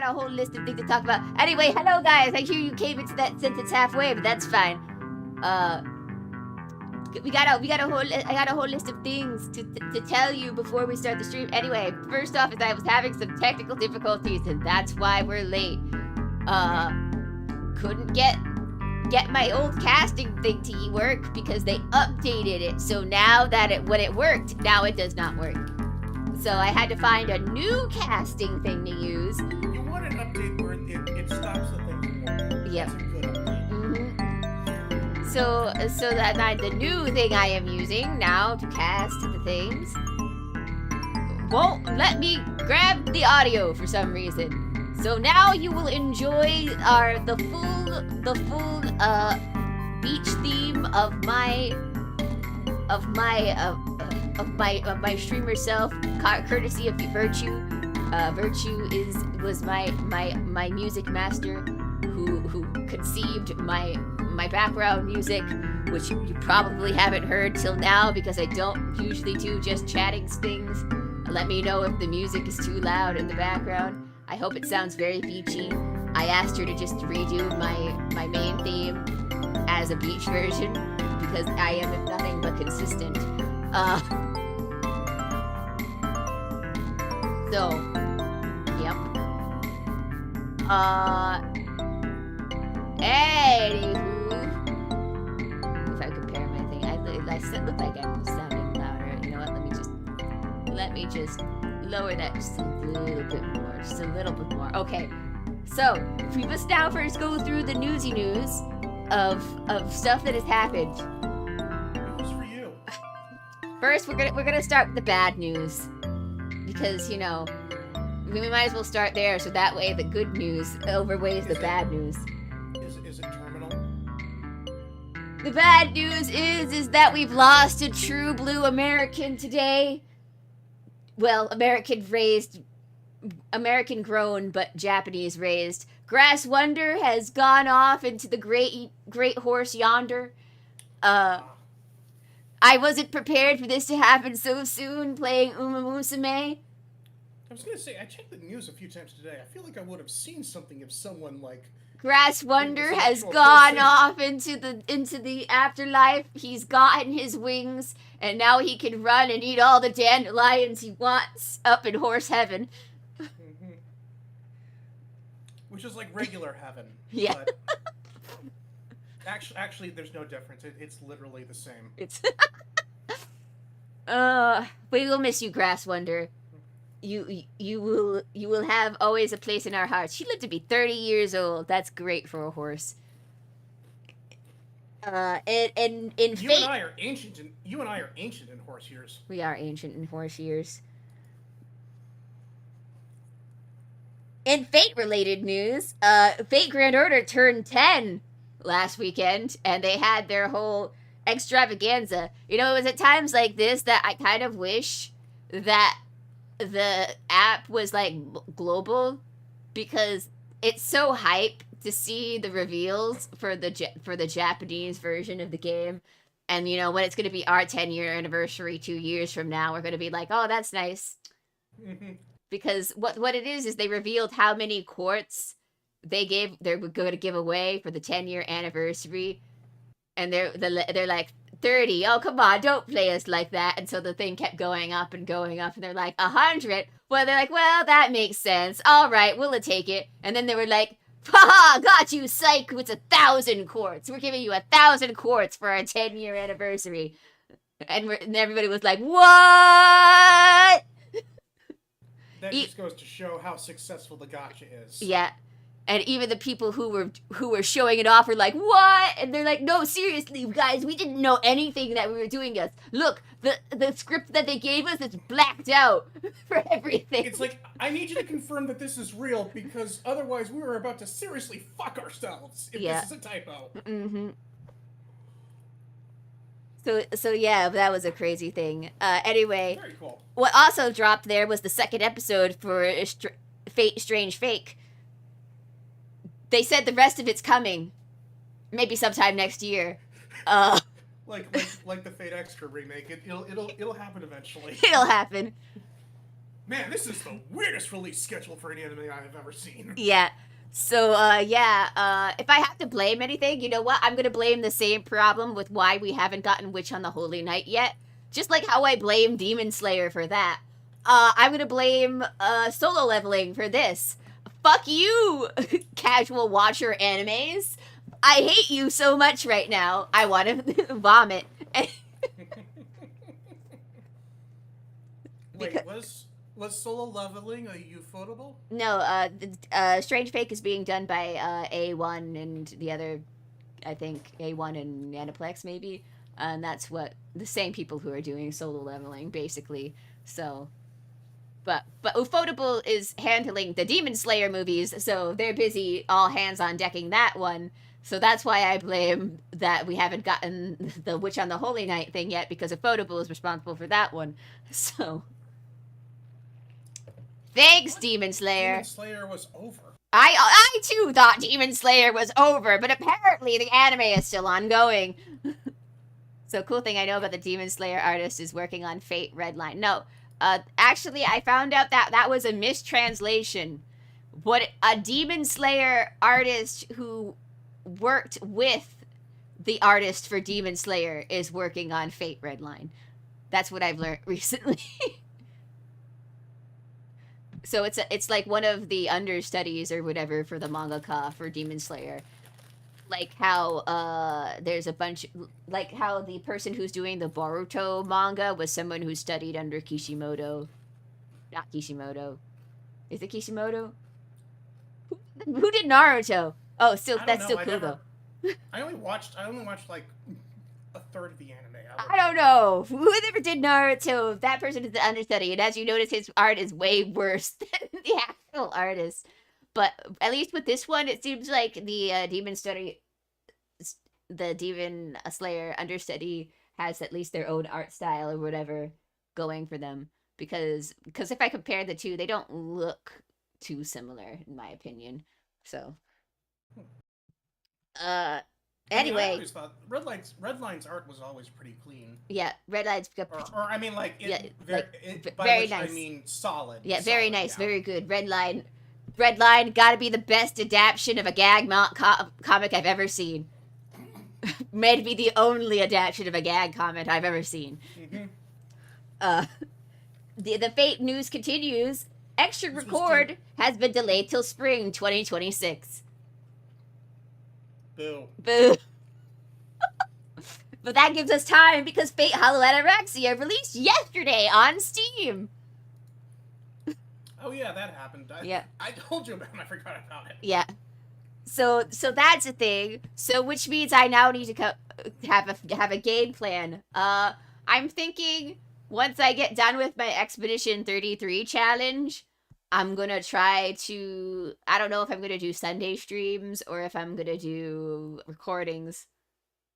a whole list of things to talk about. Anyway, hello guys. I hear you came into that sentence halfway, but that's fine. I got a whole list of things to tell you before we start the stream. Anyway, first off is I was having some technical difficulties, and that's why we're late. Couldn't get my old casting thing to work because they updated it. So now that when it worked, now it does not work. So I had to find a new casting thing to use. You want an update where it stops the thing from working. Yep. That's a good update. Mm-hmm. So that the new thing I am using now to cast the things won't let me grab the audio for some reason. So now you will enjoy the full beach theme of my streamer self, courtesy of Virtue. Virtue was my music master who conceived my background music, which you probably haven't heard till now because I don't usually do just chatting things. Let me know if the music is too loud in the background. I hope it sounds very beachy. I asked her to just redo my main theme as a beach version because I am nothing but consistent. So, yep. Anywho, if I compare my thing, I look like I'm sounding louder. You know what? Let me just lower that just a little bit more, just a little bit more. Okay. So, we must now first go through the newsy news of stuff that has happened. News for you. First, we're gonna start with the bad news because we might as well start there, so that way the good news outweighs the bad news. Is it terminal? The bad news is that we've lost a true blue American today. Well, American grown, but Japanese raised. Grass Wonder has gone off into the great horse yonder. I wasn't prepared for this to happen so soon, playing Uma Musume. I was gonna say, I checked the news a few times today. I feel like I would have seen something if someone, like... Grass Wonder has gone off into the afterlife. He's gotten his wings, and now he can run and eat all the dandelions he wants up in horse heaven. Mm-hmm. Which is like regular heaven. Yeah. But actually, there's no difference. It's literally the same. It's... we will miss you, Grass Wonder. You will have always a place in our hearts. She lived to be 30 years old. That's great for a horse. And in you Fate, and I are ancient in horse years. we are ancient in horse years. In Fate-related news, Fate Grand Order turned 10 last weekend, and they had their whole extravaganza. It was at times like this that I kind of wish that the app was like global, because it's so hype to see the reveals for the Japanese version of the game. And when it's going to be our 10-year anniversary 2 years from now, we're going to be like, oh, that's nice. Mm-hmm. Because what it is they revealed how many quartz they're going to give away for the 10-year anniversary, and they're like 30. Oh, come on, don't play us like that. And so the thing kept going up, and they're like 100. Well, they're like, well, that makes sense. All right, we'll take it. And then they were like, haha, got you, psych. It's 1,000 quartz. We're giving you 1,000 quartz for our 10-year anniversary. And everybody was like, what? That just goes to show how successful the Gatcha is. Yeah. And even the people who were showing it off were like, what? And they're like, no, seriously, guys, we didn't know anything that we were doing this. Look, the script that they gave us is blacked out for everything. It's like, I need you to confirm that this is real, because otherwise we were about to seriously fuck ourselves if this is a typo. Mm-hmm. So yeah, that was a crazy thing. Anyway, Very cool. What also dropped there was the second episode for Fate Strange Fake. They said the rest of it's coming, maybe sometime next year. Like the Fate Extra remake, it'll happen eventually. It'll happen. Man, this is the weirdest release schedule for an anime I have ever seen. Yeah. So, if I have to blame anything, you know what? I'm gonna blame the same problem with why we haven't gotten Witch on the Holy Night yet. Just like how I blame Demon Slayer for that. I'm gonna blame, Solo Leveling for this. Fuck you, casual watcher animes. I hate you so much right now. I want to vomit. Wait, was Solo Leveling a ufotable? No, Strange Fake is being done by A1 and the other, I think A1 and Aniplex maybe, and that's what the same people who are doing Solo Leveling basically. So, but Ufotable is handling the Demon Slayer movies, so they're busy all hands on decking that one. So that's why I blame that we haven't gotten the Witch on the Holy Night thing yet, because Ufotable is responsible for that one. So. Thanks, What? Demon Slayer. Demon Slayer was over. I too thought Demon Slayer was over, but apparently the anime is still ongoing. So cool thing I know about the Demon Slayer artist is working on Fate Redline. No, actually I found out that that was a mistranslation. What a Demon Slayer artist who worked with the artist for Demon Slayer is working on Fate Redline. That's what I've learned recently. So it's like one of the understudies or whatever for the mangaka for Demon Slayer. Like how there's a bunch, like how the person who's doing the Boruto manga was someone who studied under Kishimoto. Not Kishimoto. Is it Kishimoto? Who did Naruto? Oh, still that's still cool though. I only watched like a third of the anime. I don't know. Whoever did Naruto, that person is the understudy, and as you notice, his art is way worse than the actual artist. But at least with this one, it seems like the Demon Slayer understudy has at least their own art style or whatever going for them. Because if I compare the two, they don't look too similar, in my opinion. So, anyway, I always thought Redline's art was always pretty clean. Yeah, Redline's or I mean, like, very nice. I mean, solid. Yeah, solid, very nice, yeah. very good. Redline, gotta be the best adaptation of a gag comic I've ever seen. May be the only adaptation of a gag comic I've ever seen. Mm-hmm. The Fate news continues. Extra record has been delayed till spring 2026. Boo. Boo. But that gives us time because Fate Hollow Ataraxia released yesterday on Steam. Oh yeah, that happened. I told you about it. I forgot about it. Yeah. So that's a thing. So which means I now need to have a game plan. I'm thinking once I get done with my Expedition 33 challenge, I'm gonna try to. I don't know if I'm gonna do Sunday streams or if I'm gonna do recordings.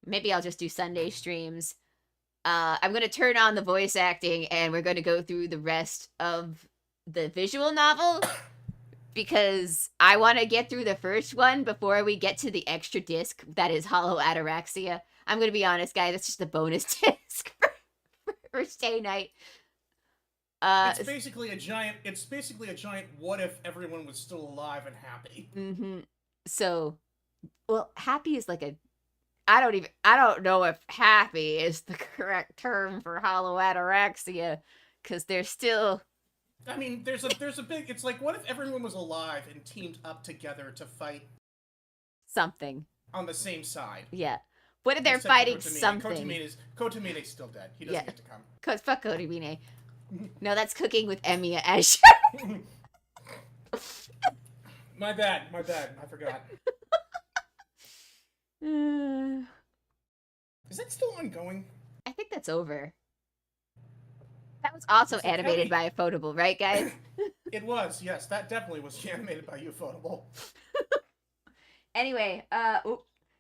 Maybe I'll just do Sunday streams. I'm gonna turn on the voice acting and we're gonna go through the rest of the visual novel because I want to get through the first one before we get to the extra disc that is Hollow Ataraxia. I'm gonna be honest, guys. It's just a bonus disc for stay night. It's basically a giant. What if everyone was still alive and happy? Mm-hmm. So, well, happy is like a. I don't know if happy is the correct term for Hollow Ataraxia, because there's still. I mean, there's a big. It's like, what if everyone was alive and teamed up together to fight something on the same side? Yeah. What if they're fighting something? Kotomine's still dead. He doesn't get to come. Fuck Kotomine. No, that's Cooking with Emiya Asher. My bad. I forgot. Is that still ongoing? I think that's over. That was also animated by Ufotable, right, guys? It was, yes. That definitely was animated by Ufotable. Anyway,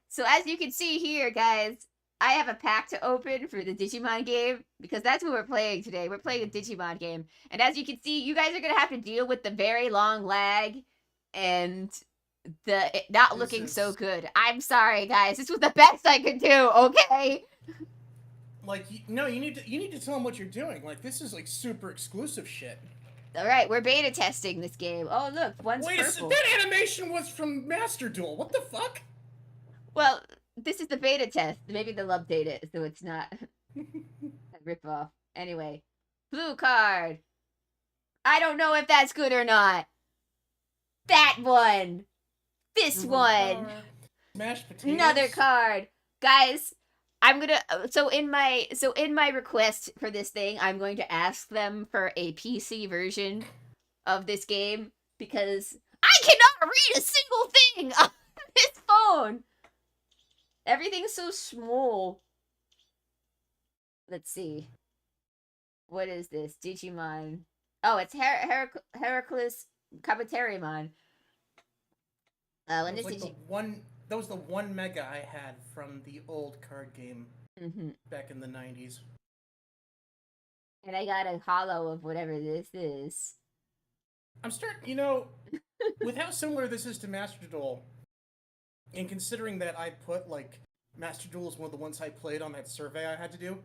so as you can see here, guys, I have a pack to open for the Digimon game, because that's what we're playing today. We're playing a Digimon game. And as you can see, you guys are going to have to deal with the very long lag and it not looking so good. I'm sorry, guys. This was the best I could do, okay? Like, no, you need to tell them what you're doing. Like, this is, like, super exclusive shit. All right, we're beta testing this game. Oh, look, one's Wait, purple. that animation was from Master Duel. What the fuck? Well, this is the beta test. Maybe they'll update it so it's not a ripoff. Anyway, blue card. I don't know if that's good or not. That one. This one. Mashed potatoes. Another card. Guys, I'm gonna in my request for this thing, I'm going to ask them for a PC version of this game because I cannot read a single thing on this phone. Everything's so small. Let's see. What is this? Digimon. Oh, it's Heracles Kabuterimon. That was the one mega I had from the old card game back in the 90s. And I got a hollow of whatever this is. I'm starting, with how similar this is to Master Duel, and considering that I put, like, Master Duel is one of the ones I played on that survey I had to do,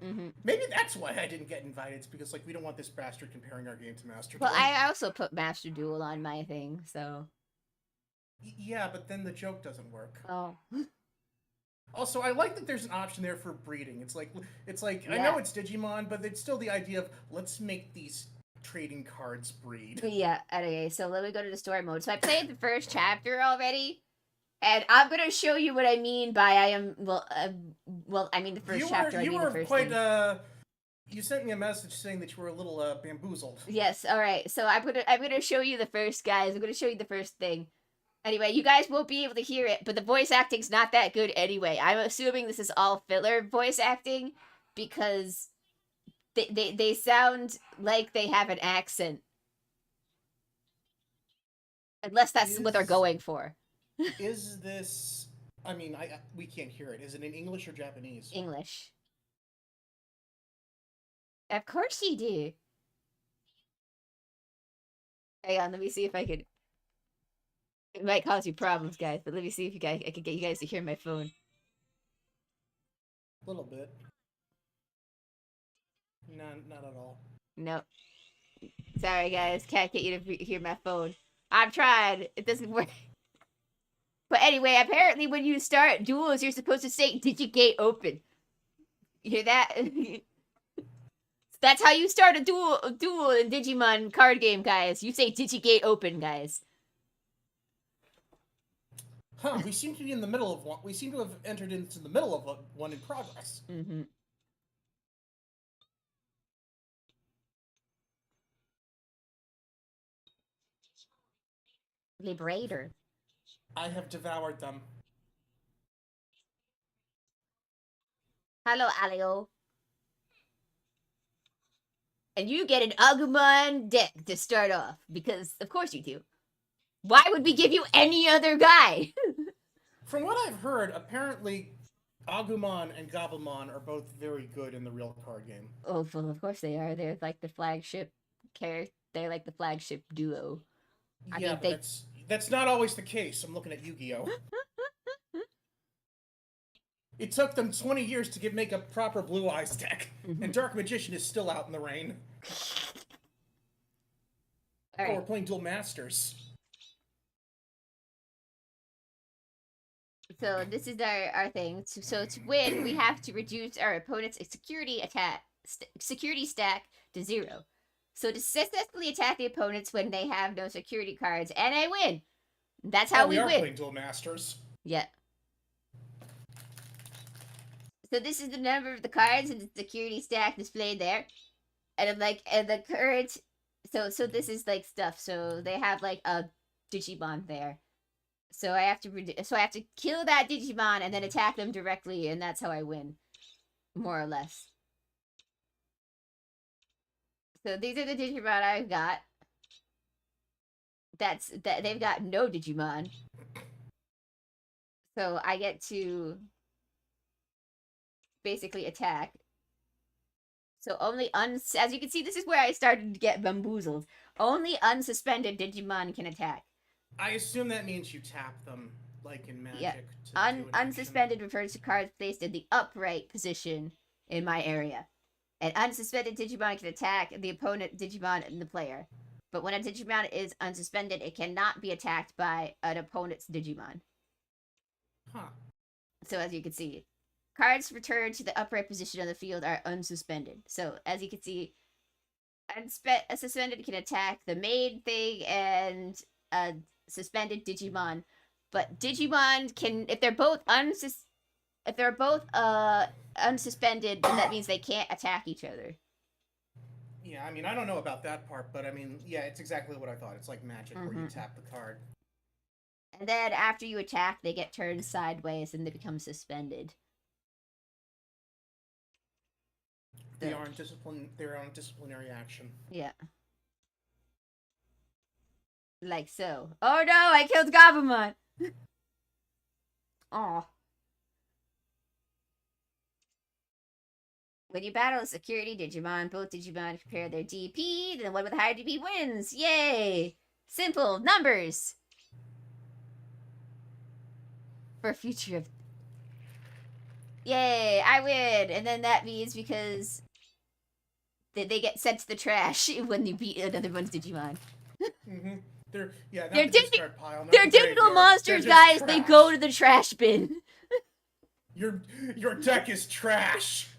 maybe that's why I didn't get invited. It's because, like, we don't want this bastard comparing our game to Master Duel. Well, I also put Master Duel on my thing, so... Yeah, but then the joke doesn't work. Oh. Also, I like that there's an option there for breeding. It's like yeah. I know it's Digimon, but it's still the idea of let's make these trading cards breed. Yeah, okay, so let me go to the story mode. So I played the first chapter already, and I'm gonna show you what I mean by I mean the first chapter, I mean the first thing. You sent me a message saying that you were a little bamboozled. Yes, alright, so I'm gonna show you the first, guys. I'm gonna show you the first thing. Anyway, you guys won't be able to hear it, but the voice acting's not that good anyway. I'm assuming this is all filler voice acting because they sound like they have an accent. Unless that's what they're going for. Is this... I mean, we can't hear it. Is it in English or Japanese? English. Of course you do. Hang on, let me see if I can... It might cause you problems, guys, but let me see if I can get you guys to hear my phone. A little bit. No, not at all. No. Sorry, guys. Can't get you to hear my phone. I've tried. It doesn't work. But anyway, apparently when you start duels, you're supposed to say Digigate open. You hear that? That's how you start a duel in Digimon card game, guys. You say Digigate open, guys. Huh, we seem to be in the middle of one. We seem to have entered into the middle of one in progress. Liberator. I have devoured them. Hello, Alio. And you get an Agumon deck to start off, because of course you do. Why would we give you any other guy? From what I've heard, apparently Agumon and Gabumon are both very good in the real card game. Oh, well, of course they are. They're like the flagship character. They're like the flagship duo. I mean, that's not always the case. I'm looking at Yu-Gi-Oh! It took them 20 years to make a proper Blue Eyes deck, and Dark Magician is still out in the rain. All right. We're playing Duel Masters. So this is our thing. So to win, we have to reduce our opponent's security stack to 0. So to successfully attack the opponents when they have no security cards, and I win. That's how we win. We are playing Duel Masters. Yeah. So this is the number of the cards in the security stack displayed there, and the current. So this is like stuff. So they have like a Digimon there. So I have to kill that Digimon and then attack them directly, and that's how I win, more or less. So these are the Digimon I've got. They've got no Digimon. So I get to basically attack. So only as you can see, this is where I started to get bamboozled. Only unsuspended Digimon can attack. I assume that means you tap them, like in Magic. Yeah. Unsuspended refers to cards placed in the upright position in my area. And unsuspended Digimon can attack the opponent Digimon and the player. But when a Digimon is unsuspended, it cannot be attacked by an opponent's Digimon. Huh. So as you can see, cards returned to the upright position on the field are unsuspended. So as you can see, a suspended can attack the main thing and a suspended Digimon. But Digimon can, if they're both unsuspended, then that means they can't attack each other. Yeah, I mean, I don't know about that part, but I mean, yeah, it's exactly what I thought. It's like Magic, where you tap the card. And then after you attack, they get turned sideways and they become suspended. They are They're on disciplinary action. Yeah. Like so. Oh no, I killed Gabumon! Aw. When you battle a security Digimon, both Digimon prepare their DP, then the one with the higher DP wins! Yay! Simple numbers! For future of... Yay, I win! And then that means because they get sent to the trash when you beat another one's Digimon. Mm-hmm. They're They're digital monsters, guys! Trash. They go to the trash bin. Your deck is trash!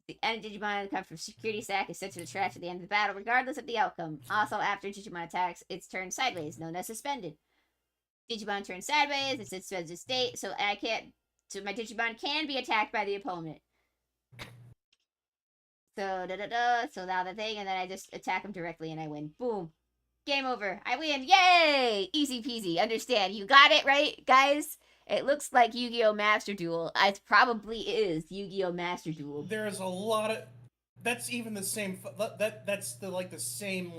The end Digimon come from security sack is sent to the trash at the end of the battle, regardless of the outcome. Also, after Digimon attacks, it's turned sideways, known as suspended. Digimon turns sideways, it's in suspended state, so my Digimon can be attacked by the opponent. So, so now the thing, and then I just attack him directly and I win. Boom. Game over. I win. Yay! Easy peasy. Understand. You got it, right, guys? It looks like Yu-Gi-Oh! Master Duel. It probably is Yu-Gi-Oh! Master Duel. There's a lot of... That's even the same... That's the same,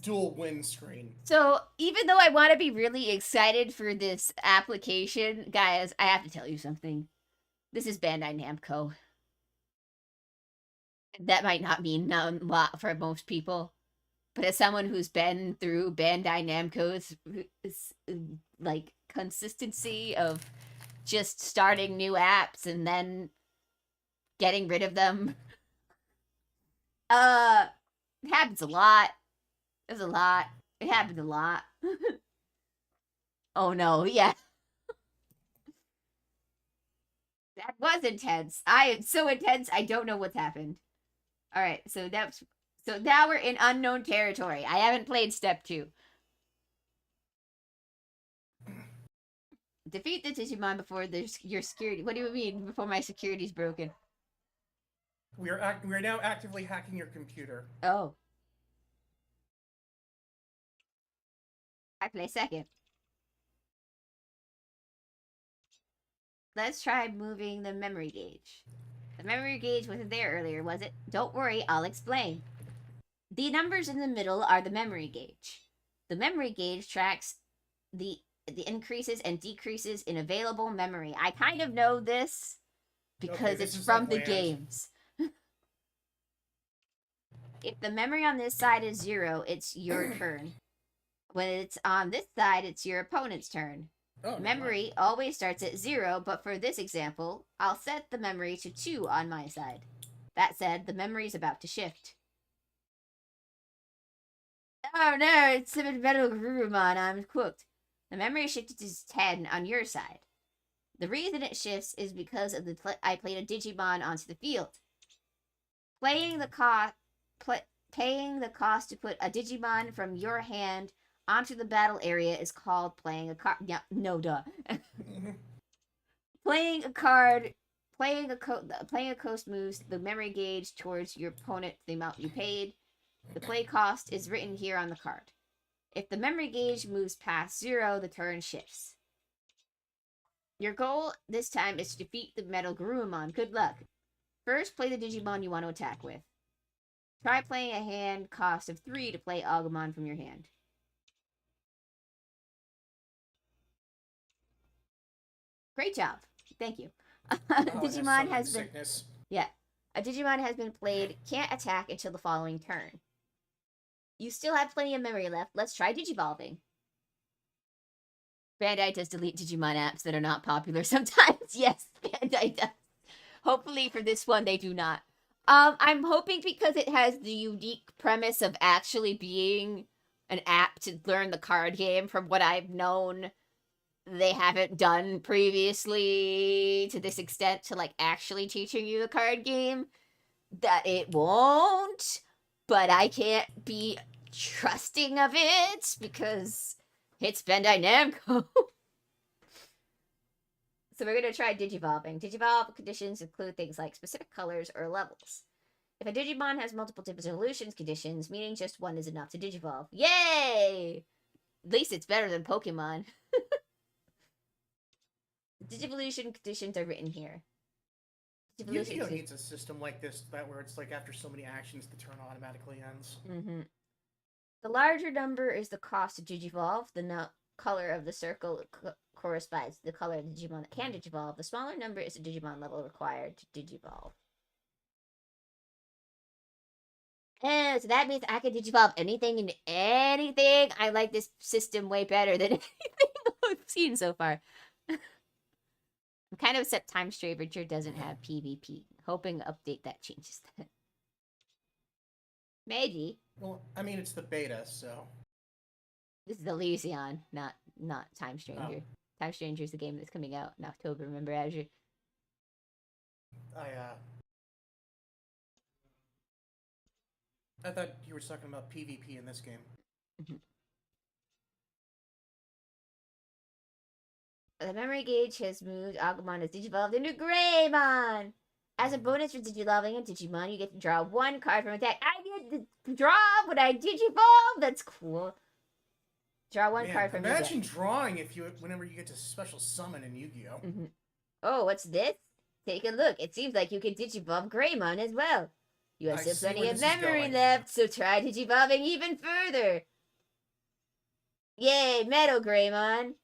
dual win screen. So, even though I want to be really excited for this application, guys, I have to tell you something. This is Bandai Namco. That might not mean a lot for most people. But as someone who's been through Bandai Namco's consistency of just starting new apps and then getting rid of them, it happens a lot. There's a lot. It happens a lot. Oh no, yeah. That was intense. I am so intense, I don't know what's happened. Alright, so now we're in unknown territory. I haven't played step 2. Defeat the Digimon before your security. What do you mean, before my security's broken? We are now actively hacking your computer. Oh. I play second. Let's try moving the memory gauge. The memory gauge wasn't there earlier, was it? Don't worry, I'll explain. The numbers in the middle are the memory gauge. The memory gauge tracks the increases and decreases in available memory. I kind of know this because it's from the games. If the memory on this side is 0, it's your turn. When it's on this side, it's your opponent's turn. Oh, memory always starts at 0, but for this example, I'll set the memory to 2 on my side. That said, the memory is about to shift. Oh no, it's a Metal Gurumon, I'm cooked. The memory shifted to 10 on your side. The reason it shifts is because of I played a Digimon onto the field. Paying the cost to put a Digimon from your hand onto the battle area is called playing a card. Yeah, no duh. Playing a coast moves the memory gauge towards your opponent the amount you paid. The play cost is written here on the card. If the memory gauge moves past 0, the turn shifts. Your goal this time is to defeat the Metal Gurumon. Good luck. First, play the Digimon you want to attack with. Try playing a hand cost of 3 to play Agumon from your hand. Great job. Thank you. Digimon has been... Sickness. Yeah. A Digimon has been played. Can't attack until the following turn. You still have plenty of memory left. Let's try Digivolving. Bandai does delete Digimon apps that are not popular sometimes. Yes, Bandai does. Hopefully for this one, they do not. I'm hoping because it has the unique premise of actually being an app to learn the card game. From what I've known, they haven't done previously to this extent to like actually teaching you the card game. That it won't, but I can't be trusting of it because it's Bandai Namco. So we're going to try Digivolving. Digivolve conditions include things like specific colors or levels. If a Digimon has multiple evolution conditions, meaning just one is enough to Digivolve. Yay! At least it's better than Pokemon. Digivolution conditions are written here. Yu-Gi-Oh needs a system like this, that where it's like after so many actions, the turn automatically ends. Mm-hmm. The larger number is the cost to Digivolve. The color of the circle corresponds to the color of the Digimon that can Digivolve. The smaller number is the Digimon level required to Digivolve. And so that means I can Digivolve anything and anything. I like this system way better than anything I've seen so far. I'm kind of upset Time Stravenger doesn't have PvP. Hoping to update that changes that. Maybe. Well, I mean, it's the beta, so... This is Alysion, not Time Stranger. Oh. Time Stranger is the game that's coming out in October, remember, Azure? I thought you were talking about PvP in this game. Mm-hmm. The memory gauge has moved. Agumon has digivolved into Greymon! As a bonus for digivolving a Digimon, you get to draw one card from attack. I get to draw when I digivolve! That's cool. Draw one card from your deck. Imagine drawing whenever you get to special summon in Yu-Gi-Oh! Mm-hmm. Oh, what's this? Take a look. It seems like you can digivolve Greymon as well. You have still plenty of memory left, so try digivolving even further. Yay, Metal Greymon.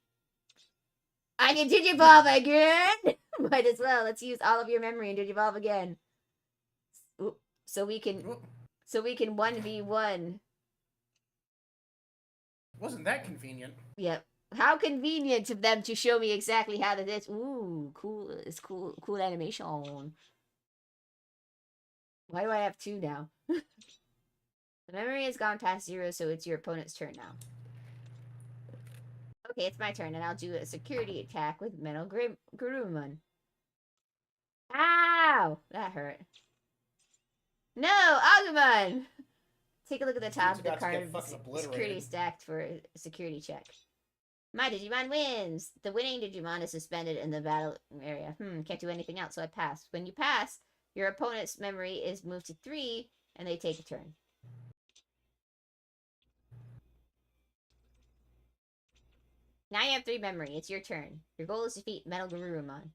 I can digivolve again! Might as well. Let's use all of your memory and digivolve again. So we can 1v1. Wasn't that convenient? Yep. How convenient of them to show me exactly how to this. Ooh, cool. It's cool animation. Why do I have two now? The memory has gone past 0, so it's your opponent's turn now. Okay, it's my turn, and I'll do a security attack with Metal Garurumon. Ow! That hurt. No! Agumon! Take a look at the top of the card. Security stacked for a security check. My Digimon wins! The winning Digimon is suspended in the battle area. Can't do anything else, so I pass. When you pass, your opponent's memory is moved to 3, and they take a turn. Now you have 3 memory. It's your turn. Your goal is to defeat Metal Garurumon.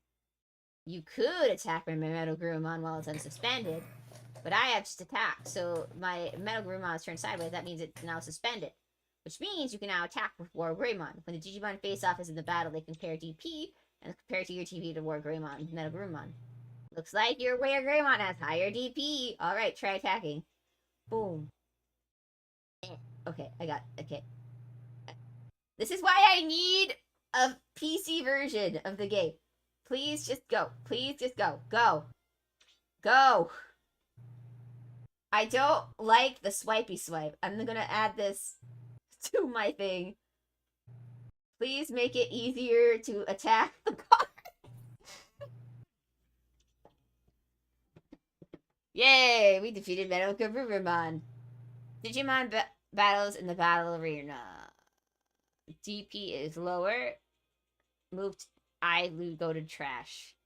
You could attack my Metal Garurumon while it's unsuspended, but I have just attacked, so my Metal Garurumon is turned sideways. That means it's now suspended, which means you can now attack with War Greymon. When the Digimon face-off is in the battle, they compare DP, and compare to your DP to War Greymon, Metal Garurumon. Looks like your War Greymon has higher DP. Alright, try attacking. Boom. Okay, okay. This is why I need a PC version of the game. Please just go. Please just go. Go. Go. I don't like the swipey swipe. I'm gonna add this to my thing. Please make it easier to attack the card. Yay! We defeated Metal Garurumon. Digimon battles in the battle arena. DP is lower. Moved. I go to trash.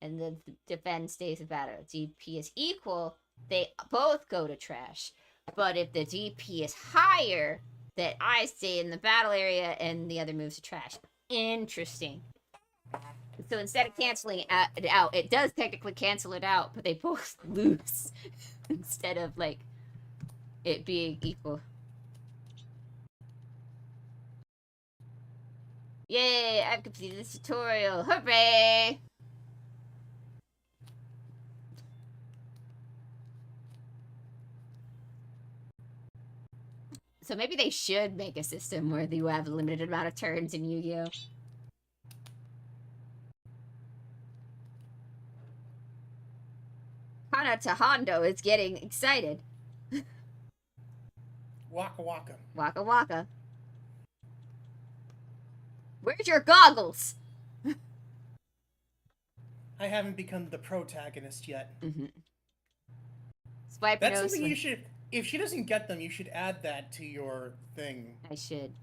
And the defend stays in battle. DP is equal. They both go to trash. But if the DP is higher, then I stay in the battle area and the other moves to trash. Interesting. So instead of canceling it out, it does technically cancel it out, but they both lose. Instead of, like, it being equal. Yay, I've completed this tutorial. Hooray! So maybe they should make a system where you have a limited amount of turns in Yu-Gi-Oh! Kana to Hondo is getting excited. Waka waka. Waka waka. Where's your goggles? I haven't become the protagonist yet. Mm-hmm. Swipe That's nose. something you should... If she doesn't get them, you should add that to your thing. I should.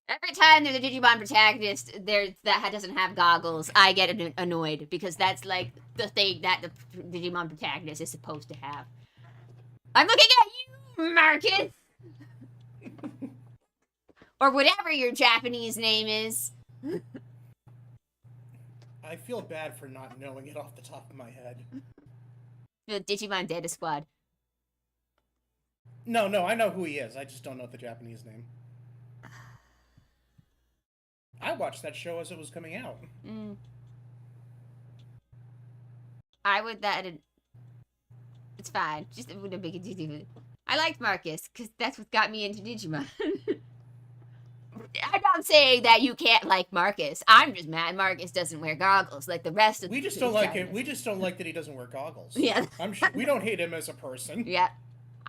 Every time there's a Digimon protagonist that doesn't have goggles, I get annoyed because that's like the thing that the Digimon protagonist is supposed to have. I'm looking at you, Marcus! Or whatever your Japanese name is. I feel bad for not knowing it off the top of my head. The Digimon Data Squad. No, I know who he is. I just don't know the Japanese name. I watched that show as it was coming out. I would it's fine. Just wouldn't make it. I liked Marcus because that's what got me into Digimon. I'm not saying that you can't like Marcus. I'm just mad Marcus doesn't wear goggles like the rest of. We just don't like it. We just don't like that he doesn't wear goggles. Yeah, I'm sure we don't hate him as a person. Yeah,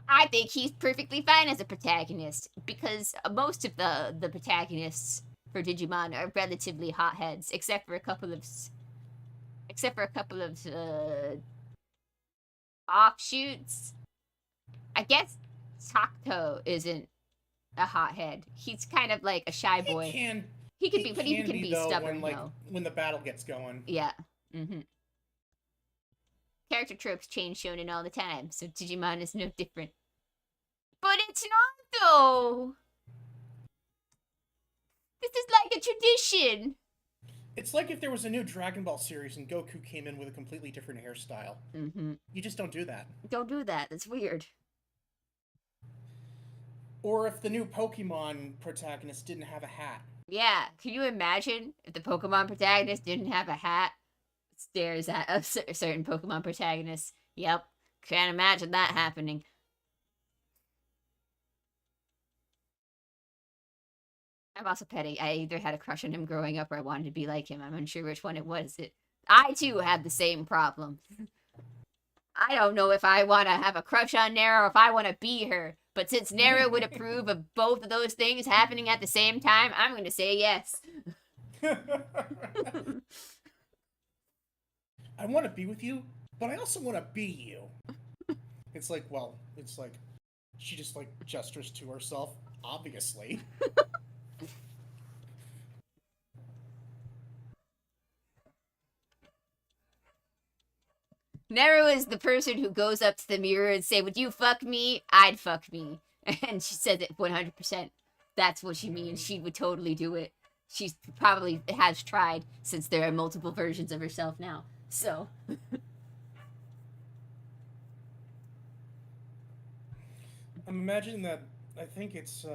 I think he's perfectly fine as a protagonist because most of the protagonists for Digimon are relatively hotheads, except for a couple of offshoots. I guess Takuto isn't a hothead. He's kind of like a shy boy. He can be stubborn when the battle gets going. Yeah. Mm-hmm. Character tropes change shonen all the time, so Digimon is no different. But it's not though. This is like a tradition. It's like if there was a new Dragon Ball series and Goku came in with a completely different hairstyle. Mm-hmm. You just don't do that. Don't do that. That's weird. Or if the new Pokemon protagonist didn't have a hat. Yeah, can you imagine if the Pokemon protagonist didn't have a hat? Stares at a certain Pokemon protagonist. Yep, can't imagine that happening. I'm also petty. I either had a crush on him growing up or I wanted to be like him. I'm unsure which one it was. I too had the same problem. I don't know if I want to have a crush on Nara or if I want to be her. But since Nara would approve of both of those things happening at the same time, I'm going to say yes. I want to be with you, but I also want to be you. It's like she just like gestures to herself, obviously. Nara is the person who goes up to the mirror and say, would you fuck me? I'd fuck me. And she says it 100%. That's what she means. She would totally do it. She probably has tried since there are multiple versions of herself now. So. I'm imagining that, I think it's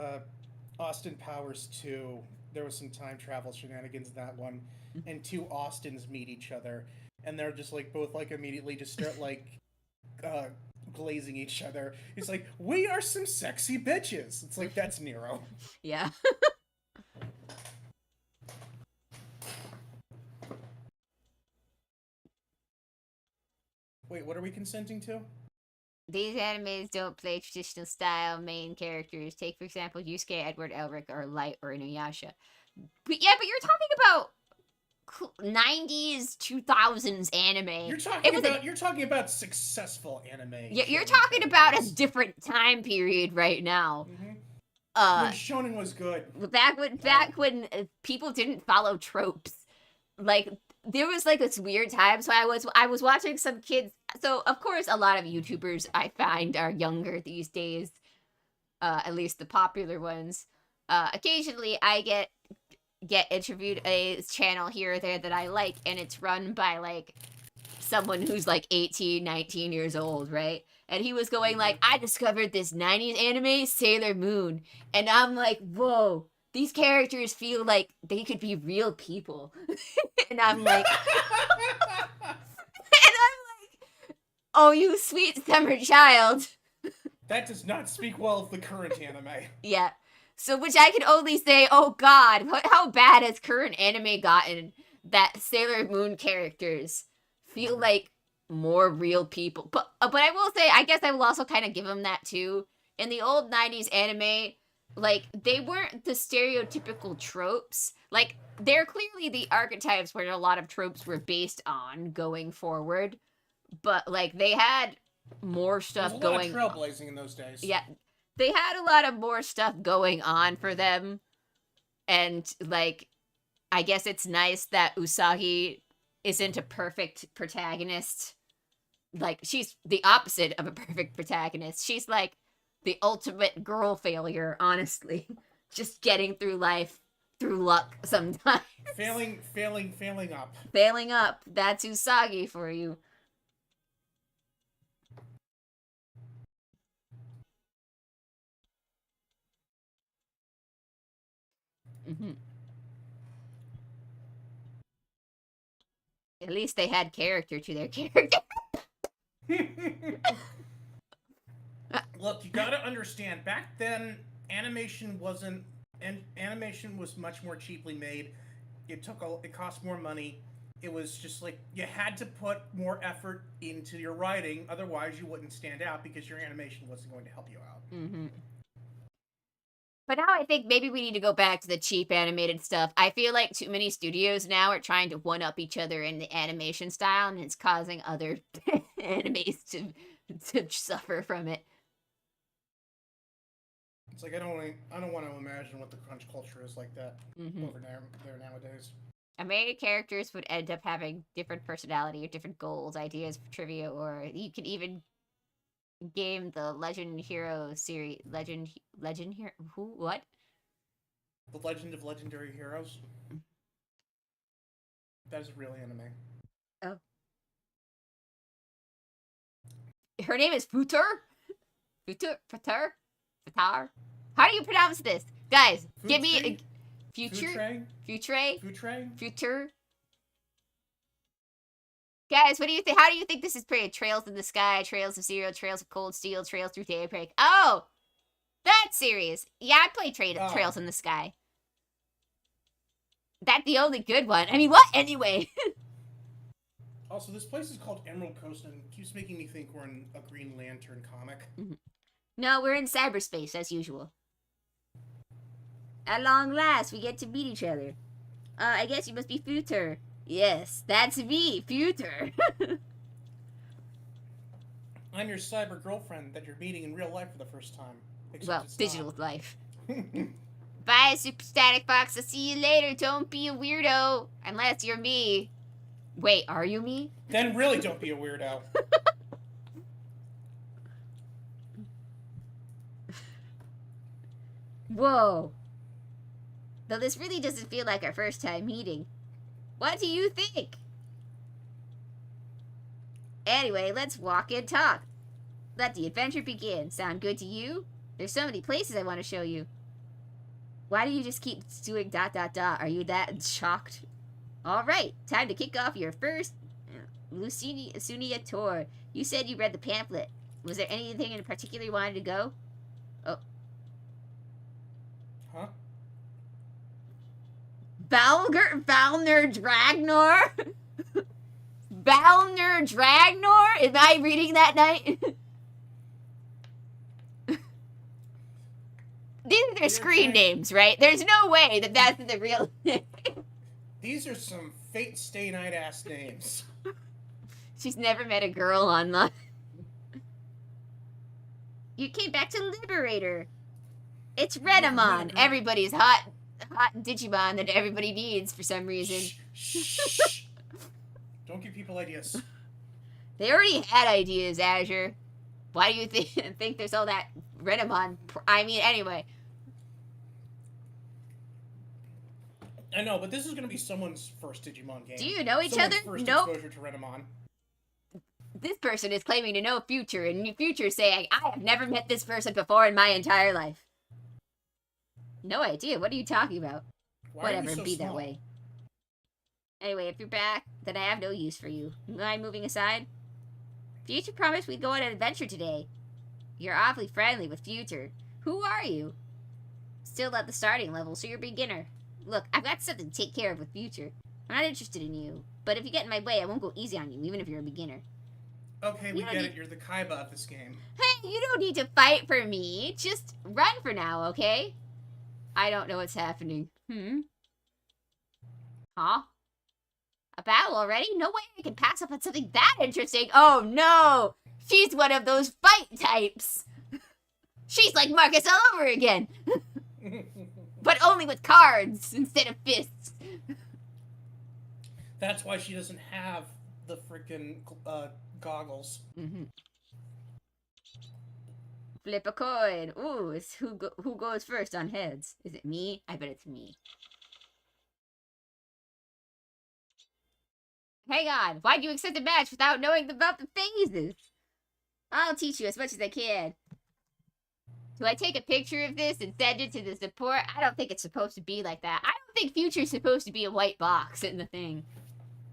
Austin Powers 2. There was some time travel shenanigans in that one. And two Austins meet each other. And they're just like both like immediately just start like glazing each other. It's like, we are some sexy bitches. It's like, that's Nero. Yeah. Wait, what are we consenting to? These animes don't play traditional style main characters. Take, for example, Yusuke, Edward Elric, or Light, or Inuyasha. But yeah, but you're talking about 90s 2000s anime. You're talking about successful anime. Yeah, you're talking about a different time period right now. Mm-hmm. When shonen was good. Back when people didn't follow tropes. Like there was like this weird time, so I was watching some kids. So of course a lot of YouTubers I find are younger these days. At least the popular ones. Occasionally I get interviewed a channel here or there that I like, and it's run by like someone who's like 18, 19 years old, right? And he was going like, I discovered this 90s anime, Sailor Moon. And I'm like, whoa, these characters feel like they could be real people. And I'm like, oh, you sweet summer child. That does not speak well of the current anime. Yeah. So, which I can only say, oh god, how bad has current anime gotten that Sailor Moon characters feel like more real people. But I will say, I guess I will also kind of give them that too. In the old 90s anime, like, they weren't the stereotypical tropes. Like, they're clearly the archetypes where a lot of tropes were based on going forward. But, like, they had more stuff going... There's a lot of trailblazing in those days. Yeah. They had a lot of more stuff going on for them. And, like, I guess it's nice that Usagi isn't a perfect protagonist. Like, she's the opposite of a perfect protagonist. She's, like, the ultimate girl failure, honestly. Just getting through life through luck sometimes. Failing up. Failing up. That's Usagi for you. Mm-hmm. At least they had character to their character. Look, you gotta understand, back then, animation wasn't... And animation was much more cheaply made. It cost more money. It was just like, you had to put more effort into your writing, otherwise you wouldn't stand out because your animation wasn't going to help you out. Mm-hmm. But now I think maybe we need to go back to the cheap animated stuff. I feel like too many studios now are trying to one-up each other in the animation style, and it's causing other animes to suffer from it. It's like, I don't want to imagine what the crunch culture is like that over there nowadays. Animated characters would end up having different personality or different goals, ideas for trivia, or you could even game the Legend Hero series. Legend Hero? Who? What? The Legend of Legendary Heroes. That is a real anime. Oh. Her name is Futur? Futur? How do you pronounce this? Guys, give me a... Future? Future? Guys, what do you think? How do you think this is played? Trails in the Sky, Trails of Zero, Trails of Cold Steel, Trails Through Daybreak. Oh! That series. Yeah, I played Trails in the Sky. That's the only good one. I mean, what? Anyway. Also, this place is called Emerald Coast, and it keeps making me think we're in a Green Lantern comic. No, we're in cyberspace, as usual. At long last, we get to meet each other. I guess you must be Futur. Yes, that's me, Futur. I'm your cyber girlfriend that you're meeting in real life for the first time. Well, digital life. Bye, Super Static Fox. I'll see you later. Don't be a weirdo. Unless you're me. Wait, are you me? Then really don't be a weirdo. Whoa. Though this really doesn't feel like our first time meeting. What do you think? Anyway, let's walk and talk. Let the adventure begin. Sound good to you? There's so many places I want to show you. Why do you just keep doing ... Are you that shocked? Alright, time to kick off your first Lucinia tour. You said you read the pamphlet. Was there anything in particular you wanted to go? Oh. Huh? Valner Dragnor? Valner Dragnor? Am I reading that night? These are their screen names, right? There's no way that that's the real name. These are some Fate Stay Night ass names. She's never met a girl online. You came back to Liberator. It's Renamon. Everybody's hot Digimon that everybody needs for some reason. Shh. Don't give people ideas. They already had ideas, Azure. Why do you think there's all that Renamon? I mean, anyway. I know, but this is going to be someone's first Digimon game. Do you know each other? First nope. exposure to Renamon. This person is claiming to know Future, and Future saying, I have never met this person before in my entire life. No idea. What are you talking about? Whatever, be that way. Anyway, if you're back, then I have no use for you. Mind moving aside? Future promised we'd go on an adventure today. You're awfully friendly with Future. Who are you? Still at the starting level, so you're a beginner. Look, I've got something to take care of with Future. I'm not interested in you, but if you get in my way, I won't go easy on you, even if you're a beginner. Okay, You we don't get need. it. You're the Kaiba of this game. Hey, you don't need to fight for me. Just run for now, okay? I don't know what's happening. Huh? A battle already? No way I can pass up on something that interesting. Oh no! She's one of those fight types. She's like Marcus all over again. But only with cards instead of fists. That's why she doesn't have the freaking goggles. Flip a coin. Ooh, it's who goes first on heads? Is it me? I bet it's me. Hang on. Why'd you accept a match without knowing about the phases? I'll teach you as much as I can. Do I take a picture of this and send it to the support? I don't think it's supposed to be like that. I don't think Future's supposed to be a white box in the thing.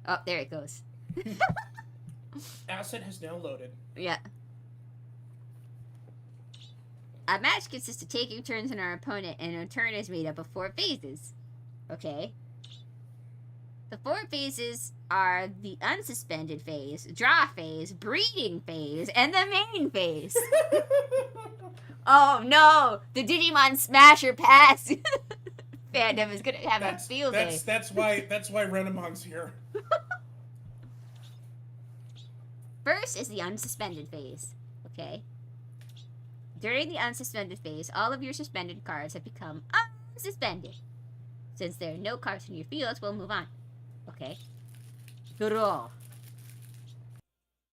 Oh, there it goes. Asset has now loaded. Yeah. A match consists of taking turns on our opponent, and a turn is made up of 4 phases. Okay. The 4 phases are the unsuspended phase, draw phase, breeding phase, and the main phase. Oh no! The Digimon Smasher Pass fandom is gonna have a field day. That's why Renemon's here. First is the unsuspended phase. Okay. During the unsuspended phase, all of your suspended cards have become unsuspended. Since there are no cards in your fields, we'll move on. Okay. Draw.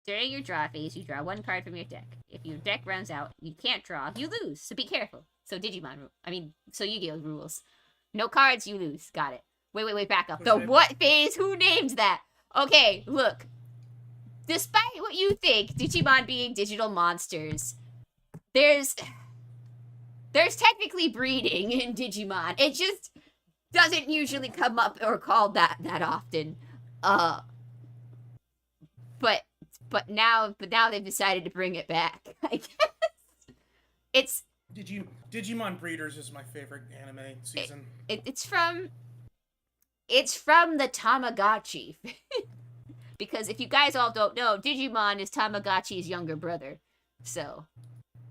During your draw phase, you draw 1 card from your deck. If your deck runs out, you can't draw, you lose. So be careful. So so Yu-Gi-Oh rules. No cards, you lose. Got it. Wait, back up. The what phase? Who names that? Okay, look. Despite what you think, Digimon being digital monsters, there's technically breeding in Digimon. It just doesn't usually come up or called that often. But now they've decided to bring it back. I guess it's Digimon Breeders is my favorite anime season. It's from the Tamagotchi. Because if you guys all don't know, Digimon is Tamagotchi's younger brother. So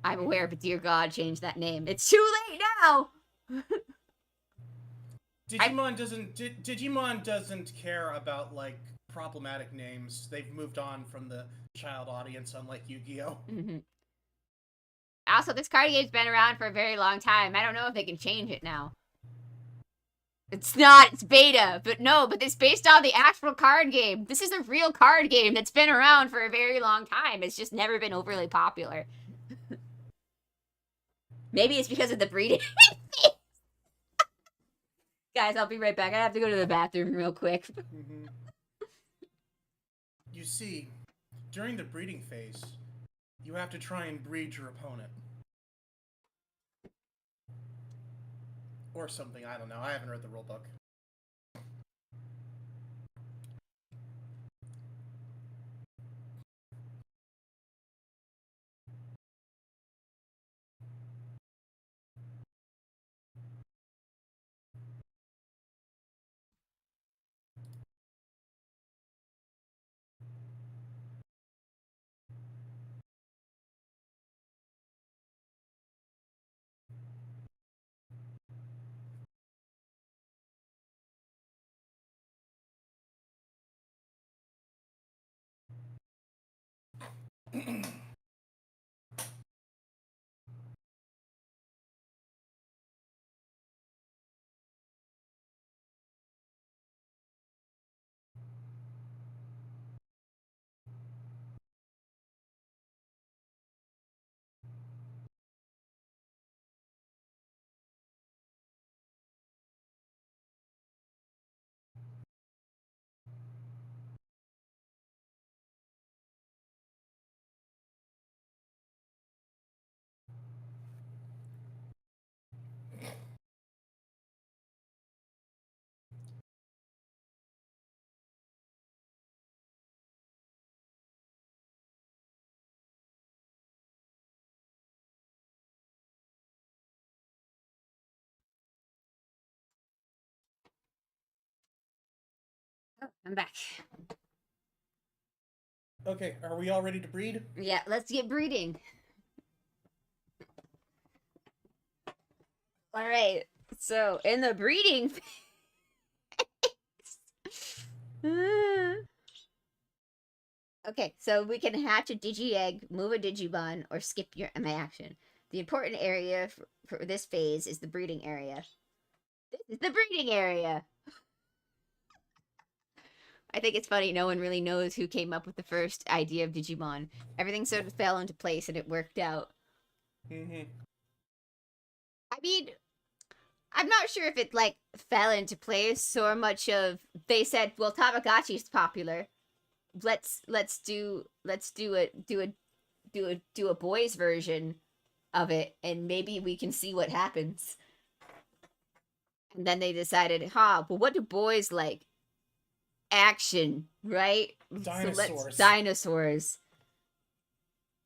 I'm aware, but dear God, change that name. It's too late now. Digimon doesn't care about like problematic names. They've moved on from the child audience, unlike Yu-Gi-Oh. Also, this card game's been around for a very long time. I don't know if they can change it now. It's not. It's beta. But it's based on the actual card game. This is a real card game that's been around for a very long time. It's just never been overly popular. Maybe it's because of the breeding. Guys, I'll be right back. I have to go to the bathroom real quick. You see, during the breeding phase, you have to try and breed your opponent. Or something, I don't know. I haven't read the rulebook. Oh, I'm back. Okay, are we all ready to breed? Yeah, let's get breeding. All right. So in the breeding phase. Okay, so we can hatch a Digi-Egg, move a Digimon, or skip my action. The important area for this phase is the breeding area. This is the breeding area! I think it's funny, no one really knows who came up with the first idea of Digimon. Everything sort of fell into place and it worked out. Mm-hmm. I mean, I'm not sure if it, like, fell into place so much of, they said, well, Tamagotchi's popular. Let's do a boys version of it, and maybe we can see what happens. And then they decided, well, what do boys like? Action, right? Dinosaurs. Dinosaurs.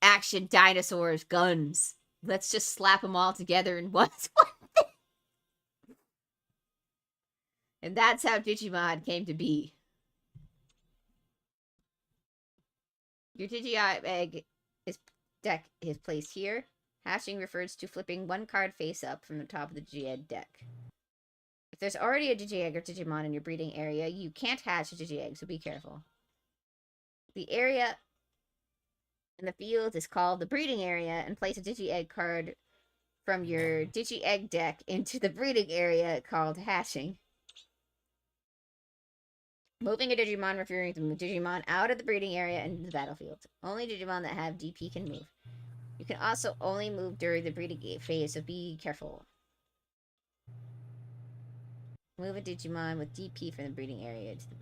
Action, dinosaurs, guns. Let's just slap them all together in one thing. And that's how Digimon came to be. Your Digi-Egg deck is placed here. Hatching refers to flipping one card face up from the top of the Digi-Egg deck. If there's already a Digi-Egg or Digimon in your breeding area, you can't hatch a Digi-Egg, so be careful. The area in the field is called the breeding area, and place a Digi-Egg card from your Digi-Egg deck into the breeding area called hatching. Moving a Digimon referring to Digimon out of the breeding area and into the battlefield. Only Digimon that have DP can move. You can also only move during the breeding phase, so be careful. Move a Digimon with DP from the breeding area to the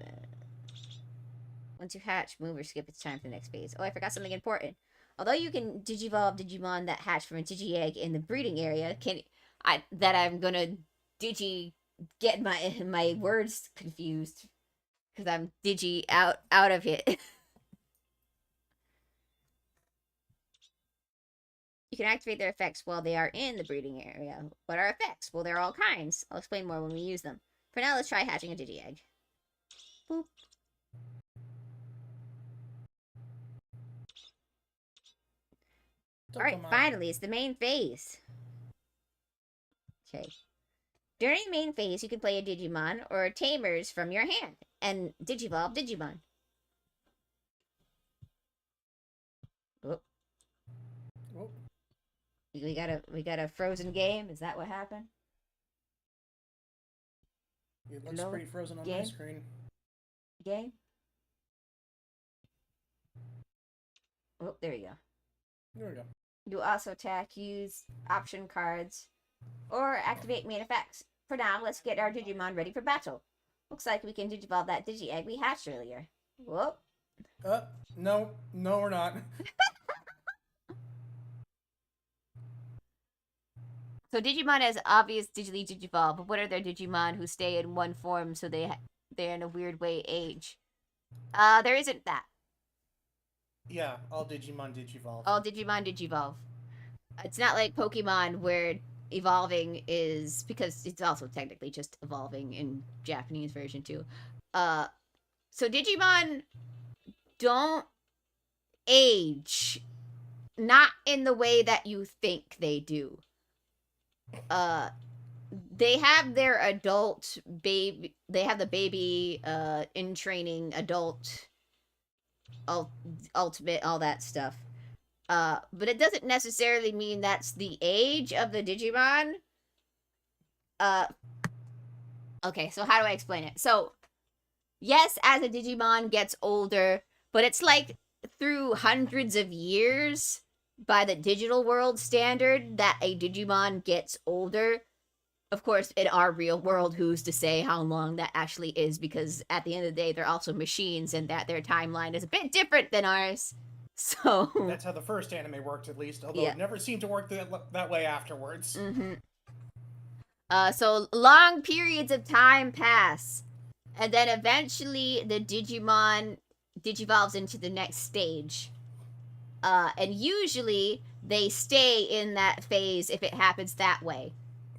once you hatch, move or skip its time to the next phase. Oh, I forgot something important. Although you can Digivolve Digimon that hatch from a Digi-Egg in the breeding area, I'm gonna get my words confused. Because I'm Digi out of it. You can activate their effects while they are in the breeding area. What are effects? Well, there are all kinds. I'll explain more when we use them. For now, let's try hatching a Digi-Egg. Boop. Alright, finally, it's the main phase. Okay. During the main phase, you can play a Digimon or Tamers from your hand and Digivolve Digimon. Oh. Oh. We got a frozen game. Is that what happened? It looks pretty frozen on my screen. Game? Oh, there you go. There we go. You also attack, use option cards, or activate main effects. For now, let's get our Digimon ready for battle. Looks like we can Digivolve that Digi-Egg we hatched earlier. Whoop. No, we're not. So Digimon has obvious Digivolve, but what are their Digimon who stay in one form so they're in a weird way age? There isn't that. Yeah, all Digimon Digivolve. All Digimon Digivolve. It's not like Pokemon where evolving is, because it's also technically just evolving in Japanese version too. So Digimon don't age, not in the way that you think they do. They have their adult baby. They have the baby in training, adult, ultimate, all that stuff. But it doesn't necessarily mean that's the age of the Digimon. Okay, so how do I explain it? So, yes, as a Digimon gets older, but it's like through hundreds of years by the digital world standard that a Digimon gets older. Of course, in our real world, who's to say how long that actually is? Because at the end of the day, they're also machines, and that their timeline is a bit different than ours. So that's how the first anime worked, at least. Although it never seemed to work that way afterwards. Mm-hmm. So long periods of time pass, and then eventually the Digimon digivolves into the next stage. And usually they stay in that phase if it happens that way.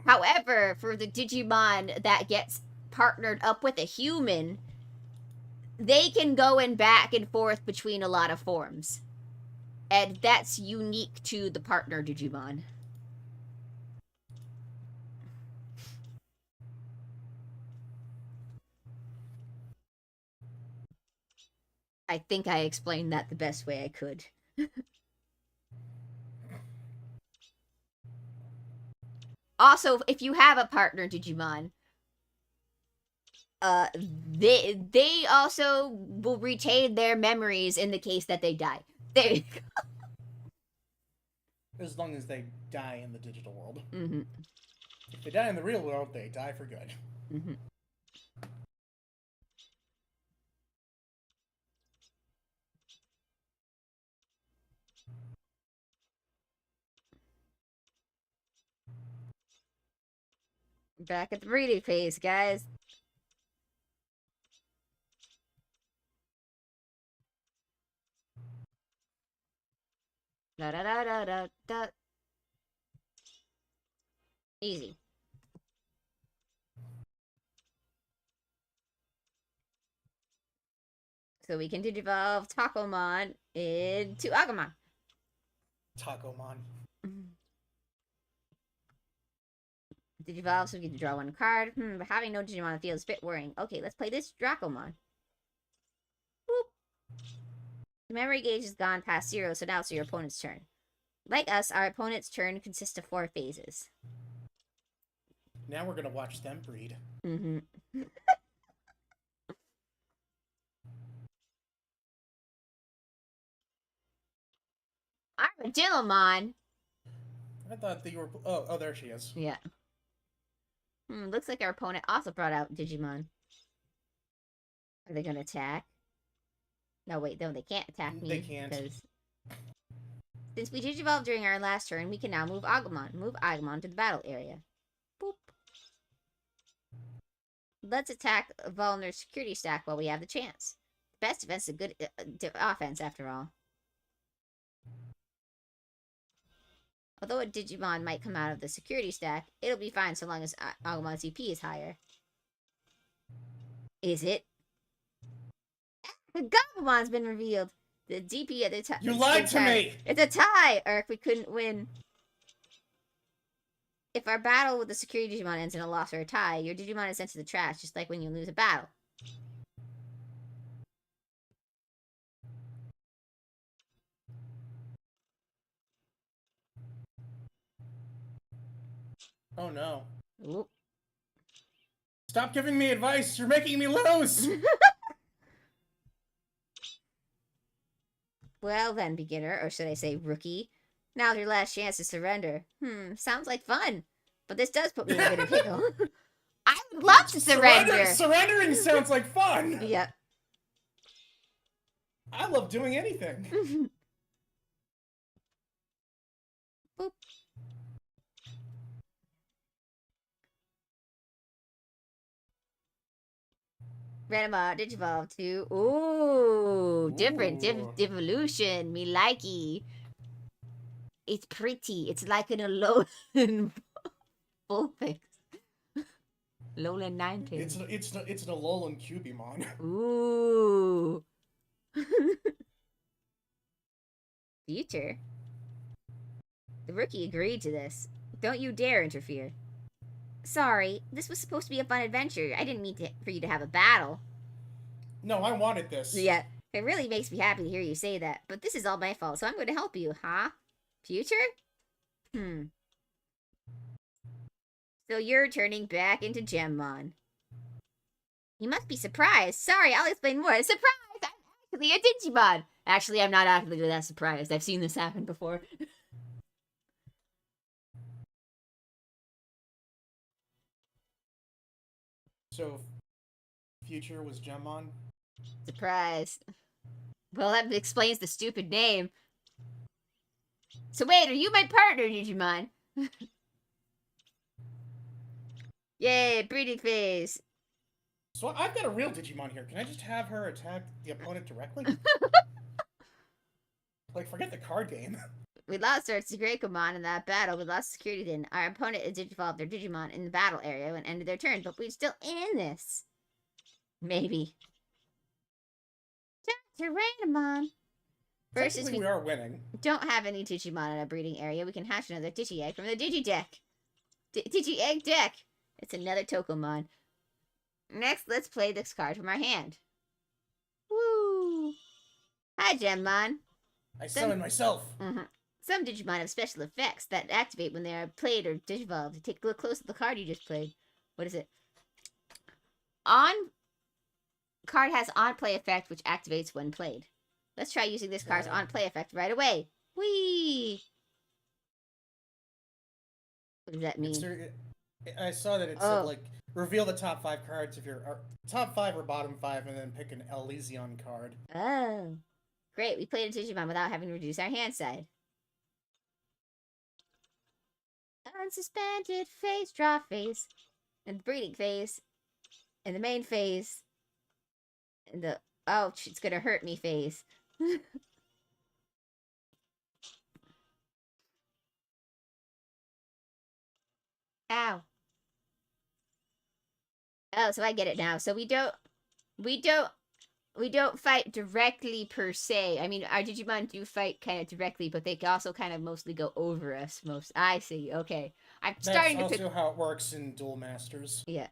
However, for the Digimon that gets partnered up with a human, they can go in back and forth between a lot of forms. And that's unique to the partner Digimon. I think I explained that the best way I could. Also, if you have a partner Digimon, they also will retain their memories in the case that they die. There you go. As long as they die in the digital world. Mm-hmm. If they die in the real world, they die for good. Mm-hmm. Back at the breeding phase, guys. Da da da da da da. Easy. So we can digivolve Takomon into Agumon. Takomon. Digivolve so we get to draw one card. But having no Digimon in the field is a bit worrying. Okay, let's play this Dracomon. Boop. The memory gauge has gone past 0, so now it's your opponent's turn. Like us, our opponent's turn consists of 4 phases. Now we're gonna watch them breed. Mm-hmm. Armadillomon. I thought that you were... Oh, there she is. Yeah. Looks like our opponent also brought out Digimon. Are they gonna attack? No, wait, no, they can't attack me. They can't. Because since we Digivolved during our last turn, we can now move Agumon. Move Agumon to the battle area. Boop. Let's attack Volner's security stack while we have the chance. Best defense is a good offense, after all. Although a Digimon might come out of the security stack, it'll be fine so long as Agumon's CP is higher. Is it? Gabumon's been revealed. The DP at the time. You lied to me! It's a tie! Or if we couldn't win. If our battle with the security Digimon ends in a loss or a tie, your Digimon is sent to the trash, just like when you lose a battle. Oh no. Oop. Stop giving me advice! You're making me lose! Well then, beginner, or should I say rookie. Now's your last chance to surrender. Sounds like fun. But this does put me in a bit of pickle. I would love to surrender! Surrendering sounds like fun! Yep. I love doing anything. Boop. Randomon Digivolve to... Ooh, different devolution. Me likey. It's pretty. It's like an Alolan Vulpix. Alolan Ninetales. It's an Alolan Cubimon. Ooh. Future. The rookie agreed to this. Don't you dare interfere. Sorry, this was supposed to be a fun adventure. I didn't mean for you to have a battle. No, I wanted this. Yeah, it really makes me happy to hear you say that. But this is all my fault, so I'm going to help you, huh? Future? So you're turning back into Gemmon. You must be surprised. Sorry, I'll explain more. Surprise! I'm actually a Digimon! Actually, I'm not actually that surprised. I've seen this happen before. So, Future was Gemmon? Surprise. Well, that explains the stupid name. So wait, are you my partner, Digimon? Yay, breeding phase. So I've got a real Digimon here. Can I just have her attack the opponent directly? Like, forget the card game. We lost our Grekomon in that battle. We lost security then. Our opponent had digivolved their Digimon in the battle area and ended their turn, but we're still in this. Maybe. Tyrannomon. Versus Technically, we are winning. Don't have any Digimon in a breeding area. We can hatch another Digi-Egg from the Digi-Deck. Digi-Egg deck. It's another Tokomon. Next, let's play this card from our hand. Woo! Hi, Gemmon. I summon myself. Some Digimon have special effects that activate when they are played or digivolved. Take a look close at the card you just played. What is it? Card has on-play effect, which activates when played. Let's try using this card's on-play effect right away. Whee! What does that mean? I saw that it said, like, reveal the top 5 cards if you're... top 5 or bottom 5, and then pick an Alysion card. Oh. Great, we played a Digimon without having to reduce our hand side. Unsuspended phase, draw phase, and the breeding phase, and the main phase, and the, oh, it's gonna hurt me phase. Ow. Oh, so I get it now. So we don't fight directly per se. I mean, our Digimon do fight kind of directly, but they also kind of mostly go over us. I see. Okay, I'm starting to pick. That's also how it works in Duel Masters. Yeah.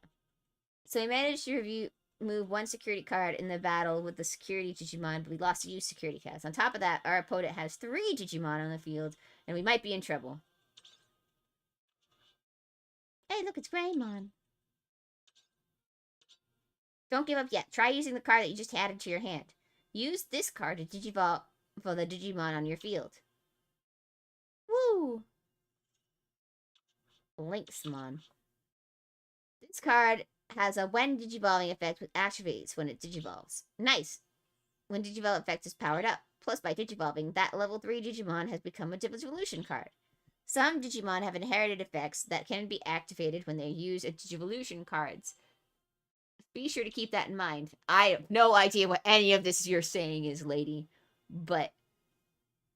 So we managed to move one security card in the battle with the security Digimon, but we lost to use security cards. On top of that, our opponent has 3 Digimon on the field, and we might be in trouble. Hey, look, it's Greymon. Don't give up yet. Try using the card that you just added to your hand. Use this card to digivolve for the Digimon on your field. Woo! Lynxmon. This card has a when digivolving effect which activates when it digivolves. Nice! When digivolve effect is powered up. Plus, by digivolving, that level 3 Digimon has become a Digivolution card. Some Digimon have inherited effects that can be activated when they use a Digivolution cards. Be sure to keep that in mind. I have no idea what any of this you're saying is, lady. But...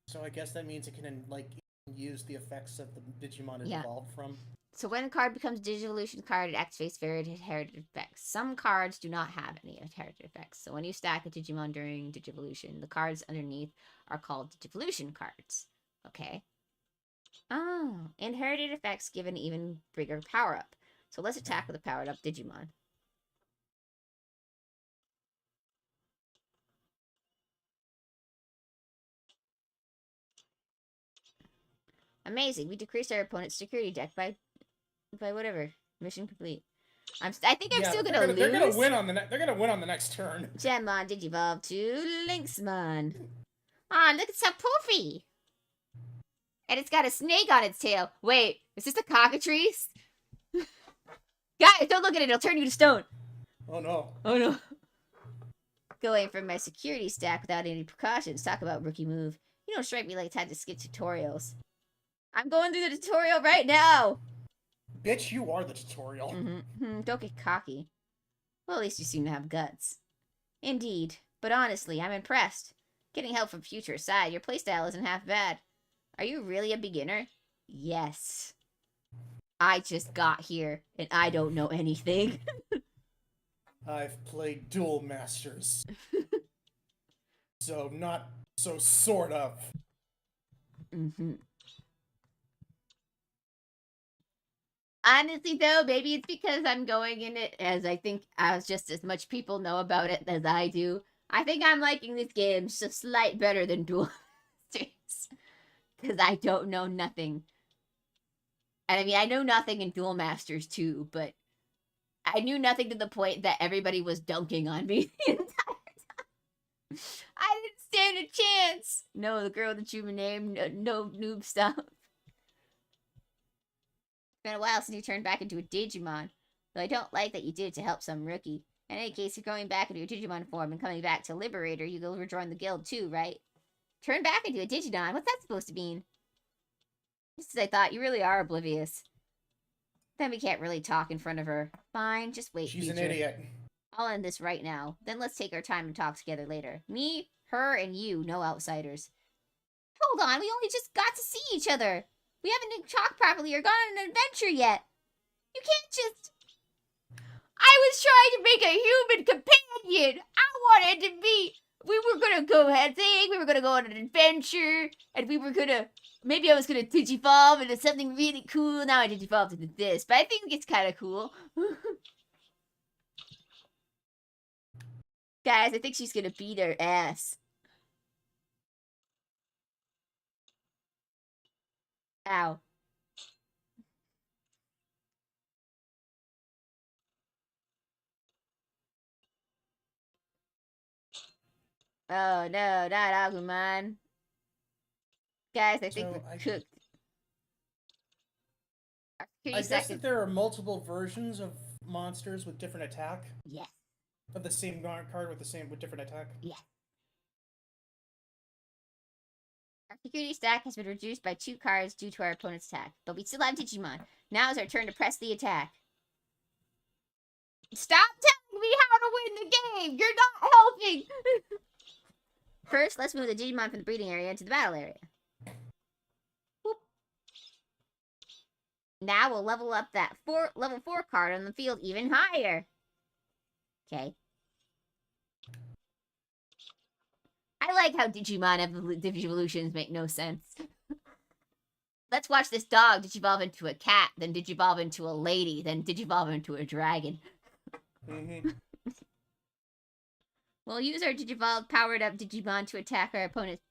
So I guess that means it can, like, use the effects that the Digimon is evolved from. So when a card becomes a Digivolution card, it activates various inherited effects. Some cards do not have any inherited effects. So when you stack a Digimon during Digivolution, the cards underneath are called Digivolution cards. Okay? Oh, inherited effects give an even bigger power-up. So let's attack with a powered-up Digimon. Amazing. We decreased our opponent's security deck by whatever. Mission complete. I think I'm still gonna lose. They're gonna win on the next turn. Gemmon digivolve to Lynxmon. Ah, look, it's so poofy. And it's got a snake on its tail. Wait, is this a cockatrice? Guys, don't look at it. It'll turn you to stone. Oh no. Oh no. Going from my security stack without any precautions. Talk about rookie move. You don't strike me like it's had to skip tutorials. I'm going through the tutorial right now. Bitch, you are the tutorial. Don't get cocky. Well, at least you seem to have guts. Indeed. But honestly, I'm impressed. Getting help from Future aside, your playstyle isn't half bad. Are you really a beginner? Yes. I just got here, and I don't know anything. I've played Duel Masters. So, not so sort of. Honestly, though, maybe it's because I'm going in it as I think just as much people know about it as I do. I think I'm liking this game just a slight better than Duel Masters. Because I don't know nothing. And I mean, I know nothing in Duel Masters too, but I knew nothing to the point that everybody was dunking on me the entire time. I didn't stand a chance. No, the girl that you named, no noob stuff. It's been a while since you turned back into a Digimon. Though I don't like that you did it to help some rookie. In any case, you're going back into your Digimon form and coming back to Liberator. You will rejoin the guild too, right? Turn back into a Digidon? What's that supposed to mean? Just as I thought, you really are oblivious. Then we can't really talk in front of her. Fine, just wait. She's an idiot. I'll end this right now. Then let's take our time and talk together later. Me, her, and you, no outsiders. Hold on, we only just got to see each other. We haven't talked properly or gone on an adventure yet. You can't just... I was trying to make a human companion. I wanted to be we were gonna go ahead thing, we were gonna go on an adventure, and we were gonna, maybe I was gonna digivolve into something really cool. Now I digivolved into this, but I think it's kind of cool. Guys, I think she's gonna beat her ass. Ow. Oh no, not Agumon. Guys, I think we're cooked. I guess that there are multiple versions of monsters with different attack. Yes. Of the same card with different attack. Yeah. Our security stack has been reduced by 2 cards due to our opponent's attack, but we still have Digimon. Now is our turn to press the attack. Stop telling me how to win the game! You're not helping! First, let's move the Digimon from the breeding area into the battle area. Whoop. Now we'll level up that level 4 card on the field even higher. Okay. I like how Digimon evolutions make no sense. Let's watch this dog digivolve into a cat, then digivolve into a lady, then digivolve into a dragon. We'll use our digivolved powered up Digimon to attack our opponent's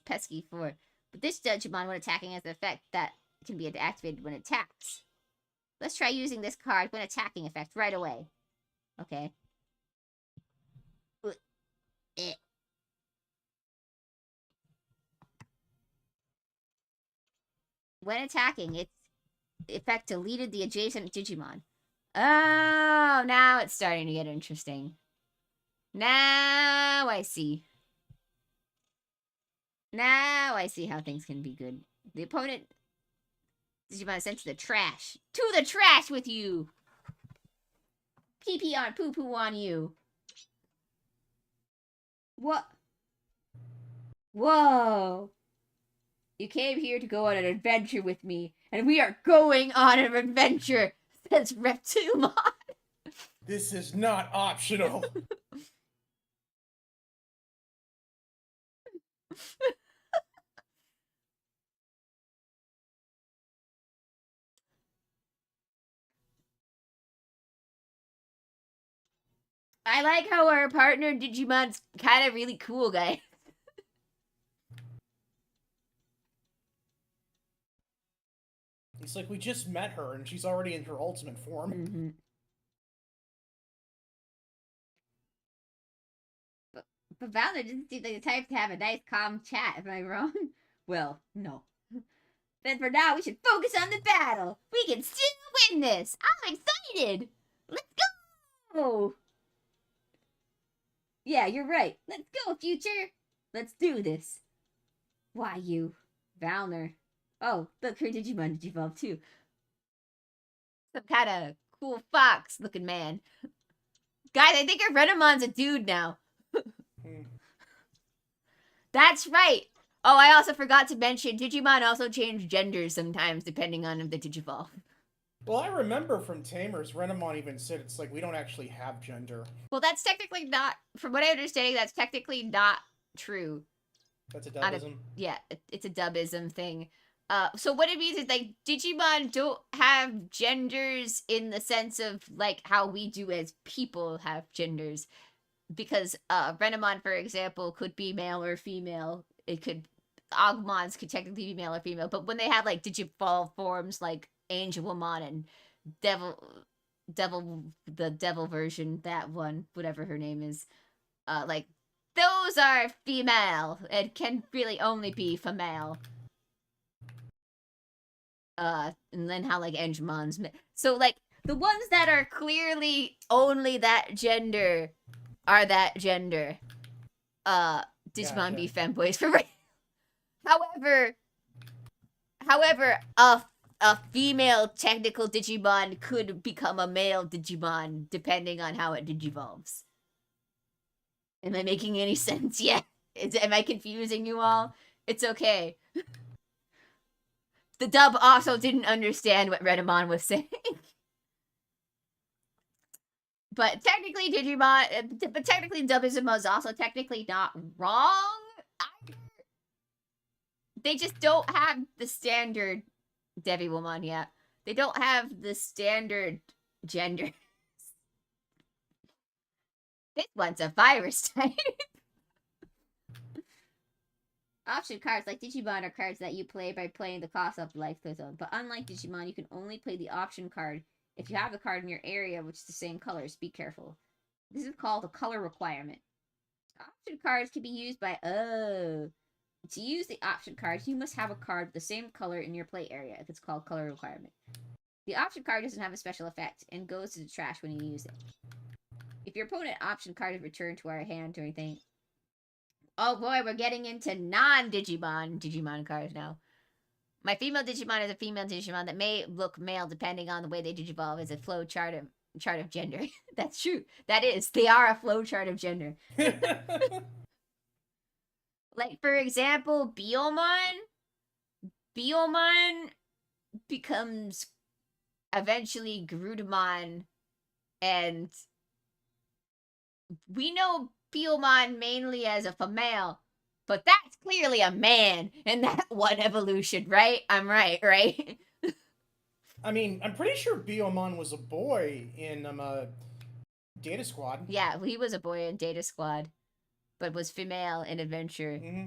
pesky 4. But this Digimon, when attacking, has an effect that can be activated when it attacks. Let's try using this card when attacking effect right away. Okay. When attacking, its effect deleted the adjacent Digimon. Oh, now it's starting to get interesting. Now I see. Now I see how things can be good. The opponent Digimon is sent to the trash. To the trash with you! Pee-pee on poo-poo on you. What? Whoa. You came here to go on an adventure with me, and we are going on an adventure, says Reptumon. This is not optional. I like how our partner Digimon's kind of really cool, guys. It's like we just met her and she's already in her ultimate form. But Valor doesn't seem like the type to have a nice, calm chat. Am I wrong? Well, no. Then for now, we should focus on the battle. We can still win this. I'm excited. Let's go. Yeah, you're right. Let's go, future. Let's do this. Why, you, Valner. Oh, look, her Digimon digivolved too. Some kind of cool fox-looking man. Guys, I think our Renamon's a dude now. That's right. Oh, I also forgot to mention, Digimon also change genders sometimes, depending on if they digivolve. Well, I remember from Tamers, Renamon even said it's like we don't actually have gender. Well, that's technically not, from what I understand, that's technically not true. That's a dubism. Yeah, it's a dubism thing. So what it means is, like, Digimon don't have genders in the sense of, like, how we do as people have genders. Because, Renamon, for example, could be male or female. It could, Agumons could technically be male or female. But when they have, like, Digivolve forms, like Angelmon and the devil version, that one, whatever her name is, like, those are female. It can really only be female. And then how, like, Angemon's... So, like, the ones that are clearly only that gender are that gender. Digimon Gotcha. be femboys for right. However, a female technical Digimon could become a male Digimon depending on how it digivolves. Am I making any sense yet? Am I confusing you all? It's okay. The dub also didn't understand what Renamon was saying. But technically, Digimon. But technically, Digimon is also technically not wrong. They just don't have the standard Devimon yet. They don't have the standard gender. This one's a virus type. Option cards like Digimon are cards that you play by playing the cost of life zone. But unlike Digimon, you can only play the option card if you have the card in your area which is the same colors. Be careful. This is called a color requirement. Option cards can be used by... Oh. To use the option cards, you must have a card with the same color in your play area if it's called color requirement. The option card doesn't have a special effect and goes to the trash when you use it. If your opponent option card is returned to our hand or anything... Oh boy, we're getting into Digimon cards now. My female Digimon is a female Digimon that may look male depending on the way they Digivolve as a flow chart of gender. That's true. That is. They are a flow chart of gender. Like, for example, Biomon becomes eventually Garudamon, and we know Biomon mainly as a female, but that's clearly a man in that one evolution, right? I'm right? I mean, I'm pretty sure Biomon was a boy in Data Squad. Yeah, he was a boy in Data Squad, but was female in Adventure. Mm-hmm.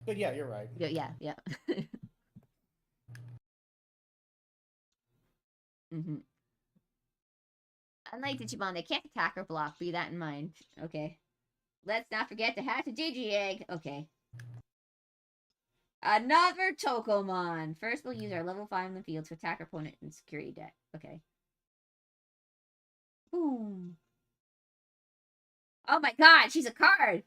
But yeah, you're right. Yeah. Mm-hmm. Unlike Digimon, they can't attack or block. Be that in mind. Okay. Let's not forget to hatch a Digi-Egg. Okay. Another Tokomon. First, we'll use our level 5 in the field to attack our opponent in security deck. Okay. Boom. Oh my god, she's a card!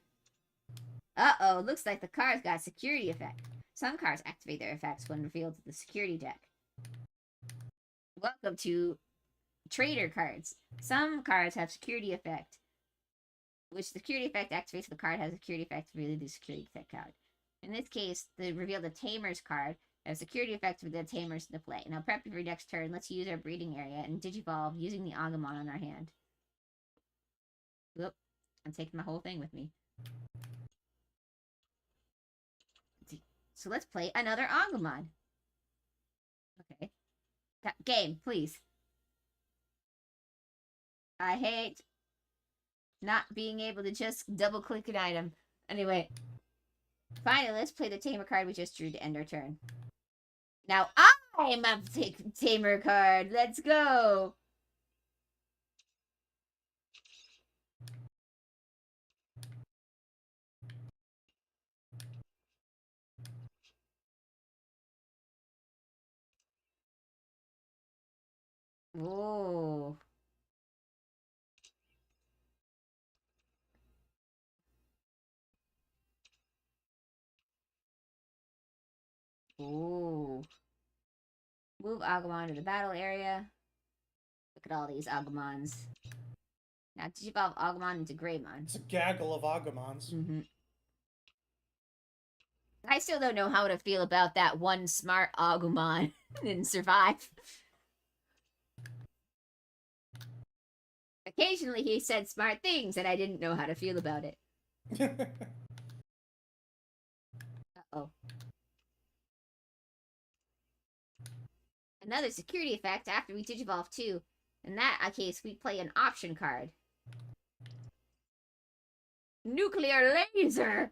Uh-oh, looks like the card's got a security effect. Some cards activate their effects when revealed to the security deck. Welcome to Trader cards. Some cards have security effect, which security effect activates if the card has a security effect related to the security effect card. In this case, they reveal the Tamers card has security effects with the Tamers into play. Now prep for your next turn. Let's use our breeding area and Digivolve using the Agumon on our hand. Whoop. I'm taking my whole thing with me. So let's play another Agumon. Okay. Game, please. I hate not being able to just double-click an item. Anyway. Finally, let's play the Tamer card we just drew to end our turn. Now, I'm a Tamer card. Let's go! Whoa. Ooh. Move Agumon to the battle area. Look at all these Agumons. Now Digivolve Agumon into Greymon. It's a gaggle of Agumons. Mm-hmm. I still don't know how to feel about that one smart Agumon didn't survive. Occasionally he said smart things and I didn't know how to feel about it. Uh-oh. Another security effect after we Digivolve too. In that case, we play an option card. Nuclear laser!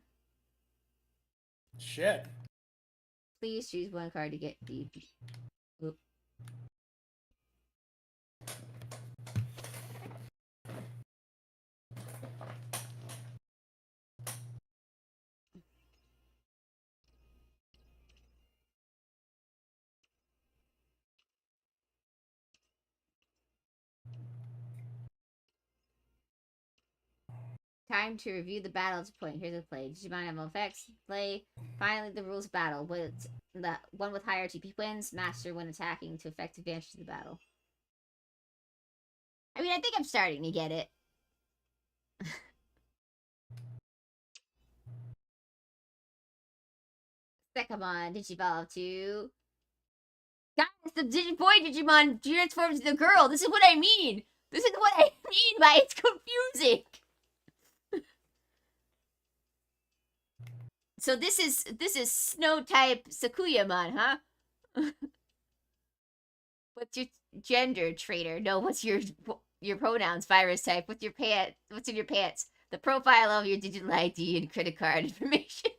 Shit. Please choose one card to get the... Oop. Time to review the battle to point. Here's the play. Digimon have effects. Play. Finally, the rules of battle. With the one with higher TP wins. Master when attacking to effect advantage to the battle. I mean, I think I'm starting to get it. Secondmon Digivolve to... Guys, the Boy Digimon transforms into the girl. This is what I mean. This is what I mean by it's confusing. So this is snow type Sakuyamon, huh? What's your gender, traitor? No, what's your pronouns, virus type? What's your pants? What's in your pants? The profile of your digital ID and credit card information.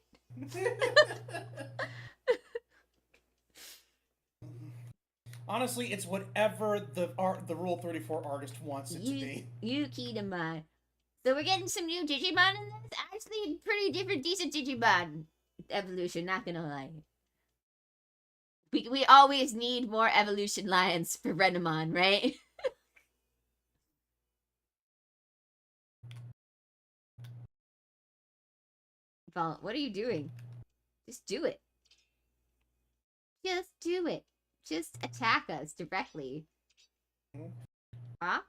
Honestly, it's whatever the Rule 34 artist wants it to be. Yukidamon. So we're getting some new Digimon in this? Actually, pretty different, decent Digimon evolution, not gonna lie. We always need more evolution lines for Renamon, right? Val, what are you doing? Just do it. Just do it. Just attack us directly. Huh?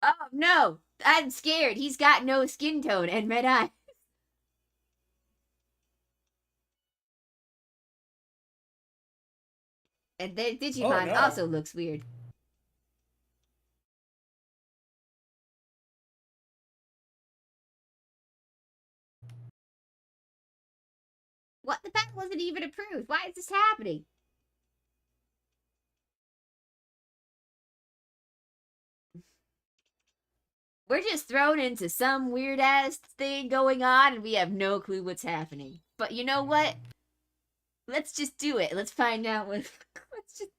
Oh, no! I'm scared. He's got no skin tone and red eyes. And their Digimon also looks weird. What? The battle wasn't even approved. Why is this happening? We're just thrown into some weird ass thing going on and we have no clue what's happening. But you know what? Let's just do it. Let's find out what. Let's just.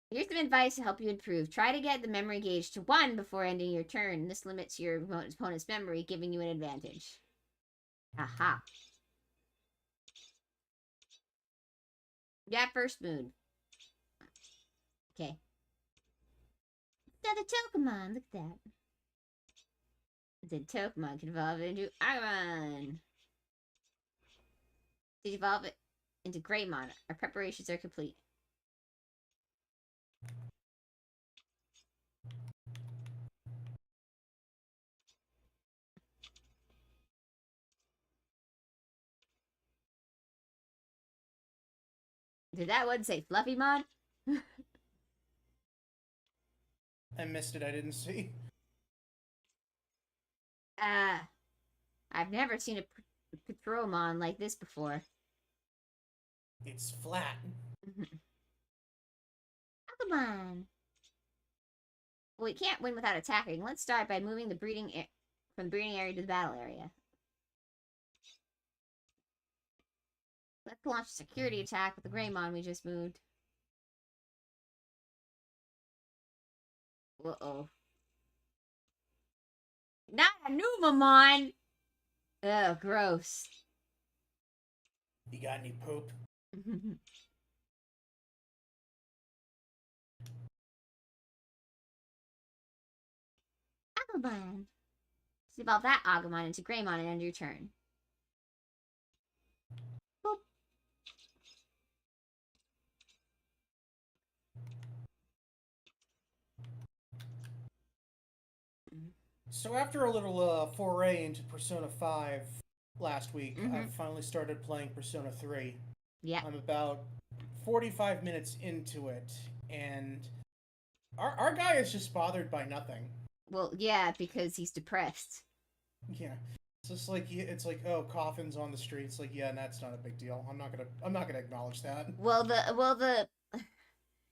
Here's some advice to help you improve. Try to get the memory gauge to 1 before ending your turn. This limits your opponent's memory, giving you an advantage. Aha. Yeah, first moon. Okay. Another Togemon. Look at that. Then Togemon can evolve into Agumon. Did evolve it into Greymon. Our preparations are complete. Did that one say Fluffymon? I missed it. I didn't see. I've never seen a Patrolmon like this before. It's flat. Agumon. Well, we can't win without attacking. Let's start by moving the from the breeding area to the battle area. Let's launch a security attack with the Greymon we just moved. Uh-oh. Not a Numamon! Ugh, gross. You got any poop? Agumon. Let's evolve that Agumon into Greymon and end your turn. Boop. So after a little foray into Persona 5 last week, I've finally started playing Persona 3. Yeah. I'm about 45 minutes into it, and our guy is just bothered by nothing. Well, yeah, because he's depressed. Yeah. It's just like oh, coffins on the streets. Like, yeah, that's not a big deal. I'm not gonna acknowledge that. Well,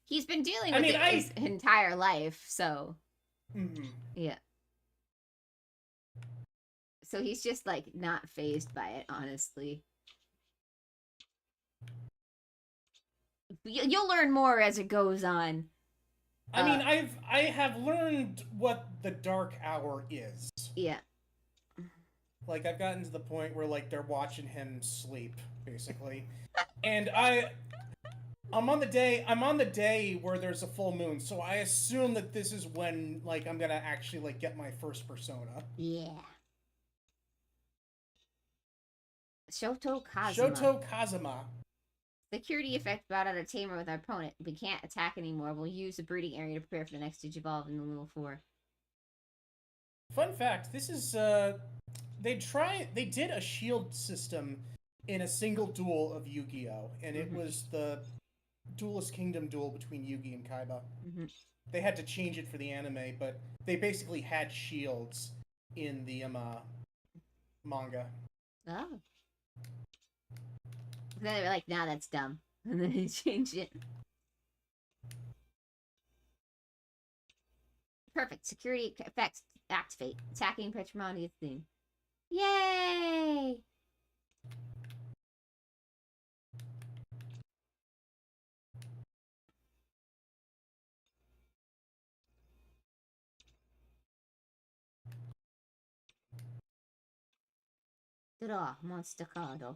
he's been dealing with it his entire life, so yeah. So he's just like not fazed by it, honestly. You'll learn more as it goes on. I mean, I have learned what the dark hour is. Yeah. Like, I've gotten to the point where, like, they're watching him sleep, basically. And I'm on the day where there's a full moon, so I assume that this is when, like, I'm gonna actually, like, get my first persona. Yeah. Shoto Kazuma. Shoto Kazuma. Security effect brought out a tamer with our opponent. We can't attack anymore. We'll use the breeding area to prepare for the next Digivolve in the level 4. Fun fact, this is, they did a shield system in a single duel of Yu-Gi-Oh, and it was the Duelist Kingdom duel between Yugi and Kaiba. They had to change it for the anime, but they basically had shields in the manga. Oh. Then they were like, nah, that's dumb. And then they changed it. Perfect. Security effects activate. Attacking Patrimonial thing. Yay! Ta-da! Monstacado.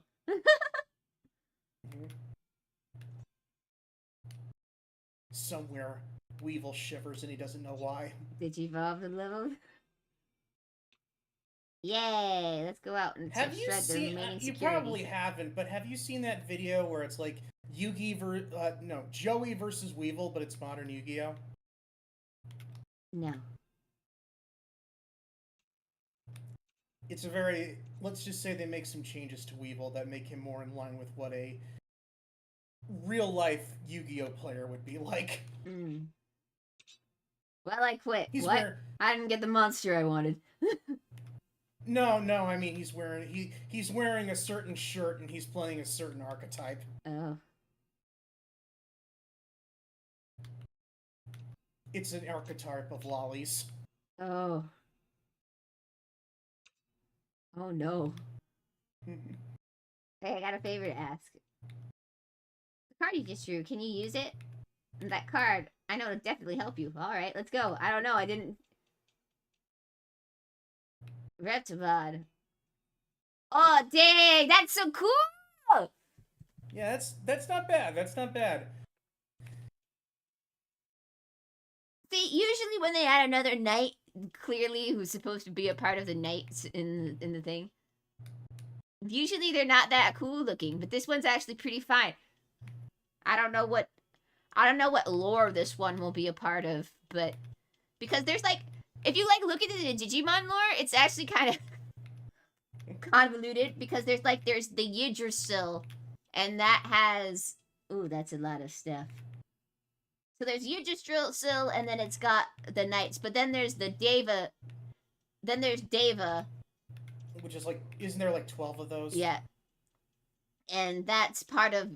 Somewhere, Weevil shivers and he doesn't know why. Did you evolve the level? Yay! Let's go out and shred the remaining security. You probably haven't, but have you seen that video where it's like Joey versus Weevil, but it's modern Yu-Gi-Oh? No. It's a very, let's just say they make some changes to Weevil that make him more in line with what a real-life Yu-Gi-Oh player would be like. Well, I quit. What? I didn't get the monster I wanted. No, I mean he's wearing a certain shirt and he's playing a certain archetype. Oh. It's an archetype of lollies. Oh. Oh no. Hey, I got a favor to ask. The card you just drew, can you use it? And that card, I know it'll definitely help you. Alright, let's go. I don't know, I didn't... Reptibod. Oh, dang! That's so cool! Yeah, that's not bad. That's not bad. See, usually when they add another knight, clearly who's supposed to be a part of the knights in the thing, usually they're not that cool looking, but this one's actually pretty fine. I don't know what lore this one will be a part of, but because there's like, if you like look at the Digimon lore, it's actually kind of convoluted because there's the Yggdrasil, and that has, ooh, that's a lot of stuff. So there's Yggdrasil, and then it's got the knights, but then there's the Deva. Then there's Deva, which is like, isn't there like 12 of those? Yeah. And that's part of.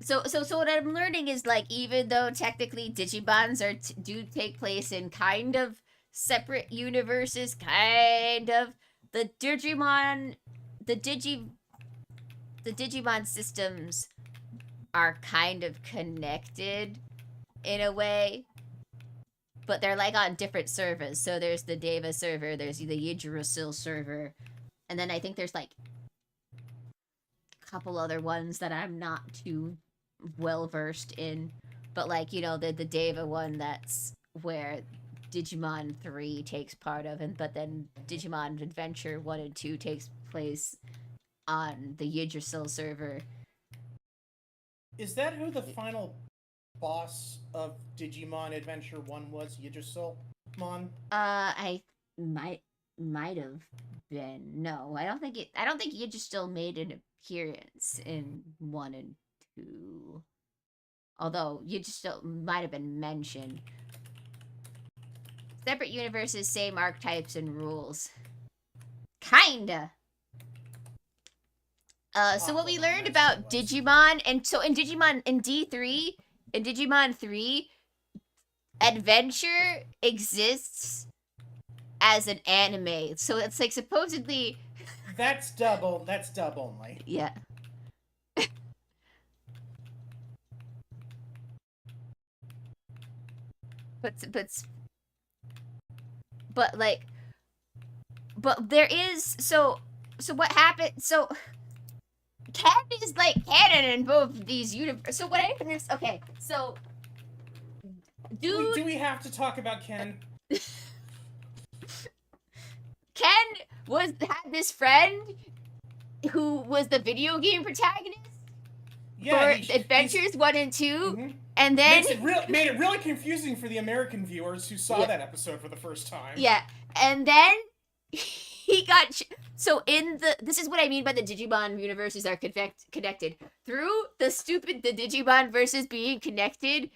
So what I'm learning is, like, even though technically Digimons do take place in kind of separate universes, kind of, the Digimon systems are kind of connected in a way, but they're like on different servers. So there's the Deva server, there's the Yggdrasil server, and then I think there's like a couple other ones that I'm not too well versed in, but like, you know, the Deva one, that's where Digimon 3 takes part of, but then Digimon Adventure 1 and 2 takes place on the Yggdrasil server. Is that who the final boss of Digimon Adventure 1 was? Yggdrasilmon? I might have been. No, I don't think Yggdrasil made an appearance in 1 and 2. Although Yggdrasil might have been mentioned. Separate universes, same archetypes and rules. Kinda. So what we learned about Digimon, and so in Digimon, in Digimon 3, Adventure exists as an anime. So it's like supposedly... That's dub only. Yeah. But there is, so what happened, so Ken is like canon in both these universes. So what happened is, okay, so dude, do we have to talk about Ken? Ken had this friend who was the video game protagonist for Adventures 1 and 2, mm-hmm. And then made it really confusing for the American viewers who saw that episode for the first time. Yeah, and then he got so in the this is what I mean by the Digimon universes are connected through the Digimon verses being connected.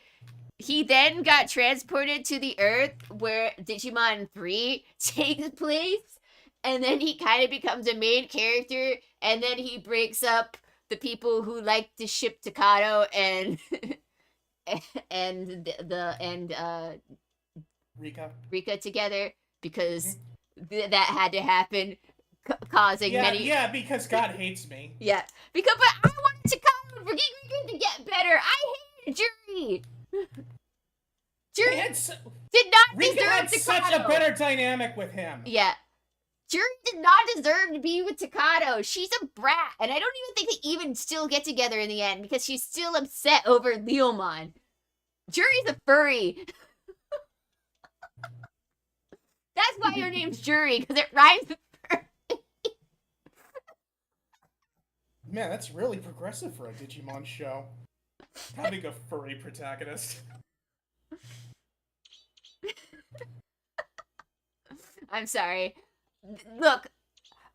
He then got transported to the Earth where Digimon 3 takes place, and then he kind of becomes a main character, and then he breaks up the people who like to ship Takato and and Rika together because that had to happen, causing many. Yeah, because God hates me. Yeah, because but I wanted Takato and Rika to get better. I hated Cherri. Cherri did not Rika deserve had Takato. such a better dynamic with him. Yeah. Cherri did not deserve to be with Takato. She's a brat, and I don't even think they even still get together in the end because she's still upset over Leomon. Cherri's a furry. That's why her name's Cherri, because it rhymes with furry. Man, that's really progressive for a Digimon show. Having a furry protagonist. I'm sorry. Look,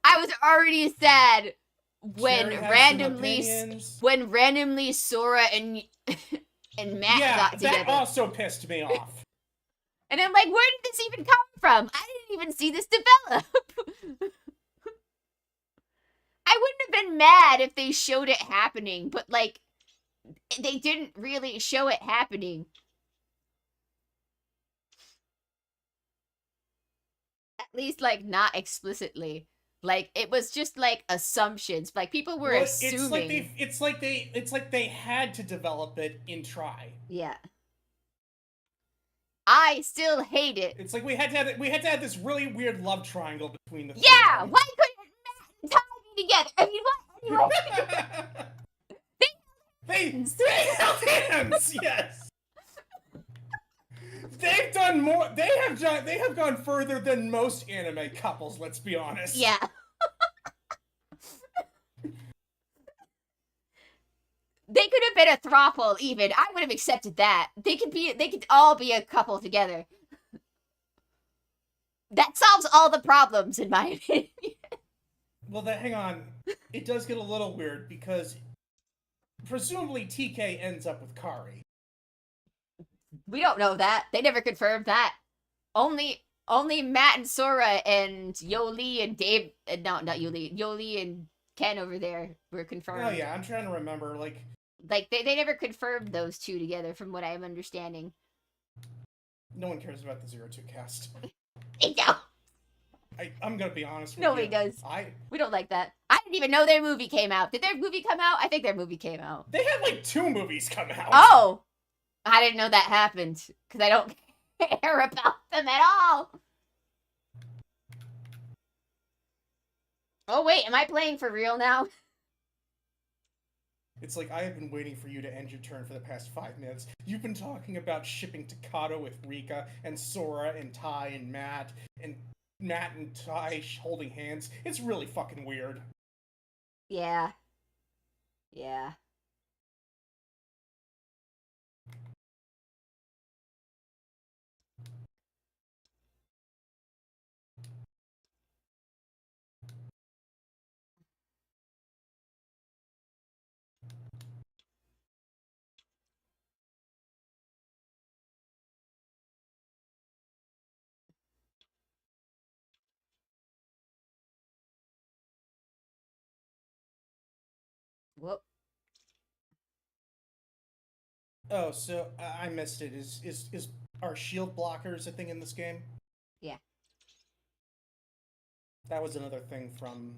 I was already sad when randomly Sora and Matt got together. That also pissed me off. And I'm like, where did this even come from? I didn't even see this develop. I wouldn't have been mad if they showed it happening, but like, they didn't really show it happening. At least, like, not explicitly. Like, it was just like assumptions. Like, people were assuming. It's like they had to develop it in Try. Yeah. I still hate it. It's like we had to have this really weird love triangle between the. Yeah, why couldn't Matt and Ty be together? I mean, what? They held hands. Yes. They've done more. They have gone further than most anime couples. Let's be honest. Yeah. They could have been a throuple, even. I would have accepted that. They could all be a couple together. That solves all the problems, in my opinion. Well, hang on. It does get a little weird because presumably TK ends up with Kari. We don't know that. They never confirmed that. Only Matt and Sora and Yoli and Dave. No, not Yoli. Yoli and Ken over there were confirmed. Oh yeah, I'm trying to remember. Like they never confirmed those two together, from what I am understanding. No one cares about the 02 cast. They don't. I'm gonna be honest with Nobody you. does. We don't like that. I didn't even know their movie came out. Did their movie come out? I think their movie came out. They had like 2 movies come out. Oh! I didn't know that happened, because I don't care about them at all. Oh wait, am I playing for real now? It's like, I have been waiting for you to end your turn for the past 5 minutes. You've been talking about shipping Takato with Rika, and Sora, and Ty, and Matt and Ty holding hands. It's really fucking weird. Yeah. Yeah. Whoop. Oh, so I missed it. Is are shield blockers a thing in this game? Yeah. That was another thing from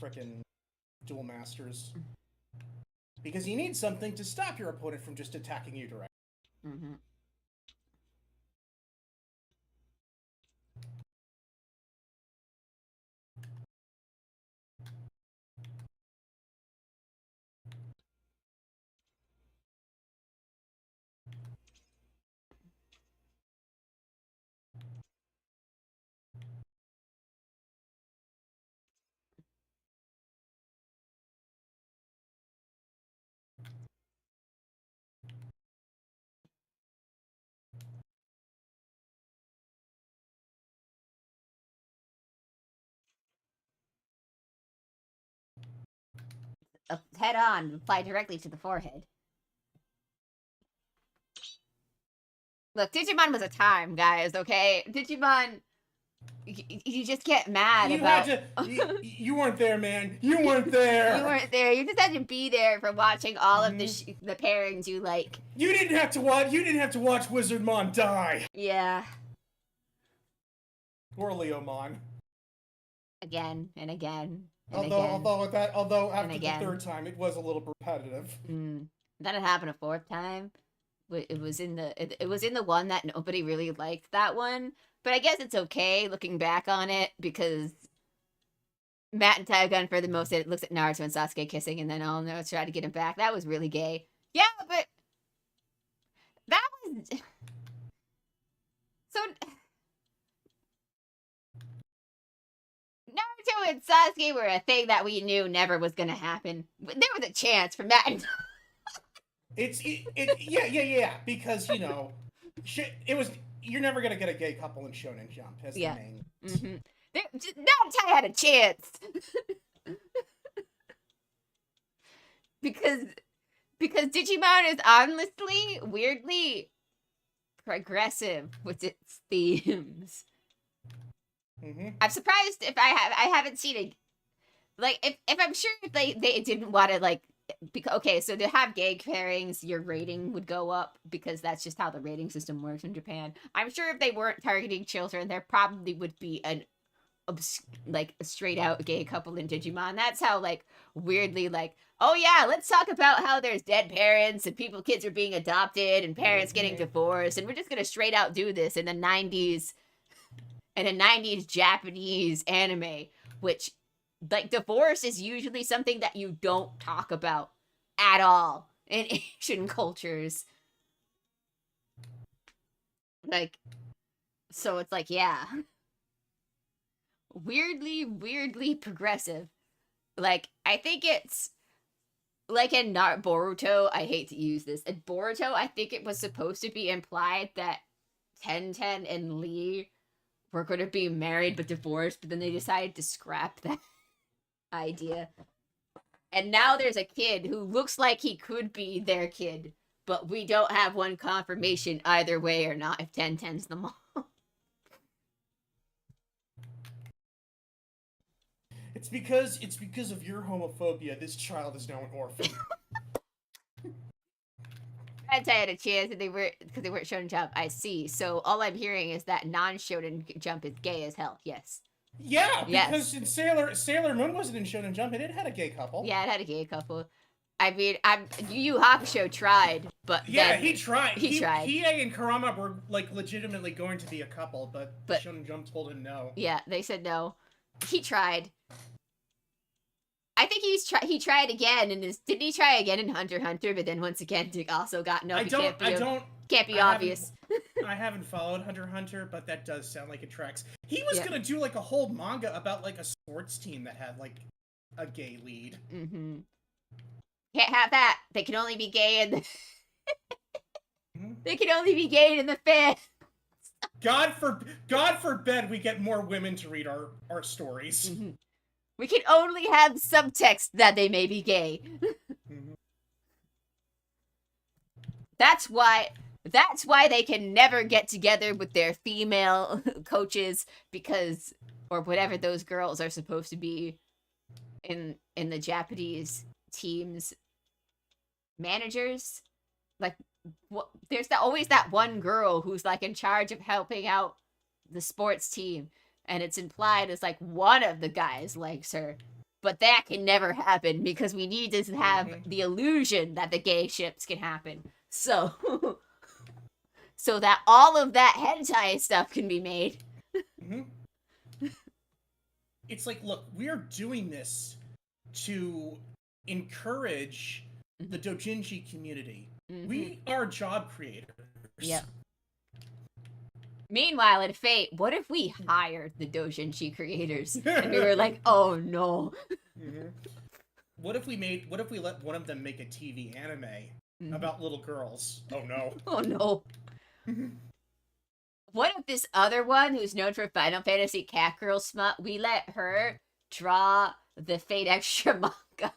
frickin' Duel Masters. Because you need something to stop your opponent from just attacking you directly. Mm-hmm. head on, apply directly to the forehead. Look, Digimon was a time, guys, okay? Digimon, you just get mad about... You weren't there, man. You weren't there. You weren't there. You just had to be there for watching all of the pairings you like. You didn't have to watch Wizardmon die. Yeah. Or Leomon. Again and again. Although after the third time it was a little repetitive. Then it happened a fourth time. It was in the one that nobody really liked, that one. But I guess it's okay looking back on it, because Matt and Taigun, for the most, it looks at Naruto and Sasuke kissing, and then all no try to get him back. That was really gay. Yeah, but that was so. Naruto and Sasuke were a thing that we knew never was gonna happen. There was a chance for Matt and yeah, because it was, you're never gonna get a gay couple in Shonen Jump as the main. Naruto had a chance because Digimon is honestly weirdly progressive with its themes. I'm surprised if I haven't seen it. Like, if I'm sure if they didn't want to, like, okay, so to have gay pairings, your rating would go up, because that's just how the rating system works in Japan. I'm sure if they weren't targeting children, there probably would be a straight out gay couple in Digimon. That's how, like, weirdly, like, oh yeah, let's talk about how there's dead parents and kids are being adopted and parents getting divorced, and we're just gonna straight out do this in the 90s. In a 90s Japanese anime, which, like, divorce is usually something that you don't talk about at all in Asian cultures. Like, so it's like, yeah. Weirdly progressive. Like, I think it's, like, in Boruto, I hate to use this. In Boruto, I think it was supposed to be implied that Tenten and Lee were going to be married but divorced, but then they decided to scrap that idea. And now there's a kid who looks like he could be their kid, but we don't have one confirmation either way or not if Tenten's the mom. It's because of your homophobia, this child is now an orphan. I had a chance, and because they weren't Shonen Jump. I see. So all I'm hearing is that non-Shonen Jump is gay as hell. Yes. Yeah, because in Sailor Moon wasn't in Shonen Jump, and it had a gay couple. Yeah, it had a gay couple. I mean, Yu Yu Hakusho tried, but yeah, he tried. He tried. Hiei and Karama were, like, legitimately going to be a couple, but Shonen Jump told him no. Yeah, they said no. He tried. I think he tried again, and didn't he try again in Hunter x Hunter? But then once again, also got no. Can't be obvious. I haven't followed Hunter x Hunter, but that does sound like it tracks. He was gonna do, like, a whole manga about, like, a sports team that had, like, a gay lead. Can't have that. They can only be gay in the. They can only be gay in the fan. God forbid we get more women to read our stories. We can only have subtext that they may be gay. That's why they can never get together with their female coaches, because, or whatever those girls are supposed to be in the Japanese teams. Managers? Like, there's always that one girl who's, like, in charge of helping out the sports team. And it's implied as, like, one of the guys likes her. But that can never happen, because we need to have the illusion that the gay ships can happen. So that all of that hentai stuff can be made. It's like, look, we're doing this to encourage the doujinshi community. We are job creators. Yep. Meanwhile, at Fate, what if we hired the doujinshi creators? And we were like, oh no. What if we let one of them make a TV anime about little girls? Oh no. Oh no. What if this other one, who's known for Final Fantasy cat girl smut, we let her draw the Fate Extra manga?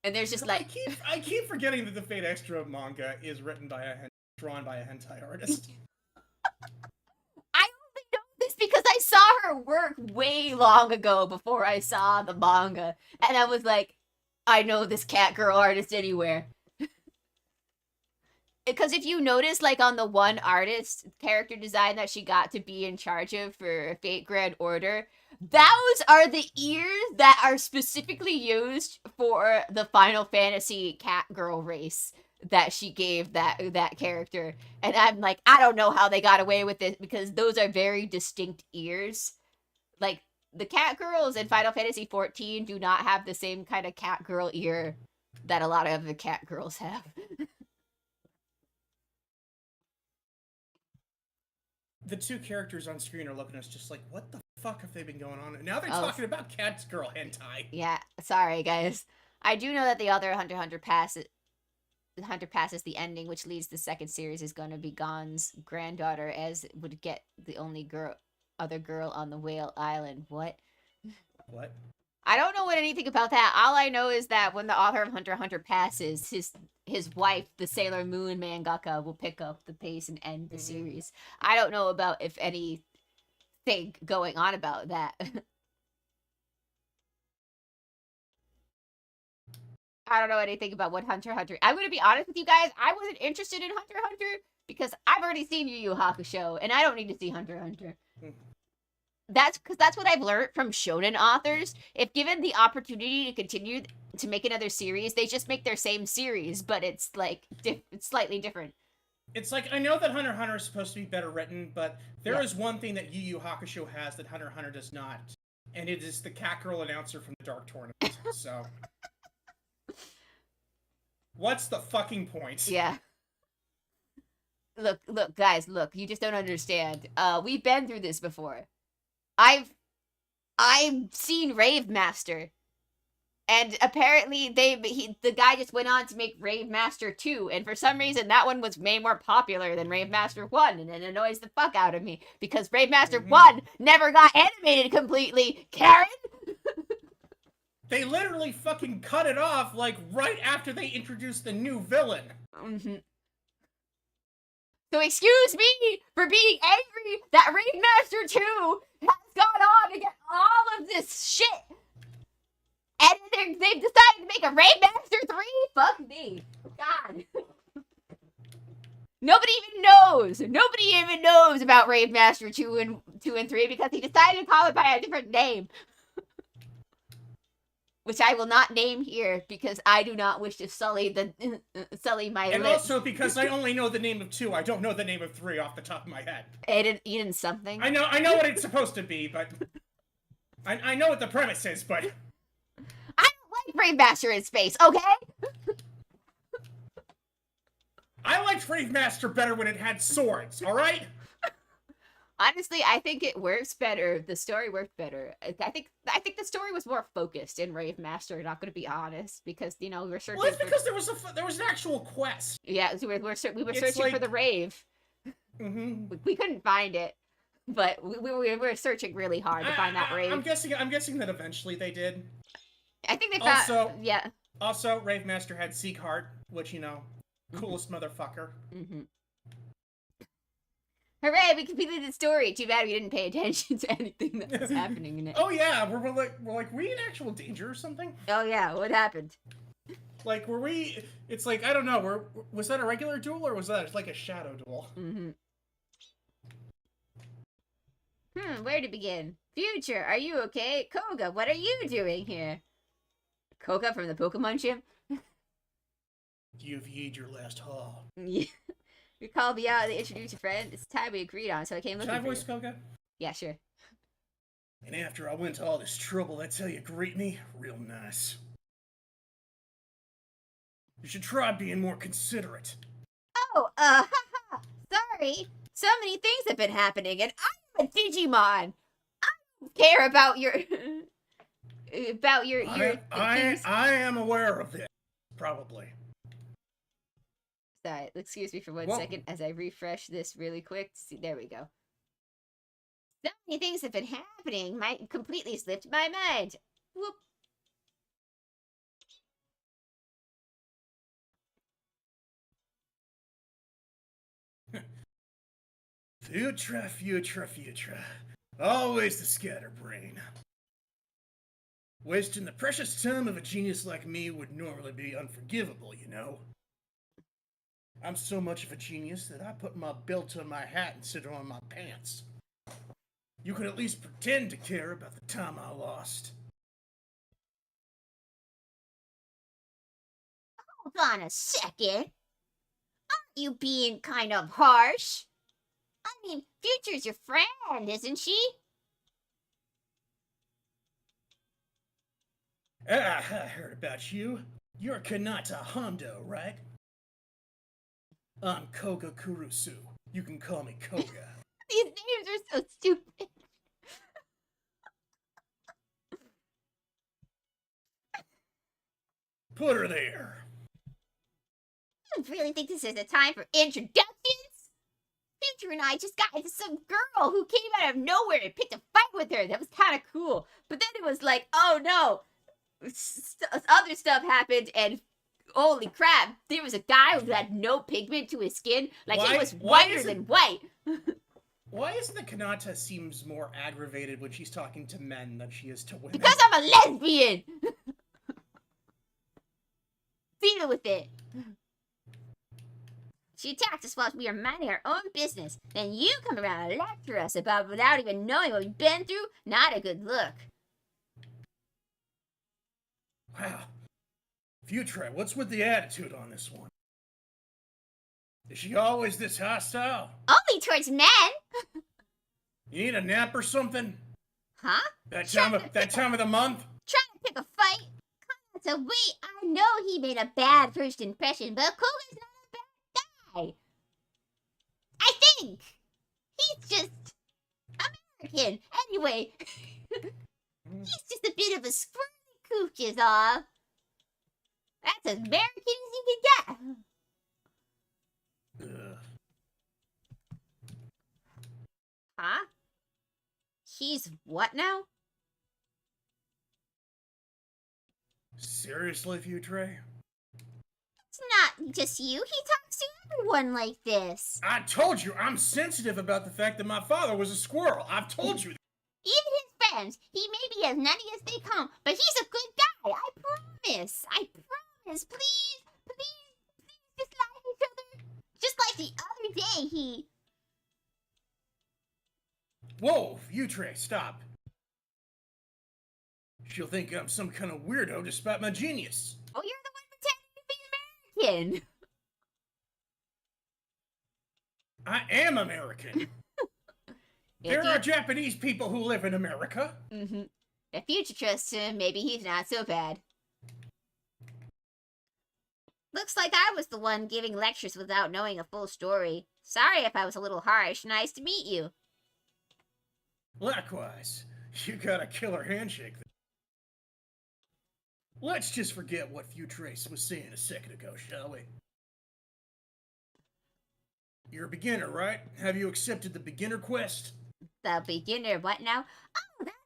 And there's just like I keep forgetting that the Fate Extra manga is drawn by a hentai artist. I only know this because I saw her work way long ago before I saw the manga, and I was like, I know this cat girl artist anywhere. Because if you notice, like on the one artist character design that she got to be in charge of for Fate Grand Order, those are the ears that are specifically used for the Final Fantasy cat girl race that she gave that character. And I'm like, I don't know how they got away with it because those are very distinct ears. Like the cat girls in Final Fantasy 14 do not have the same kind of cat girl ear that a lot of the cat girls have. The two characters on screen are looking at us just like, what the fuck have they been going on? And now they're talking about cat girl hentai. Yeah, sorry guys. I do know that the other Hunter x Hunter passes the ending, which leads the second series is going to be Gon's granddaughter, as would get the only other girl on the Whale Island. What? What? I don't know anything about that. All I know is that when the author of Hunter x Hunter passes, his wife, the Sailor Moon mangaka, will pick up the pace and end the series. I don't know about if anything going on about that. I don't know anything about what Hunter x Hunter. I'm going to be honest with you guys. I wasn't interested in Hunter x Hunter because I've already seen Yu Yu Hakusho, and I don't need to see Hunter x Hunter. That's because that's what I've learned from shonen authors. If given the opportunity to continue to make another series, they just make their same series, but it's like it's slightly different. It's like, I know that Hunter x Hunter is supposed to be better written, but there is one thing that Yu Yu Hakusho has that Hunter x Hunter does not, and it is the cat girl announcer from the Dark Tournament. So, what's the fucking point? Yeah. Look, guys, look. You just don't understand. We've been through this before. I've seen Rave Master, and apparently the guy just went on to make Rave Master 2, and for some reason that one was way more popular than Rave Master 1, and it annoys the fuck out of me because Rave Master 1 never got animated completely. Karen. They literally fucking cut it off like right after they introduced the new villain. So excuse me for being angry that Rave Master 2 has gone on to get all of this shit. And they've decided to make a Rave Master 3? Fuck me. God. Nobody even knows. Nobody even knows about Rave Master 2 and 3 because he decided to call it by a different name. Which I will not name here because I do not wish to sully my and lips. Also because I only know the name of 2, I don't know the name of 3 off the top of my head. Eden something. I know what it's supposed to be, but I know what the premise is, but I don't like Rave Master in space, okay? I liked Rave Master better when it had swords, alright? Honestly, I think it works better. The story worked better. I think the story was more focused in Rave Master. Not going to be honest, because we were searching. Well, it's because there was an actual quest. Yeah, we were searching for the rave. We couldn't find it, but we were searching really hard to find that rave. I'm guessing that eventually they did. I think they found. Yeah. Also, Rave Master had Sieghart, which coolest motherfucker. Hooray, we completed the story. Too bad we didn't pay attention to anything that was happening in it. Oh yeah, we're like, were we in actual danger or something? Oh yeah, what happened? Like, were we, it's like, I don't know, was that a regular duel or was that like a shadow duel? Where to begin? Future, are you okay? Koga, what are you doing here? Koga from the Pokemon gym? You've yeed your last haul. Yeah. You called me out to introduce your friend. It's time we agreed on, so I came looking for you. Can I voice Koga? Yeah, sure. And after I went to all this trouble, that's how you greet me? Real nice. You should try being more considerate. Oh, sorry. So many things have been happening, and I'm a Digimon. I don't care about your... I am aware of this. Probably. Sorry, excuse me for one second as I refresh this really quick. See, there we go. So many things have been happening. Completely slipped my mind. Whoop. Futura. Always the scatterbrain. Wasting the precious time of a genius like me would normally be unforgivable, you know? I'm so much of a genius that I put my belt on my hat instead of on my pants. You could at least pretend to care about the time I lost. Hold on a second. Aren't you being kind of harsh? I mean, Future's your friend, isn't she? I heard about you. You're Kanata Hondo, right? I'm Koga Kurusu. You can call me Koga. These names are so stupid. Put her there. You really think this is a time for introductions? Future and I just got into some girl who came out of nowhere and picked a fight with her. That was kind of cool. But then it was like, oh no, other stuff happened and holy crap, there was a guy who had no pigment to his skin. Like he was whiter than white. Why is it that Kanata seems more aggravated when she's talking to men than she is to women? Because I'm a lesbian! Deal with it. She attacked us while we were minding our own business. Then you come around and lecture us about without even knowing what we've been through? Not a good look. Wow. Futura, what's with the attitude on this one? Is she always this hostile? Only towards men! You need a nap or something? Huh? That time of the month? Trying to pick a fight? So wait, I know he made a bad first impression, but Koga's not a bad guy. I think. He's just American. Anyway, he's just a bit of a squirrely cooch is all. That's as American as you can get. Huh? He's what now? Seriously, Futura? It's not just you. He talks to everyone like this. I told you, I'm sensitive about the fact that my father was a squirrel. I've told you. Even his friends, he may be as nutty as they come, but he's a good guy. I promise. Please, just like each other. Just like the other day, he... Whoa, Futura, stop. She'll think I'm some kind of weirdo despite my genius. Oh, you're the one pretending to be American. I am American. There are Japanese people who live in America. Mm-hmm. If Future trusts him, maybe he's not so bad. Looks like I was the one giving lectures without knowing a full story. Sorry if I was a little harsh. Nice to meet you. Likewise. You got a killer handshake there. Let's just forget what Futura was saying a second ago, shall we? You're a beginner, right? Have you accepted the beginner quest? The beginner what now? Oh, that's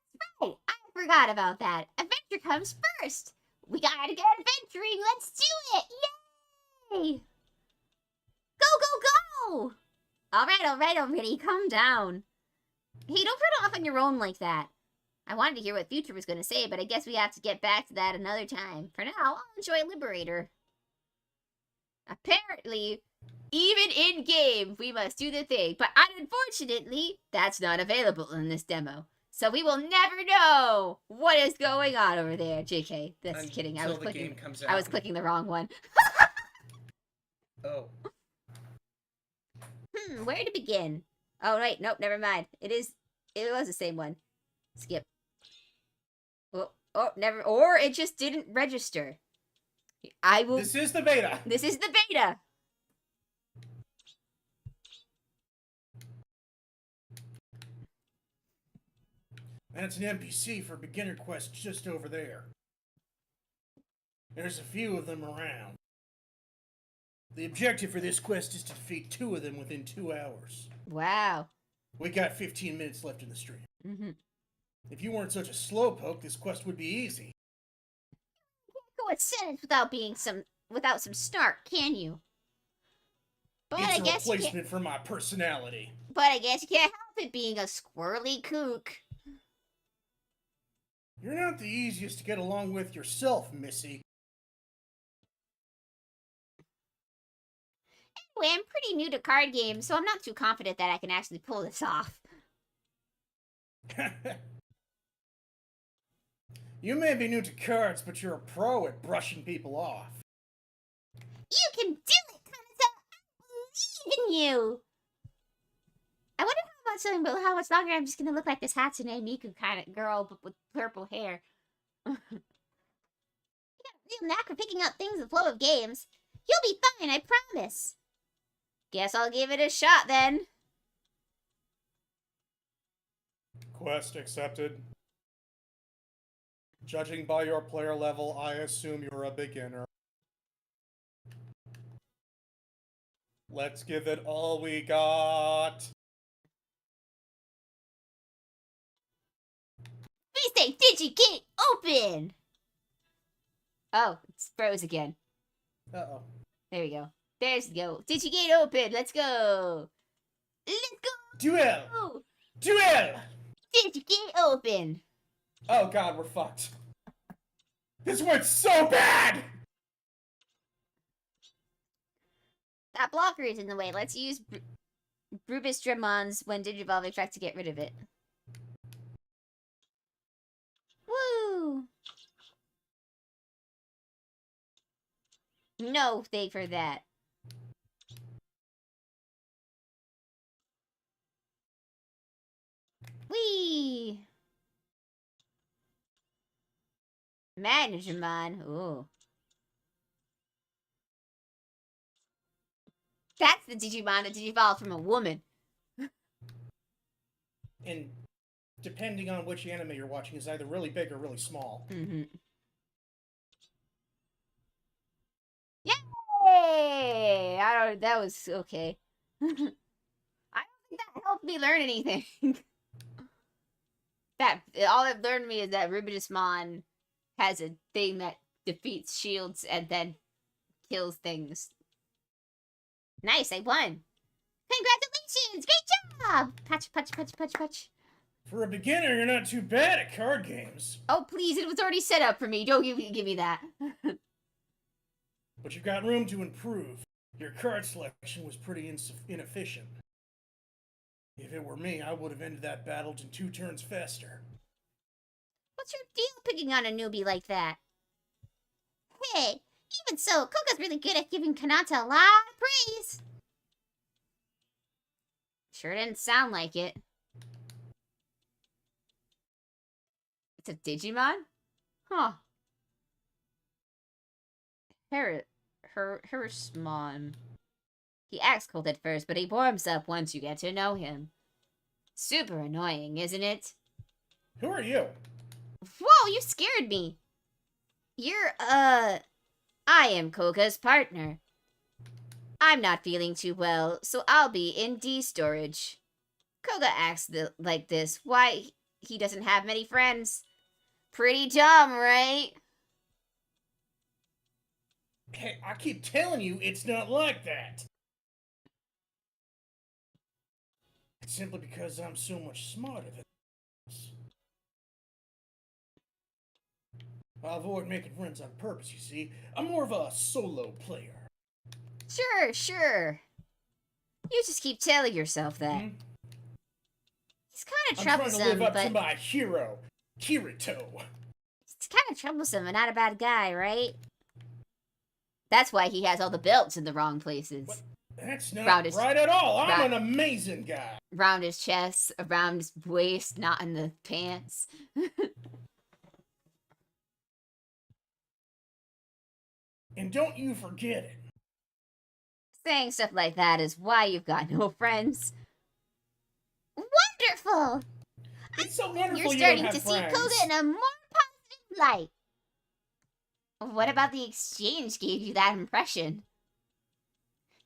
right. I forgot about that. Adventure comes first. We gotta get adventuring. Let's do it. Yay! Go! All right, already. Calm down. Hey, don't run off on your own like that. I wanted to hear what Future was going to say, but I guess we have to get back to that another time. For now, I'll enjoy Liberator. Apparently, even in-game, we must do the thing. But unfortunately, that's not available in this demo. So we will never know what is going on over there. JK, that's kidding. I was clicking the wrong one. Oh. Where to begin? Oh, right. Nope, never mind. It was the same one. Skip. Oh, never. Or it just didn't register. This is the beta. This is the beta. That's an NPC for beginner quest just over there. There's a few of them around. The objective for this quest is to defeat 2 of them within 2 hours. Wow. We got 15 minutes left in the stream. Mm-hmm. If you weren't such a slowpoke, this quest would be easy. You can't go a sentence without some snark, can you? But It's I guess a replacement for my personality. But I guess you can't help it being a squirrely kook. You're not the easiest to get along with yourself, Missy. Anyway, I'm pretty new to card games, so I'm not too confident that I can actually pull this off. You may be new to cards, but you're a pro at brushing people off. You can do it, Kanata! I believe in you! I wonder how much longer I'm just gonna look like this Hatsune Miku kind of girl, but with purple hair. You got a real knack for picking up things in the flow of games. You'll be fine, I promise. Guess I'll give it a shot then. Quest accepted. Judging by your player level, I assume you're a beginner. Let's give it all we got. Please say Digigate open! Oh, it's froze again. Uh-oh. There we go. There's the go. Digigate open. Let's go. Let's go. Duel! Duel! Digigate open. Oh god, we're fucked. This went so bad! That blocker is in the way. Let's use Brubus Dramons when Digivolving tries to get rid of it. Woo! No thing for that. Whee! Managemon. Ooh. That's the Digimon that Digivolved from a woman. And depending on which anime you're watching, is either really big or really small. Mm-hmm. Yay! That was okay. I don't think that helped me learn anything. All it learned me is that Rubidismon has a thing that defeats shields and then kills things. Nice, I won! Congratulations! Great job! Patch, patch, patch, patch, patch. For a beginner, you're not too bad at card games. Oh, please, it was already set up for me. Don't give me that. But you've got room to improve. Your card selection was pretty inefficient. If it were me, I would have ended that battle in 2 turns faster. What's your deal picking on a newbie like that? Hey, even so, Koga's really good at giving Kanata a lot of praise. Sure didn't sound like it. It's a Digimon? Huh. Hirschmon. He acts cold at first, but he warms up once you get to know him. Super annoying, isn't it? Who are you? Whoa, you scared me. You're, I am Koga's partner. I'm not feeling too well, so I'll be in D storage. Koga acts like this. Why, he doesn't have many friends. Pretty dumb, right? Hey, I keep telling you, it's not like that. It's simply because I'm so much smarter than this. I avoid making friends on purpose, you see. I'm more of a solo player. Sure. You just keep telling yourself that. Hmm? He's kind of I'm troublesome, trying to live up but to my hero, Kirito. he's kind of troublesome and not a bad guy, right? That's why he has all the belts in the wrong places. What? That's not Round right at all. I'm an amazing guy. Around his chest, around his waist, not in the pants. And don't you forget it. Saying stuff like that is why you've got no friends. Wonderful! It's so wonderful You're you starting don't to have see friends. Koga in a more positive light. What about the exchange gave you that impression?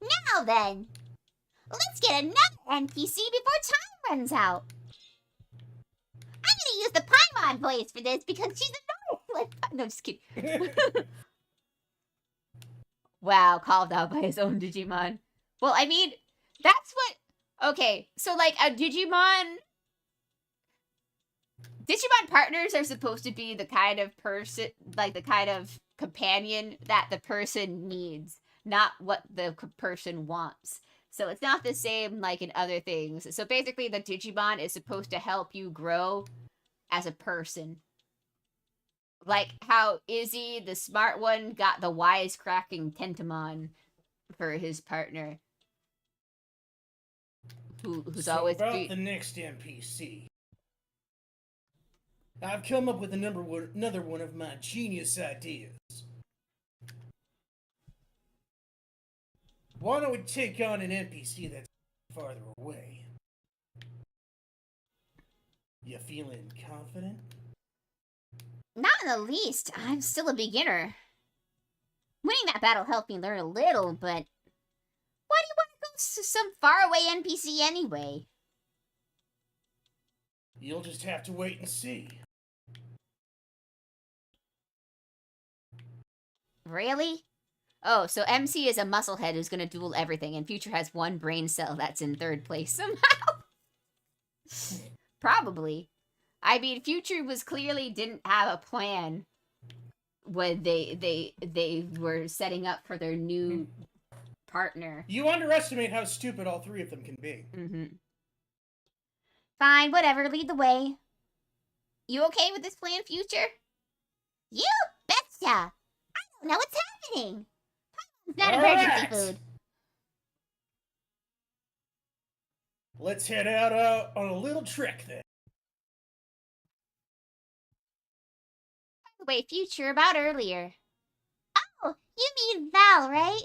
Now then, let's get another NPC before time runs out. I'm gonna use the Paimon voice for this because she's annoying. No, just kidding. Wow, called out by his own Digimon. Well, I mean, that's what Okay, so like a Digimon partners are supposed to be the kind of person, like the kind of companion that the person needs, not what the person wants. So it's not the same like in other things. So basically, the Digimon is supposed to help you grow as a person. Like how Izzy, the smart one, got the wisecracking Tentamon for his partner, who's So always about the next NPC, I've come up with another one of my genius ideas. Why don't we take on an NPC that's farther away? You feeling confident? Not in the least. I'm still a beginner. Winning that battle helped me learn a little, but why do you want to go to some faraway NPC anyway? You'll just have to wait and see. Really? Oh, so MC is a musclehead who's gonna duel everything, and Future has one brain cell that's in third place somehow. Probably. I mean, Future was clearly didn't have a plan when they were setting up for their new partner. You underestimate how stupid all three of them can be. Fine, whatever. Lead the way. You okay with this plan, Future? You betcha. I don't know what's happening. It's not emergency food. Let's head out on a little trek then. By the way, Future, about earlier. Oh, you mean Val, right?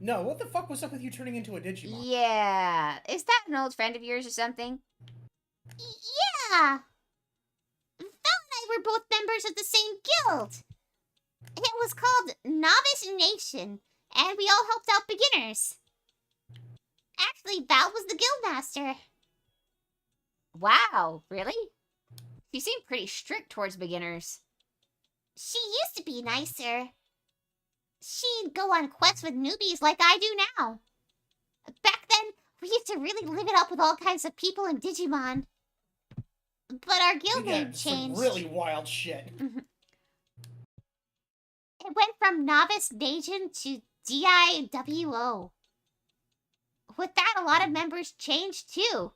No, what the fuck was up with you turning into a Digimon? Yeah. Is that an old friend of yours or something? Yeah. Val and I were both members of the same guild. It was called Novice Nation, and we all helped out beginners. Actually, Val was the guildmaster. Wow, really? She seemed pretty strict towards beginners. She used to be nicer. She'd go on quests with newbies like I do now. Back then, we used to really live it up with all kinds of people in Digimon. But our guild name changed. Some really wild shit. It went from Novice Nation to DIWO. With that, a lot of members changed too.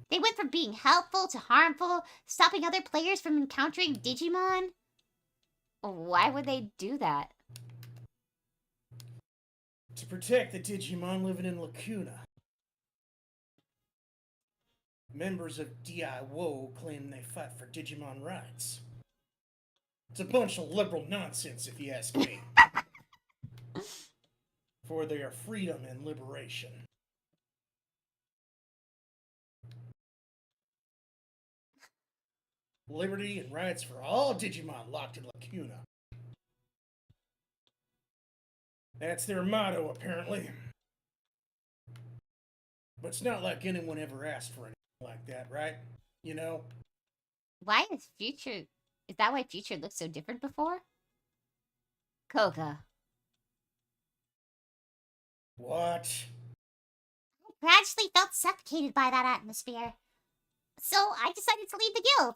They went from being helpful to harmful, stopping other players from encountering Digimon. Why would they do that? To protect the Digimon living in Lacuna. Members of DIWO claim they fight for Digimon rights. It's a bunch of liberal nonsense, if you ask me. For their freedom and liberation. Liberty and rights for all Digimon locked in Lacuna. That's their motto, apparently. But it's not like anyone ever asked for anything like that, right? You know? Why is Future... Is that why Future looked so different before? Koga. What? I gradually felt suffocated by that atmosphere. So I decided to leave the guild.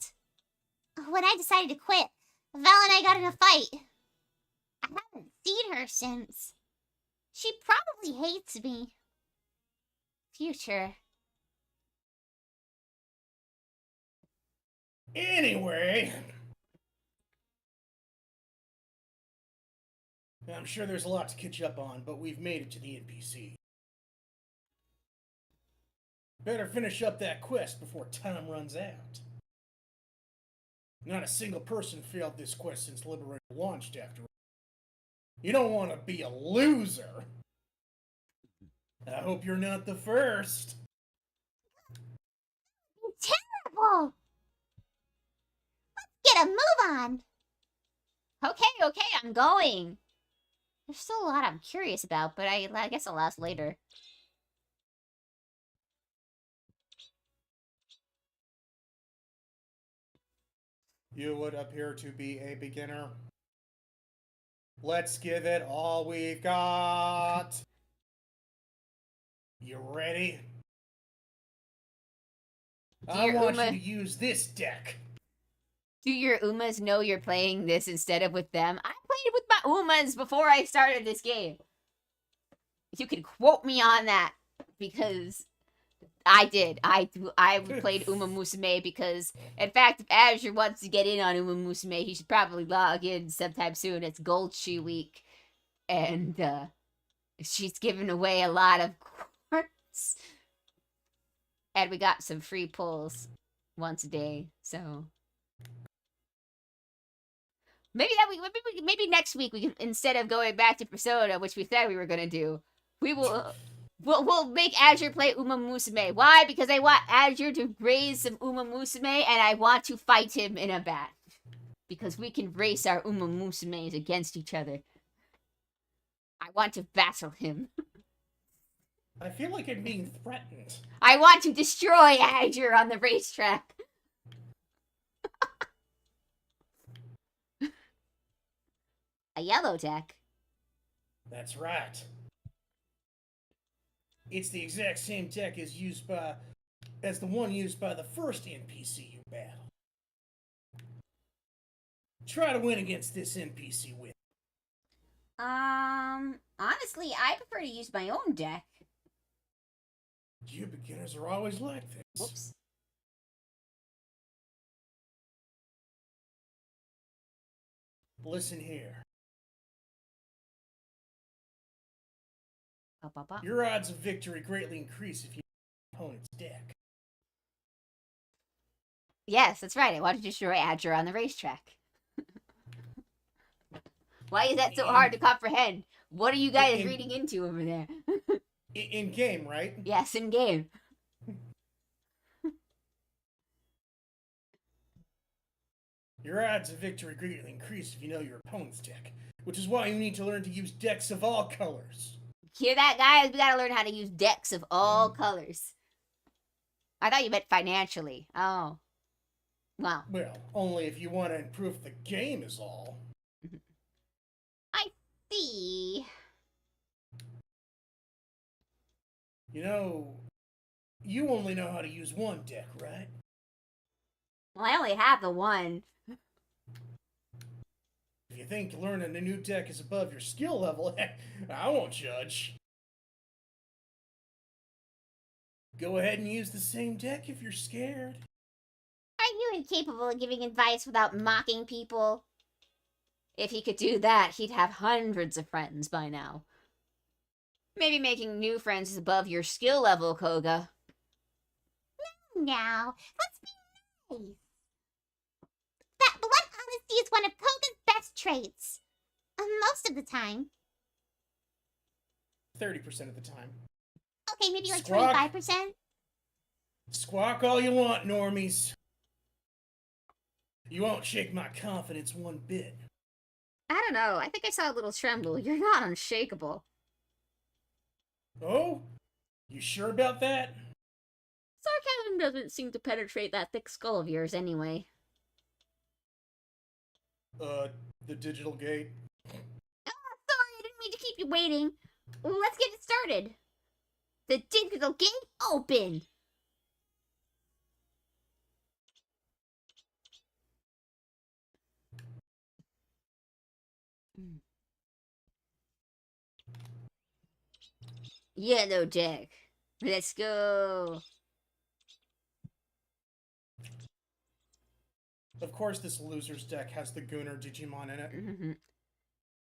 When I decided to quit, Val and I got in a fight. I haven't seen her since. She probably hates me. Future. Anyway... I'm sure there's a lot to catch up on, but we've made it to the NPC. Better finish up that quest before time runs out. Not a single person failed this quest since Liberator launched after all. You don't want to be a loser. I hope you're not the first. Terrible! Let's get a move on! Okay, I'm going. There's still a lot I'm curious about, but I guess I'll ask later. You would appear to be a beginner. Let's give it all we've got. You ready? Do I your want you Uma to use this deck. do your Umas know you're playing this instead of with them? I played with my Umas before I started this game. You can quote me on that because I did. I played Uma Musume because, in fact, if Azure wants to get in on Uma Musume, he should probably log in sometime soon. It's Gold Shoe Week, and she's giving away a lot of quartz, and we got some free pulls once a day. So maybe next week we can, instead of going back to Persona, which we said we were gonna do, we will. We'll make Azure play Uma Musume. Why? Because I want Azure to raise some Uma Musume, and I want to fight him in a bat. Because we can race our Uma Musumes against each other. I want to battle him. I feel like I'm being threatened. I want to destroy Azure on the racetrack. A yellow deck? That's right. It's the exact same deck as the one used by the first NPC you battle. Try to win against this NPC with. Honestly, I prefer to use my own deck. You beginners are always like this. Whoops. Listen here. Up, up, up. Your odds of victory greatly increase if you use your opponent's deck. Yes, that's right. I want to destroy Azure on the racetrack. Why is that so hard to comprehend? What are you guys reading into over there? In game, right? Yes, in game. Your odds of victory greatly increase if you know your opponent's deck, which is why you need to learn to use decks of all colors. Hear that, guys? We gotta learn how to use decks of all colors. I thought you meant financially. Oh. Wow. Well, only if you want to improve the game is all. I see. You know, you only know how to use one deck, right? Well, I only have the one. If you think learning a new deck is above your skill level, I won't judge. Go ahead and use the same deck if you're scared. Are you incapable of giving advice without mocking people? If he could do that, he'd have hundreds of friends by now. Maybe making new friends is above your skill level, Koga. Now, let's be nice. That blunt honesty is one of Koga's best traits. Most of the time. 30% of the time. Okay, maybe like Squawk. 25%. Squawk all you want, normies. You won't shake my confidence one bit. I don't know. I think I saw a little tremble. You're not unshakable. Oh? You sure about that? Sarcasm doesn't seem to penetrate that thick skull of yours anyway. The digital gate. Oh, sorry, I didn't mean to keep you waiting. Let's get it started. The digital gate open. Yellow deck. Let's go. Of course this loser's deck has the Gooner Digimon in it.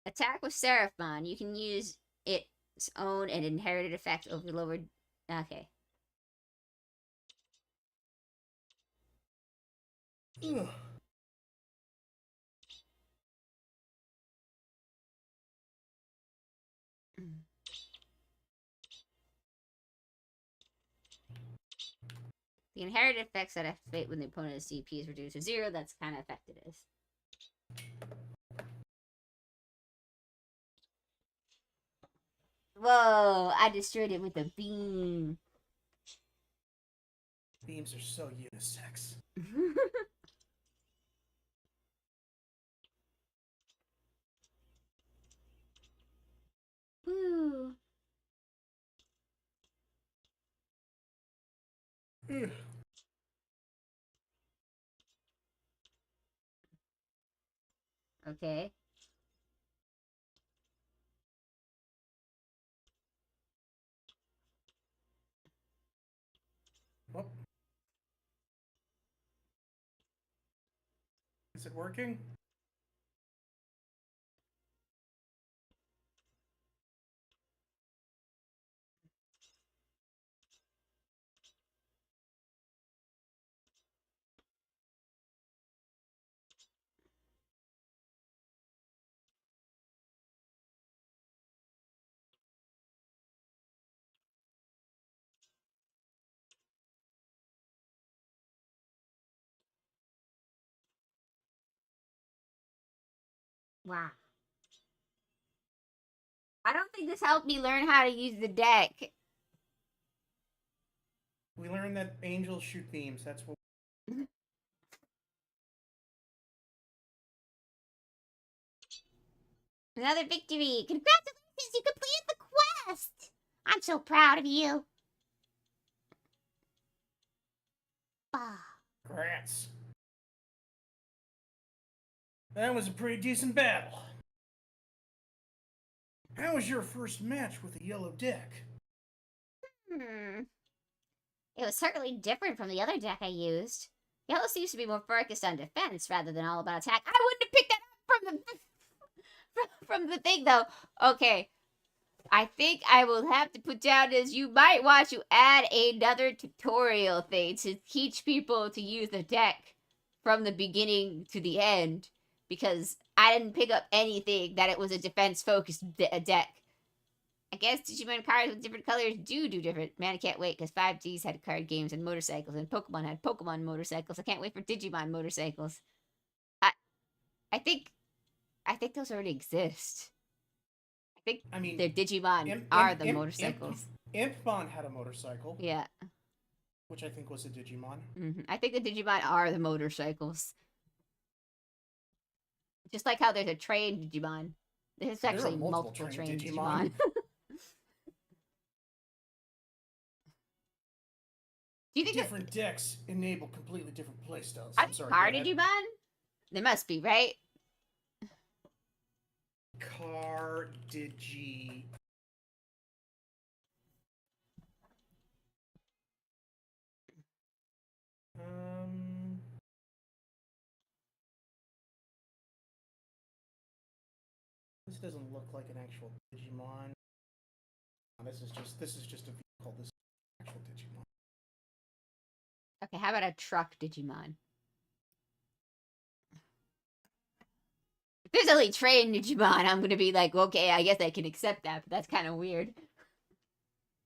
Attack with Seraphon. You can use its own and inherited effect over the lower... Okay. Ugh. The inherited effects that activate when the opponent's CP is reduced to 0. That's kind of effect it is. Whoa, I destroyed it with a beam. Beams are so unisex. Woo. Okay. Oh. Is it working? Wow. I don't think this helped me learn how to use the deck. We learned that angels shoot beams. That's what. Another victory. Congratulations, you completed the quest! I'm so proud of you. Ah. Congrats. That was a pretty decent battle. How was your first match with a yellow deck? It was certainly different from the other deck I used. Yellow seems to be more focused on defense rather than all about attack. I wouldn't have picked that up from the thing though. Okay. I think I will have to put down as you might want to add another tutorial thing to teach people to use the deck from the beginning to the end, because I didn't pick up anything that it was a defense-focused deck. I guess Digimon cards with different colors do different. Man, I can't wait, because 5Ds had card games and motorcycles, and Pokemon had Pokemon motorcycles. I can't wait for Digimon motorcycles. I think those already exist. I mean, their Digimon are the motorcycles. Impmon had a motorcycle. Yeah. Which I think was a Digimon. I think the Digimon are the motorcycles. Just like how there's a train Digimon. There's actually multiple train Digimon. Do you think different decks enable completely different playstyles? I'm sorry. Car Digimon? There must be, right? Car Digi. This doesn't look like an actual Digimon. This is just a vehicle. This is an actual Digimon. Okay, how about a truck Digimon? If there's only train Digimon, I'm gonna be like, okay, I guess I can accept that, but that's kind of weird.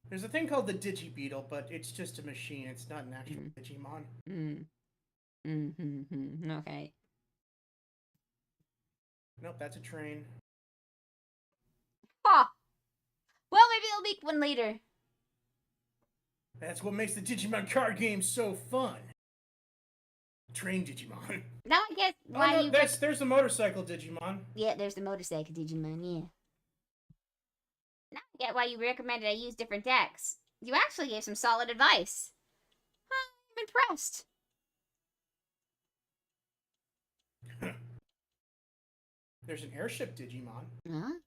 There's a thing called the Digibeetle, but it's just a machine. It's not an actual Digimon. Okay. Nope, that's a train. Huh. Well, maybe they'll make one later. That's what makes the Digimon card game so fun. Train Digimon. Now I guess why there's the motorcycle Digimon. Yeah, there's the motorcycle Digimon, yeah. Now I get why you recommended I use different decks. You actually gave some solid advice. I'm impressed. There's an airship Digimon. Huh?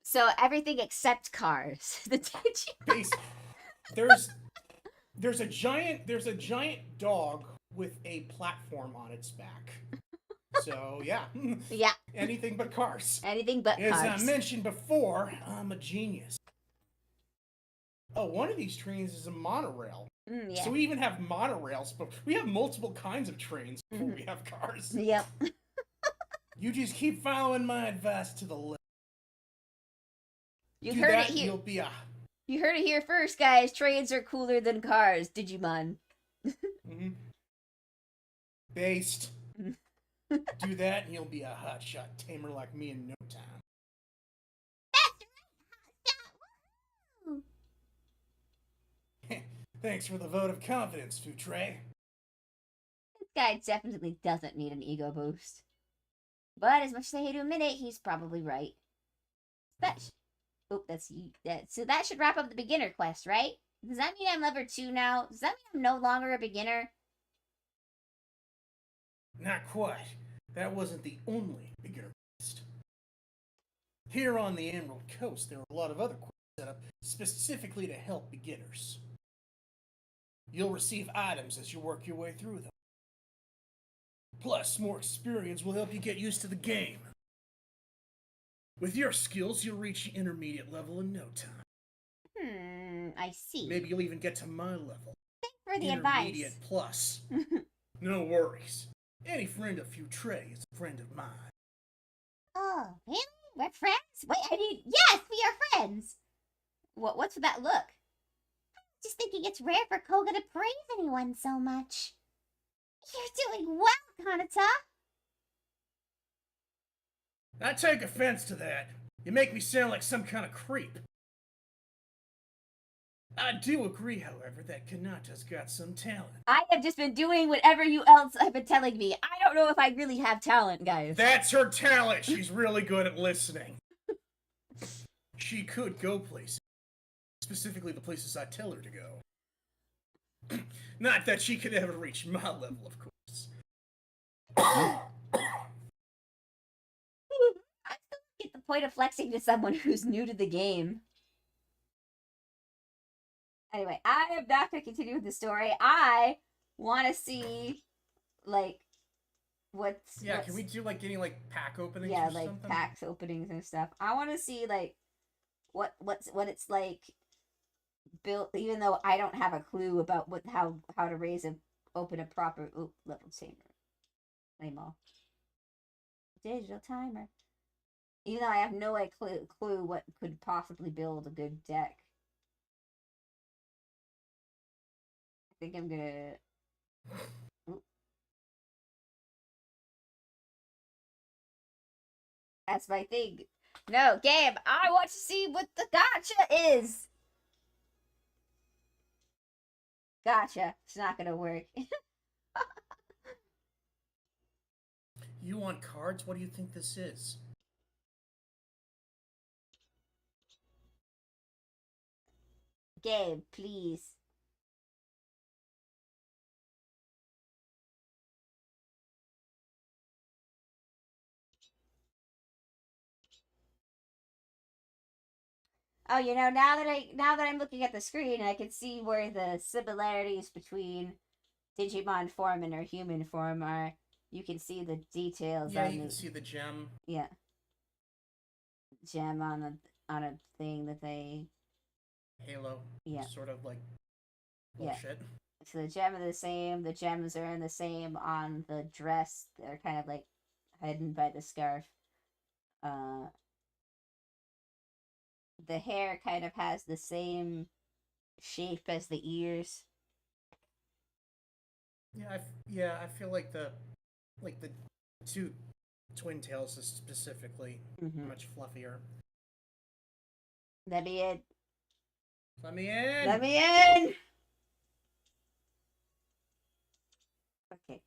So everything except cars. The Digimon. There's a giant dog with a platform on its back. So yeah. Yeah. Anything but cars. Anything but cars. As I mentioned before, I'm a genius. Oh, one of these trains is a monorail. Yeah. So we even have monorails, but we have multiple kinds of trains before we have cars. Yep. You just keep following my advice to the left. You heard it here. You heard it here first, guys. Trains are cooler than cars. Digimon. Based. Do that and you'll be a hotshot tamer like me in no time. That's right, Thanks for the vote of confidence, Futre. This guy definitely doesn't need an ego boost. But as much as I hate to admit it, he's probably right. So that should wrap up the beginner quest, right? Does that mean I'm level 2 now? Does that mean I'm no longer a beginner? Not quite. That wasn't the only beginner quest. Here on the Emerald Coast, there are a lot of other quests set up specifically to help beginners. You'll receive items as you work your way through them. Plus, more experience will help you get used to the game. With your skills, you'll reach the intermediate level in no time. I see. Maybe you'll even get to my level. Thanks for the Intermediate advice. plus. No worries. Any friend of Cherri is a friend of mine. Oh, really? We're friends? Wait, I mean, yes, we are friends! What's with that look? I'm just thinking it's rare for Koga to praise anyone so much. You're doing well, Kanata! I take offense to that. You make me sound like some kind of creep. I do agree, however, that Kanata's got some talent. I have just been doing whatever you else have been telling me. I don't know if I really have talent, guys. That's her talent. She's really good at listening. She could go places. Specifically the places I tell her to go. Not that she could ever reach my level, of course. I still get the point of flexing to someone who's new to the game. Anyway, I am not going to continue with the story. I want to see, like, what's... Yeah, can we do, like, any, like, pack openings Yeah, or like, something? packs openings and stuff. I want to see, like, what it's like built, even though I don't have a clue about how to open a proper level tamer. Lame all. Digital timer. Even though I have no clue what could possibly build a good deck. I think I'm gonna... That's my thing. No, game, I want to see what the gotcha is! Gotcha. It's not gonna work. You want cards? What do you think this is? Game, please. Oh, you know, now that I'm looking at the screen, I can see where the similarities between Digimon form and our human form are. You can see the details. Yeah, you can see the gem. Yeah, gem on a thing that they... Halo. Yeah. Sort of like bullshit. Yeah. So the gem are the same. The gems are in the same on the dress. They're kind of like hidden by the scarf. The hair kind of has the same shape as the ears. Yeah, I feel like the two twin tails is specifically much fluffier. Let me in. Let me in. Let me in. Okay.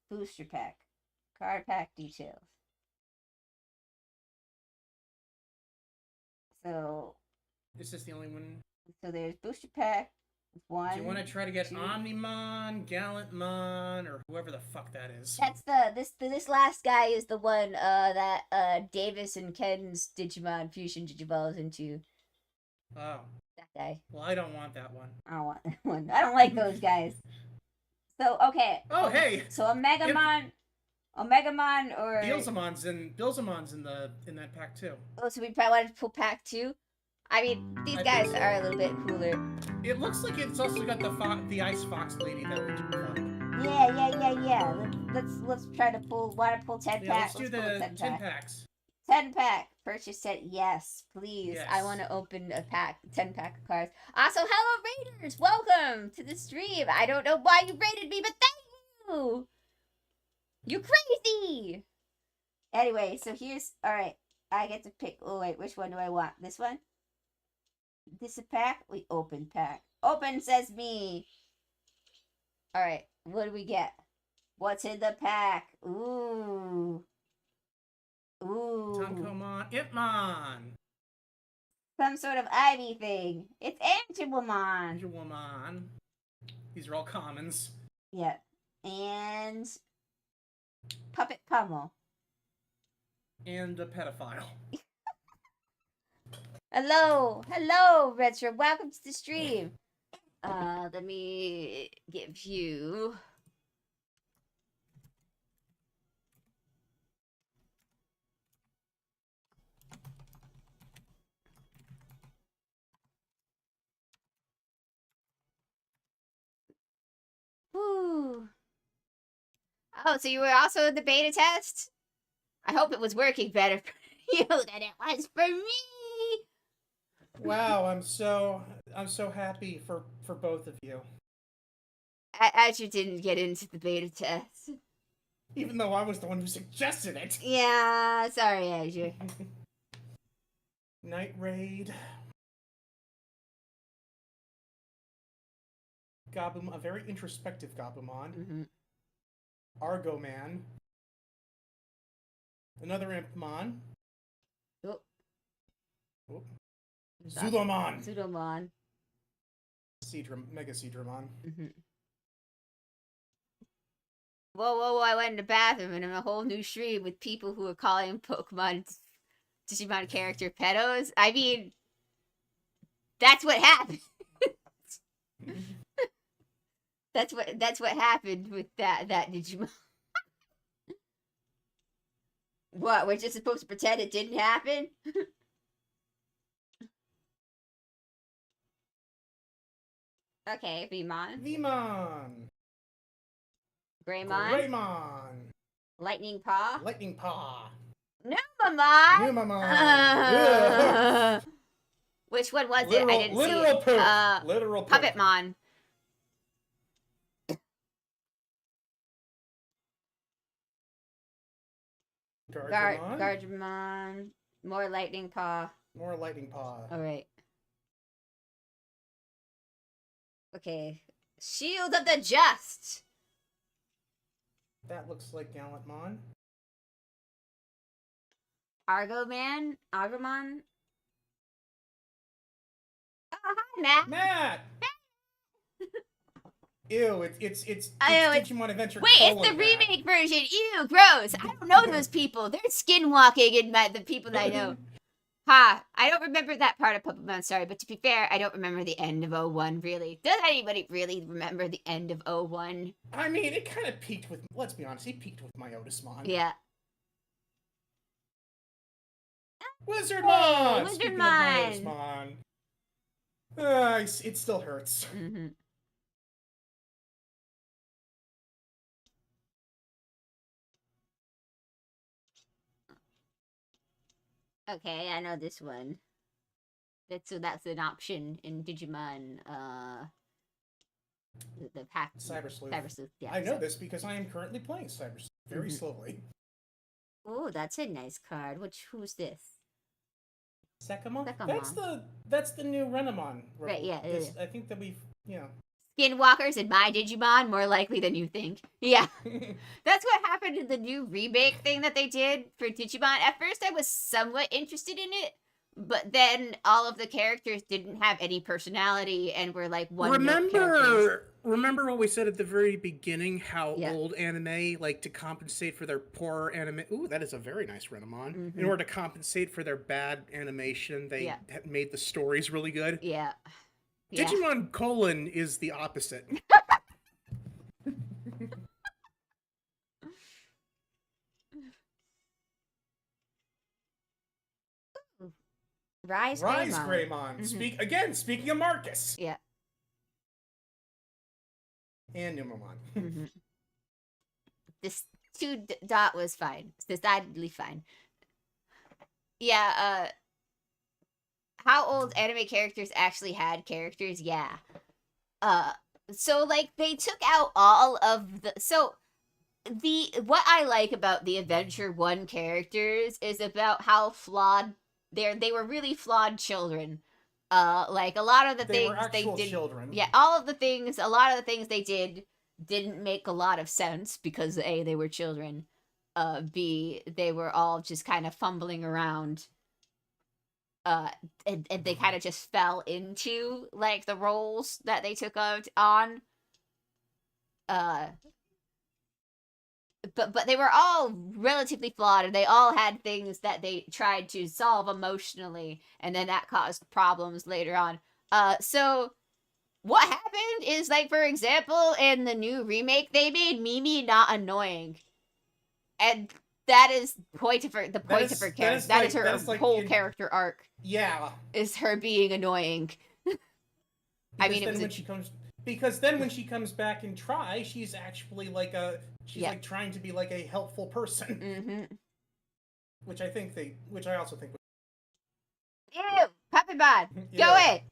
Booster pack. Card pack details. So. Is this the only one? So there's booster pack. One. Do you want to try to get two. Omnimon, Gallantmon, or whoever the fuck that is? That's this last guy is the one that Davis and Ken's Digimon fusion Digivolves into. Oh. That guy. Well, I don't want that one. I don't want that one. I don't like those guys. So okay. Oh hey. So Omegamon or Bilzamon's in that pack too. Oh, so we probably want to pull pack 2. I mean, these guys are a little bit cooler. It looks like it's also got the ice fox lady that we just found. Yeah. Let's try to pull. Want to pull 10 Yeah, packs? let's do pull the 10 packs. 10 pack. Purchase set. Yes, please. Yes. I want to open a pack. 10 pack of cards. Also, hello Raiders. Welcome to the stream. I don't know why you raided me, but thank you. You crazy. Anyway, so here's all right. I get to pick. Oh wait, which one do I want? This one. This a pack? We open pack. Open says me. Alright, what do we get? What's in the pack? Ooh. Tankomon, Ipmon. Some sort of ivy thing. It's Angelwoman. Digimon. These are all commons. Yeah. And Puppet Pummel. And a pedophile. Hello, Retro. Welcome to the stream. Let me give you. Woo. Oh, so you were also in the beta test? I hope it was working better for you than it was for me. Wow, I'm so happy for both of you. Azure didn't get into the beta test. Even though I was the one who suggested it. Yeah, sorry, Azure. Night Raid. Gabum, a very introspective Gabumon. Mm-hmm. Argo Man. Another Impmon. Oh. Oh. Zudomon. Zudomon. Mega Seadramon. Mm-hmm. Whoa, I went in the bathroom and I'm a whole new stream with people who are calling Pokemon Digimon character pedos. I mean, that's what happened. That's what happened with that Digimon. What? We're just supposed to pretend it didn't happen? Okay, Vmon. Greymon. Greymon. Lightning Paw. Lightning Paw. Numamon. Numamon. Which one was it? I didn't see it. Literal poop. Puppetmon. Guardramon. More Lightning Paw. More Lightning Paw. Alright. Okay. Shield of the Just. That looks like Gallantmon. Argomon. Oh, hi, Matt. Ew, it's Digimon Adventure. Wait, it's the remake version. Ew, gross. I don't know those people. They're skinwalking and the people that I know. Ha! I don't remember that part of Pokemon, sorry, but to be fair, I don't remember the end of 01, really. Does anybody really remember the end of 01? I mean, it kind of peaked with, let's be honest, it peaked with Myotismon. Yeah. Wizardmon! Wizardmon! It still hurts. Mm-hmm. Okay, I know this one. That's an option in Digimon. The pack. Cyber Sleuth. Yeah. I know this because I am currently playing Cyber Sleuth very slowly. Oh, that's a nice card. Who's this? Sekamon? That's the new Renamon. Right. Yeah. I think that we've Skinwalkers in my Digimon, more likely than you think. Yeah. That's what happened in the new remake thing that they did for Digimon. At first, I was somewhat interested in it, but then all of the characters didn't have any personality and were like one-note characters. Remember what we said at the very beginning, how old anime like to compensate for their poor anime. Ooh, that is a very nice Renamon. Mm-hmm. In order to compensate for their bad animation, they made the stories really good. Yeah. Digimon Colon is the opposite. Rise Greymon. Mm-hmm. Speaking of Marcus. Yeah. And Numamon. Mm-hmm. This 2 dot was fine. It's decidedly fine. Yeah, how old anime characters actually had characters? Yeah. So like they took out all of what I like about the Adventure 1 characters is about how flawed they were really flawed children. Like a lot of the things they did. Children. Yeah, a lot of the things they did didn't make a lot of sense because A, they were children. B, they were all just kind of fumbling around. and they kind of just fell into like the roles that they took on. But they were all relatively flawed, and they all had things that they tried to solve emotionally, and then that caused problems later on. So what happened is, like, for example, in the new remake, they made Mimi not annoying, and that is the point of her character. That is her whole character arc. Yeah, is her being annoying. I mean, because then when she comes back and try, she's actually like like trying to be like a helpful person. Which I also think. Ew, Puppet Bod, go away.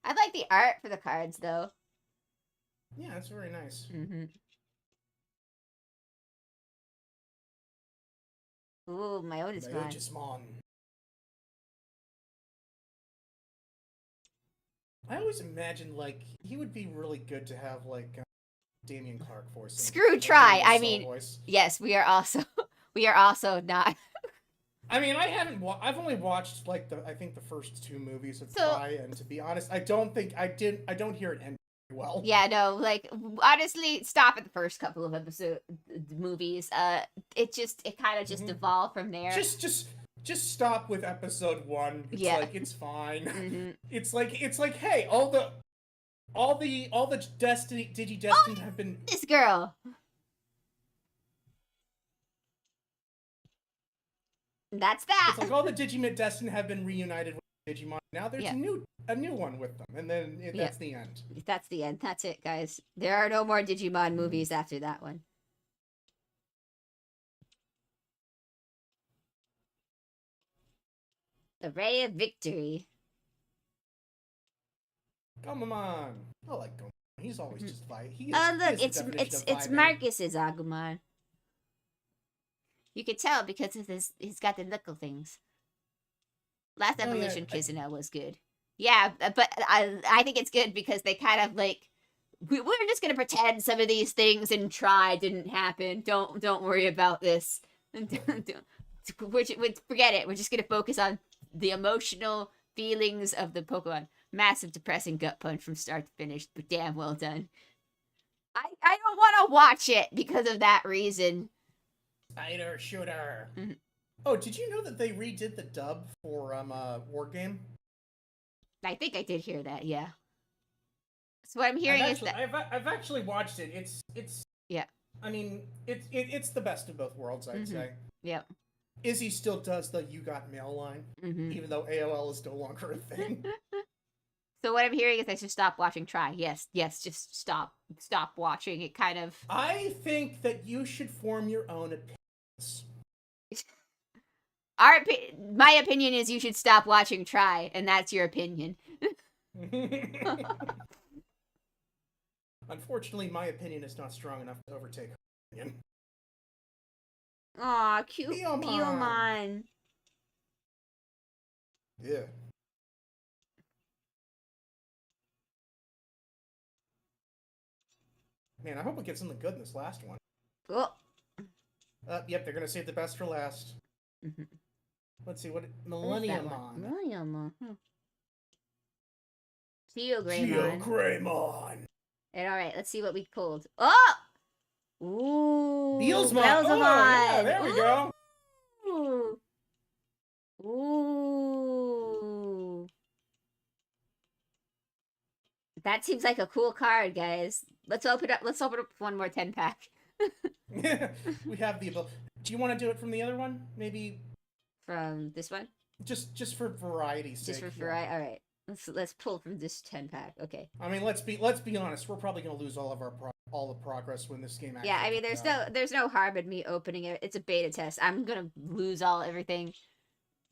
I like the art for the cards though. Yeah, it's very nice. Ooh, my Otismon. I always imagined, like, he would be really good to have, like, Damien Clark voice. Screw Try. I mean, voice. Yes, we are also not. I mean, I've only watched, like, I think the first 2 movies of Try, and to be honest, I don't hear it end very well. Yeah, no, like, honestly, stop at the first couple of movies. It kind of just evolved from there. Just stop with episode 1. It's like, it's fine. It's like, hey, all the Digidestined have been. This girl. That's that. It's like all the Digidestined have been reunited with Digimon. Now there's a new one with them, and then that's the end. That's the end. That's it, guys. There are no more Digimon movies after that one. The Ray of Victory. Agumon. I like Agumon. He's always just vibing. Look, it's Marcus's Agumon. You could tell because of he's got the knuckle things. Last evolution Kizuna was good. Yeah, but I think it's good because they kind of like we're just gonna pretend some of these things and try didn't happen. Don't worry about this. Forget it. We're just gonna focus on the emotional feelings of the Pokemon. Massive depressing gut punch from start to finish, but damn well done. I don't want to watch it because of that reason. Spider Shooter. Oh, did you know that they redid the dub for War Game? I think I did hear that. Yeah. So what I'm hearing is that I've actually watched it. It's yeah. I mean, it's the best of both worlds, I'd say. Yeah. Izzy still does the "You Got Mail" line, even though AOL is no longer a thing. So what I'm hearing is I should stop watching Try. Yes, just stop watching. It kind of. I think that you should form your own opinions. My opinion is you should stop watching Try, and that's your opinion. Unfortunately, my opinion is not strong enough to overtake her opinion. Aw, cute Beomon. Yeah. Man, I hope it gets something good in this last one. Oh. Yep, they're gonna save the best for last. Let's see, Millenniumon. Millenniumon. Geogreymon. And alright, let's see what we pulled. Oh! Ooh! Beelsmon! Oh, yeah, there we go! Ooh! That seems like a cool card, guys. Let's open up one more 10-pack. We have the ability. Do you want to do it from the other one? Maybe from this one? Just for variety's sake. Just for variety. All right. Let's pull from this 10-pack. Okay. I mean, let's be honest. We're probably going to lose all the progress when this game actually I mean, there's no harm in me opening it. It's a beta test. I'm going to lose everything.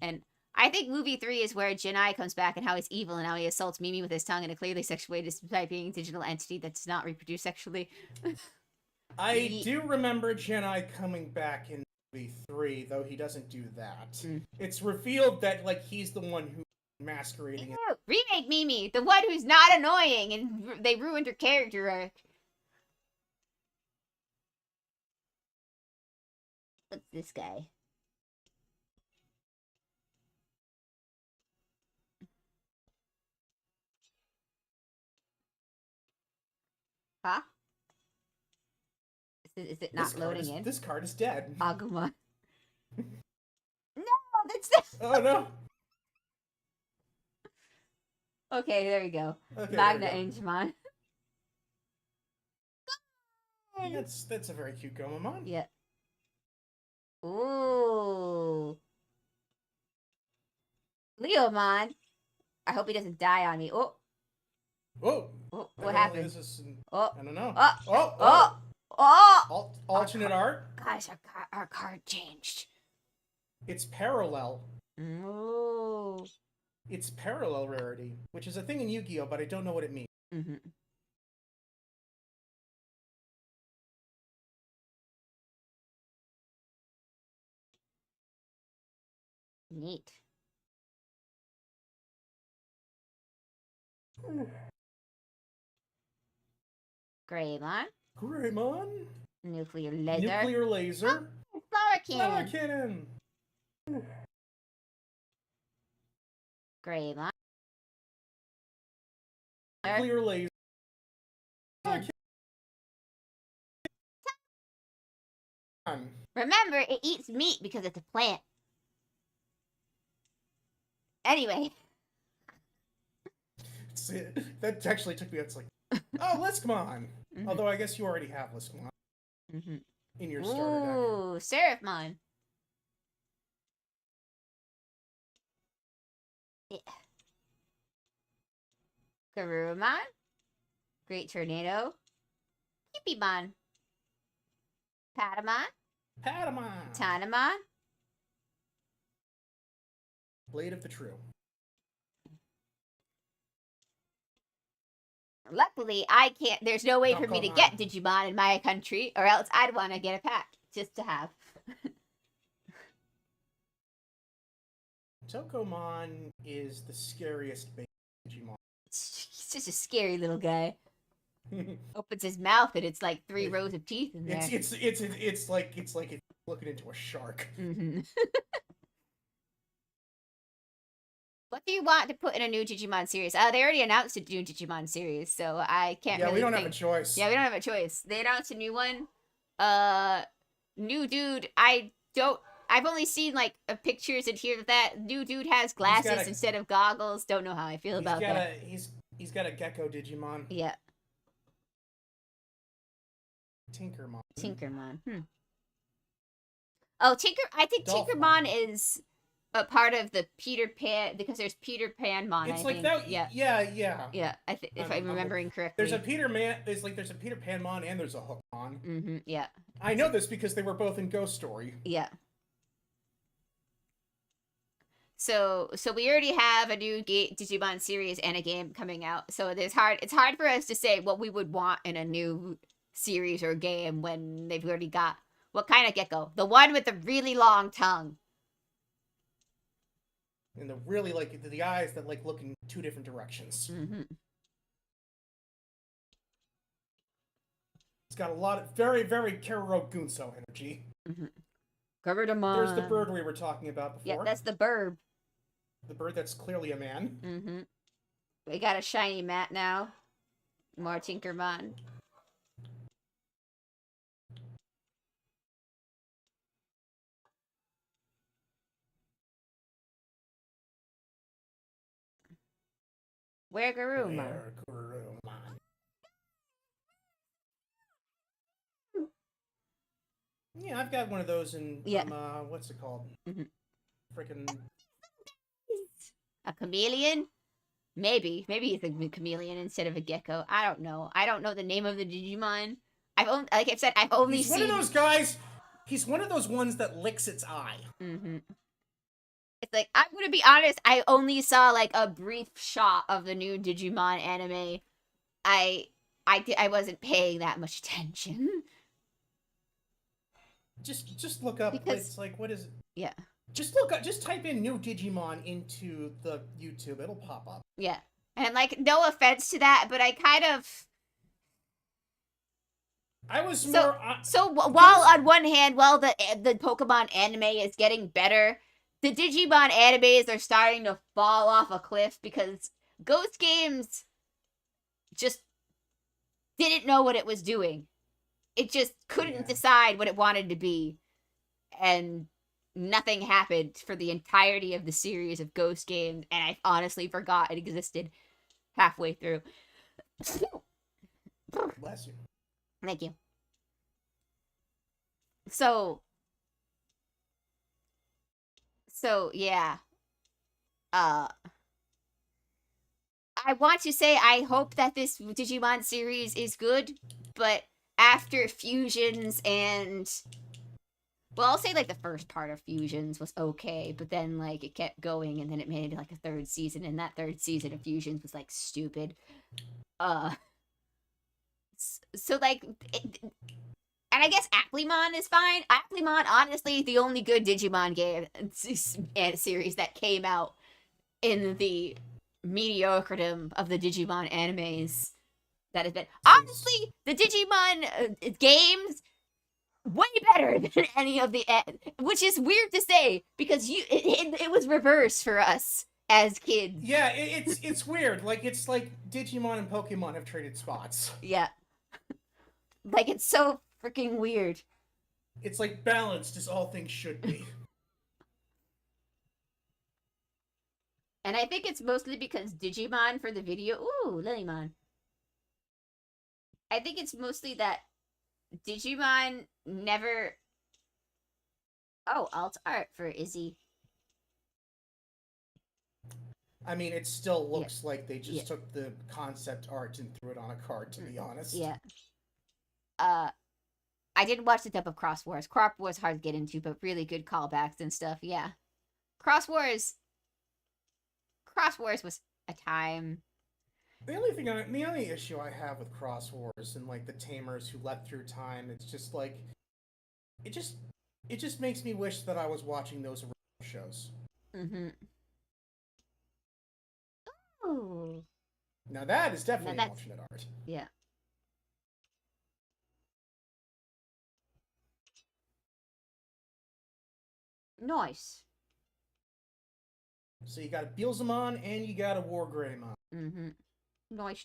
And I think movie 3 is where Jinai comes back and how he's evil and how he assaults Mimi with his tongue in a clearly sexual way despite being a digital entity that does not reproduce sexually. I do remember Jinai coming back in movie 3, though he doesn't do that. It's revealed that like he's the one who masquerading it. Remake Mimi, the one who's not annoying, and they ruined her character arc. What's this guy? Huh? Is it not loading in? This card is dead. Agumon. No, that's Oh no. Okay, there we go. Okay, Magna there we Angemon. go. That's a very cute Gomamon. Yeah. Ooh. Leomon. I hope he doesn't die on me. Oh. Whoa. Oh, what happened? Oh. I don't know. Oh. Oh. Oh. Oh. Alternate art. Guys, our card changed. It's parallel. Ooh. It's parallel rarity, which is a thing in Yu-Gi-Oh, but I don't know what it means. Mm-hmm. Neat. Greymon. Greymon. Nuclear laser. Nuclear laser. Flower Flower cannon. cannon. Greymon. Nuclear laser. Remember, it eats meat because it's a plant. Anyway. That actually took me. It's like, oh, Liskmon. Mm-hmm. Although I guess you already have Liskmon in your starter Ooh, Seraphmon. Yeah. Garurumon. Great Tornado. Hippimon. Patamon. deck. Patamon. Tanamon. Blade of the True. Luckily, I can't. There's no way for me to Tokomon. get Digimon in my country, or else I'd want to get a pack just to have. Tokomon is the scariest baby Digimon. He's just a scary little guy. Opens his mouth and it's like 3 rows of teeth in there. It's like it's looking into a shark. Mm-hmm. What do you want to put in a new Digimon series? They already announced a new Digimon series, so I can't. Yeah, really we don't think. have a choice. Yeah, we don't have a choice. They announced a new one. New dude. I've only seen like pictures and hear that new dude has glasses instead of goggles. Don't know how I feel about that. He's got a gecko Digimon. Yeah. Tinkermon. Tinkermon. Oh, I think Tinkermon is a part of the Peter Pan because there's Peter Pan-mon. It's I like think. that. Yeah. Yeah. I think if I'm remembering correctly. There's a Peter Pan-mon and there's a Hookmon. Mm-hmm. Yeah. I know this because they were both in Ghost Story. Yeah. So we already have a new Digimon series and a game coming out. So it's hard for us to say what we would want in a new series or game when they've already got what kind of gecko? The one with the really long tongue. And the really the eyes that look in 2 different directions. Mm-hmm. It's got a lot of very, very Kero Gunso energy. Mm-hmm. There's the bird we were talking about before. Yeah, that's the bird. The bird that's clearly a man. Mm-hmm. We got a shiny mat now. More Tinkermon. Where Garurumon? Yeah, I've got one of those in, Yeah. What's it called? Freaking... A chameleon? Maybe he's a chameleon instead of a gecko. I don't know. I don't know the name of the Digimon. Like I've said, I've only seen... He's one of those guys... He's one of those ones that licks its eye. Mm-hmm. It's like, I'm gonna be honest, I only saw like a brief shot of the new Digimon anime. I wasn't paying that much attention. Just look up. It's like, what is it? Yeah. Just look up. Just type in new Digimon into the YouTube. It'll pop up. Yeah, and like, no offense to that, but I kind of. I was so while on one hand, while the Pokemon anime is getting better, the Digimon animes are starting to fall off a cliff because Ghost games just didn't know what it was doing. It just couldn't Yeah. decide what it wanted to be. And nothing happened for the entirety of the series of Ghost games, and I honestly forgot it existed halfway through. Bless you. Thank you. So yeah. I want to say I hope that this Digimon series is good, but after Fusions and, well, I'll say like the first part of Fusions was okay, but then like it kept going, and then it made like a third season, and that third season of Fusions was like stupid. So like, and I guess Applemon is fine. Applemon, honestly, the only good Digimon game and series that came out in the mediocredom of the Digimon animes that has been. Honestly, the Digimon games way better than any of the, which is weird to say because it was reverse for us as kids. Yeah, it's weird. Like it's like Digimon and Pokemon have traded spots. Yeah, like it's so freaking weird. It's like balanced as all things should be. And I think it's mostly because Digimon for the video. Ooh, Lilymon. I think it's mostly that Digimon never. Oh, alt art for Izzy. I mean, it still looks like they just took the concept art and threw it on a card, to be honest. Yeah. I didn't watch the dub of Cross Wars. Cross Wars hard to get into, but really good callbacks and stuff. Yeah. Cross Wars was a time. The only issue I have with Cross Wars and like the Tamers who left through time, it's just like, it just makes me wish that I was watching those original shows. Mm-hmm. Ooh. Now that is definitely alternate art. Yeah. Nice. So you got a Beelzemon and you got a Wargreymon. Mm-hmm. Nice.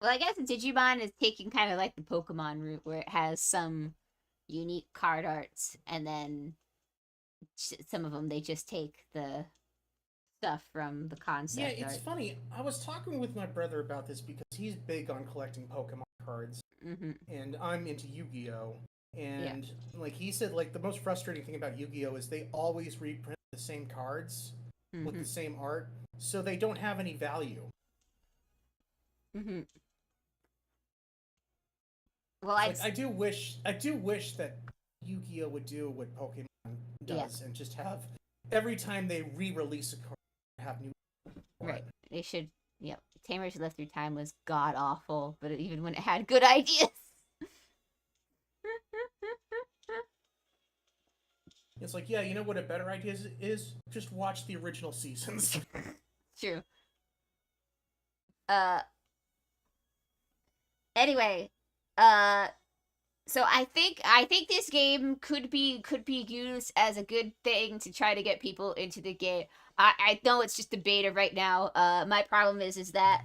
Well, I guess Digimon is taking kind of like the Pokemon route, where it has some unique card arts, and then some of them they just take the stuff from the concept. Yeah, it's funny. I was talking with my brother about this because he's big on collecting Pokemon cards, and I'm into Yu-Gi-Oh! And like he said, like the most frustrating thing about Yu-Gi-Oh! Is they always reprint the same cards with the same art, so they don't have any value. Well, like, I do wish that Yu-Gi-Oh! Would do what Pokemon does and just have every time they re-release a card have new. Right. They should. Yeah. Tamers Left Through Time was god awful, but even when it had good ideas. It's like, yeah, you know what a better idea is? Just watch the original seasons. True. Anyway, so I think this game could be used as a good thing to try to get people into the game. I know it's just a beta right now. My problem is that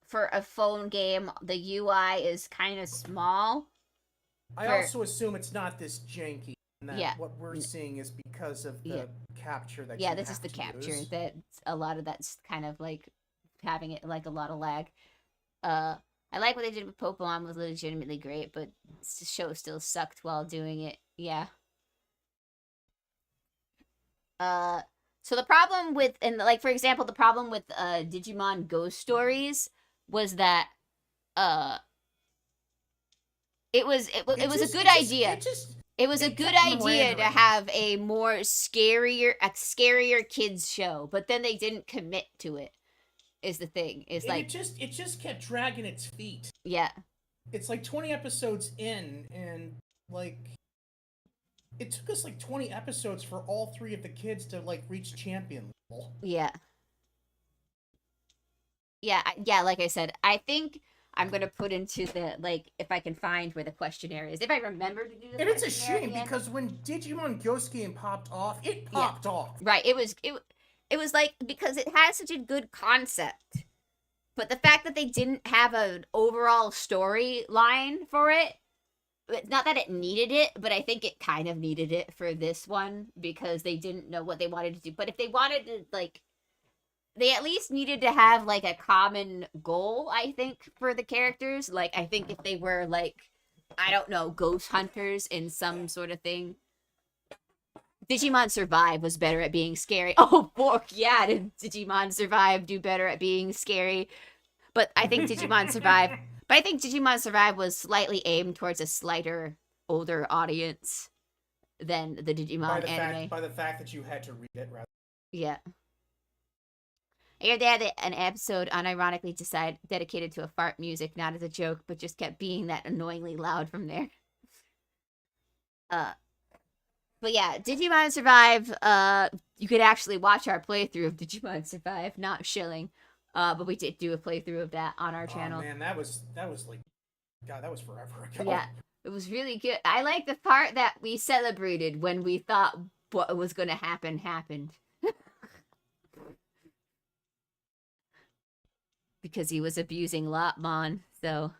for a phone game, the UI is kind of small. I also assume it's not this janky. That what we're seeing is because of the capture that this is the capture use. That a lot of that's kind of like having it like a lot of lag. I like what they did with Pokemon, was legitimately great, but the show still sucked while doing it. Yeah. So the problem with, and like for example, the problem with Digimon Ghost Stories was that it was a good idea. It was a good idea to have a more scarier kids show, but then they didn't commit to it. Is the thing. It's like it just kept dragging its feet. Yeah. It's like 20 episodes in, and like it took us like 20 episodes for all three of the kids to like reach champion level. Yeah. Yeah, like I said, I think I'm gonna put into the, like, if I can find where the questionnaire is. If I remember to do the And it's a shame because when Digimon Ghost Game popped off, it popped off. Right. It it was like, because it has such a good concept, but the fact that they didn't have an overall storyline for it, not that it needed it, but I think it kind of needed it for this one because they didn't know what they wanted to do. But if they wanted to, like, they at least needed to have like a common goal, I think, for the characters. Like, I think if they were like, I don't know, ghost hunters in some sort of thing. Digimon Survive was better at being scary. Oh, fork, yeah, did Digimon Survive do better at being scary? But I think Digimon Survive was slightly aimed towards a slighter, older audience than the Digimon anime. By the fact that you had to read it rather. Yeah. I heard they had an episode unironically dedicated to a fart music, not as a joke, but just kept being that annoyingly loud from there. But yeah, Digimon Survive, you could actually watch our playthrough of Digimon Survive, not shilling. But we did do a playthrough of that on our channel. Oh man, that was like, God, that was forever ago. Yeah, it was really good. I like the part that we celebrated when we thought what was going to happen happened. Because he was abusing Lopmon, so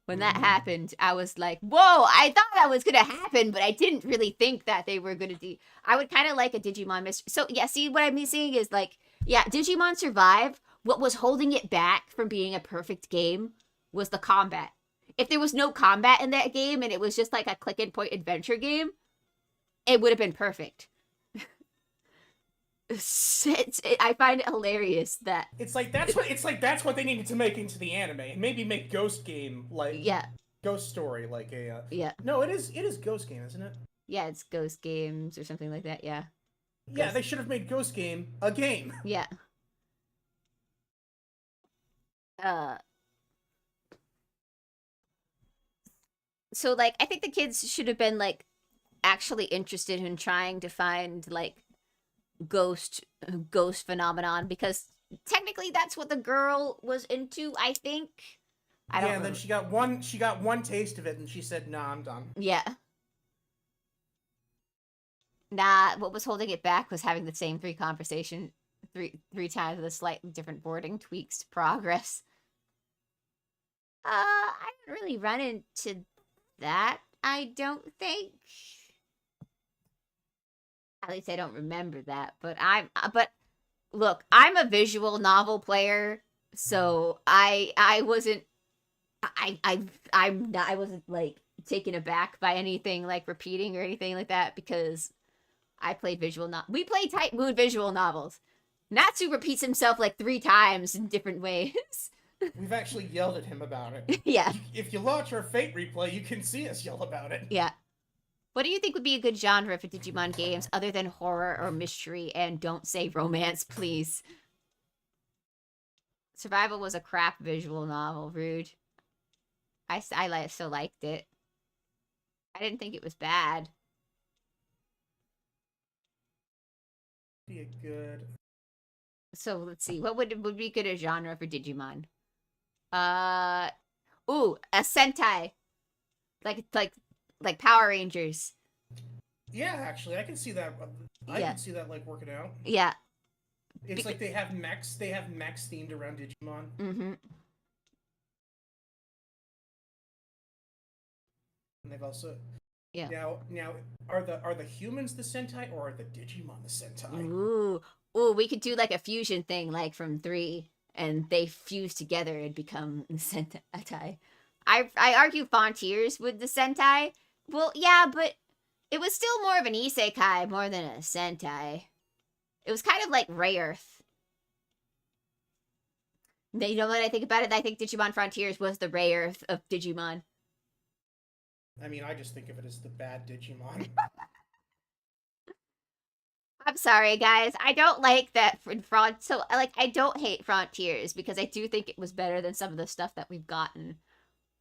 when that happened, I was like, whoa, I thought that was going to happen, but I didn't really think that they were going to do... I would kind of like a Digimon mystery. So, yeah, see, what I'm seeing is, like, yeah, Digimon Survive, what was holding it back from being a perfect game was the combat. If there was no combat in that game and it was just like a click-and-point adventure game, it would have been perfect. I find it hilarious that that's what they needed to make into the anime, and maybe make Ghost Game like Ghost Story like a No, it is Ghost Game, isn't it? Yeah, it's Ghost Games or something like that. Yeah. Yeah, they should have made Ghost Game a game. Yeah. So like I think the kids should have been like actually interested in trying to find like ghost phenomenon, because technically that's what the girl was into, I think. I don't know. And then she got one taste of it and she said, "Nah, I'm done." Yeah. Nah, what was holding it back was having the same three times with a slightly different wording tweaks to progress. I didn't really run into that, I don't think. At least I don't remember that, but look, I'm a visual novel player, so I wasn't like taken aback by anything like repeating or anything like that, because I played we played Type Moon visual novels. Natsu repeats himself like 3 times in different ways. We've actually yelled at him about it. Yeah. If you launch our Fate replay, you can see us yell about it. Yeah. What do you think would be a good genre for Digimon games other than horror or mystery? And don't say romance, please. Survival was a crap visual novel. Rude. I still liked it. I didn't think it was bad. Be a good... So let's see. What would be good a genre for Digimon? Ooh, a Sentai. Like Power Rangers. Yeah, actually, I can see that. I can see that like working out. Yeah. It's like they have mechs themed around Digimon. Mm-hmm. And they've also now are the humans the Sentai, or are the Digimon the Sentai? Ooh, we could do like a fusion thing like from 3, and they fuse together and become Sentai. I argue Frontiers with the Sentai. Well, yeah, but it was still more of an isekai more than a Sentai. It was kind of like Ray Earth. You know what I think about it? I think Digimon Frontiers was the Ray Earth of Digimon. I mean, I just think of it as the bad Digimon. I'm sorry, guys. I don't like that I don't hate Frontiers because I do think it was better than some of the stuff that we've gotten.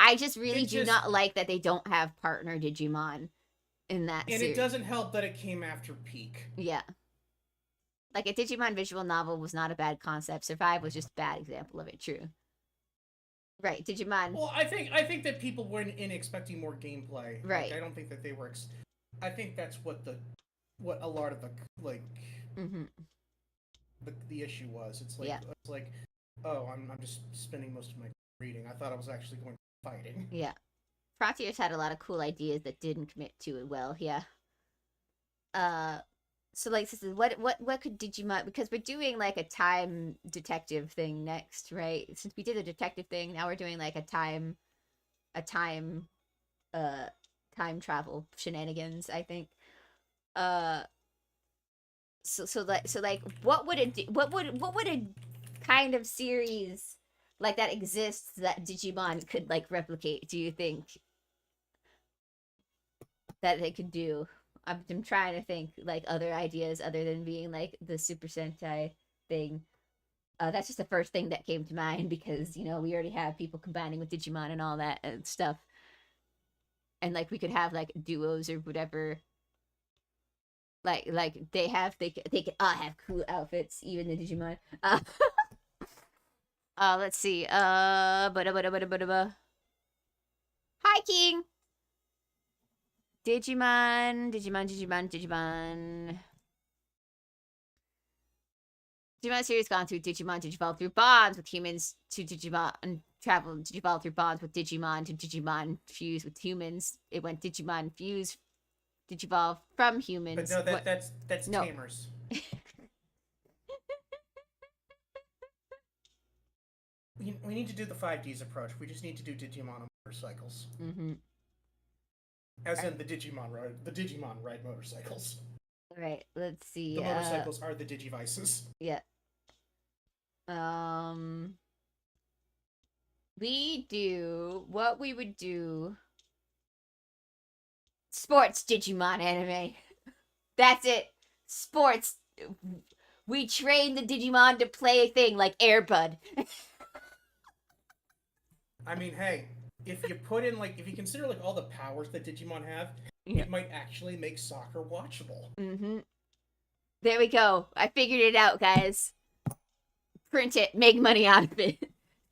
I just really do not like that they don't have partner Digimon in that series. And it doesn't help that it came after Peak. Yeah. Like, a Digimon visual novel was not a bad concept. Survive was just a bad example of it, true. Right, Digimon. Well, I think that people were in expecting more gameplay. Right. Like, I don't think that they were... I think that's what a lot of the, like... Mm-hmm. the issue was. It's like Yeah. it's like, oh, I'm just spending most of my reading. I thought I was actually going fighting. Yeah. Frontiers had a lot of cool ideas that didn't commit to it well. Yeah. So like this is what could Digimon, because we're doing like a time detective thing next, right? Since we did a detective thing, now we're doing like a time uh time travel shenanigans, I think. Uh so like what would it do, what would a kind of series like that exists that Digimon could like replicate, do you think, that they could do? I'm trying to think like other ideas other than being like the Super Sentai thing. That's just the first thing that came to mind because you know we already have people combining with Digimon and all that and stuff, and like we could have like duos or whatever. Like they could all have cool outfits, even the Digimon. Let's see. Hi, King. Digimon. Digimon series gone through Digimon Digivolve through bonds with humans to Digimon and travel Digivolve through bonds with Digimon to Digimon fuse with humans. It went Digimon fuse Digivolve from humans. But no, that's No. Tamers. We need to do the 5Ds approach. We just need to do Digimon on motorcycles. Mm-hmm. As in the Digimon ride motorcycles. All right, let's see. The motorcycles are the Digivices. Yeah. We do what we would do. Sports Digimon anime. That's it. Sports. We train the Digimon to play a thing like Airbud. I mean, hey, if you put in if you consider all the powers that Digimon have, Yeah. it might actually make soccer watchable. Mm-hmm. There we go. I figured it out, guys. Print it. Make money out of it.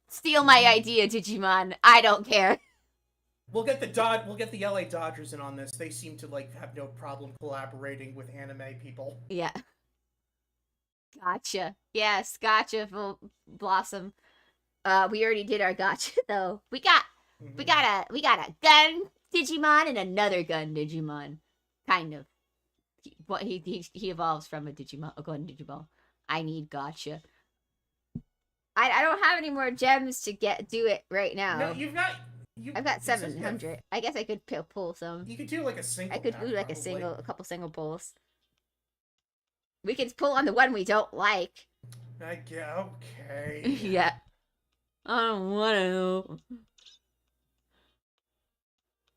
Steal my idea, Digimon. I don't care. We'll get the LA Dodgers in on this. They seem to have no problem collaborating with anime people. Yeah. Gotcha. Yes, gotcha, Blossom. We already did our gotcha though. We got a gun Digimon and another gun Digimon. Kind of. He evolves from a gun Digimon. I need gotcha. I don't have any more gems to do it right now. No, I've got 700. I guess I could pull some. You could do a single. I could do a couple single pulls. We could pull on the one we don't like. Okay. Yeah. I don't want to.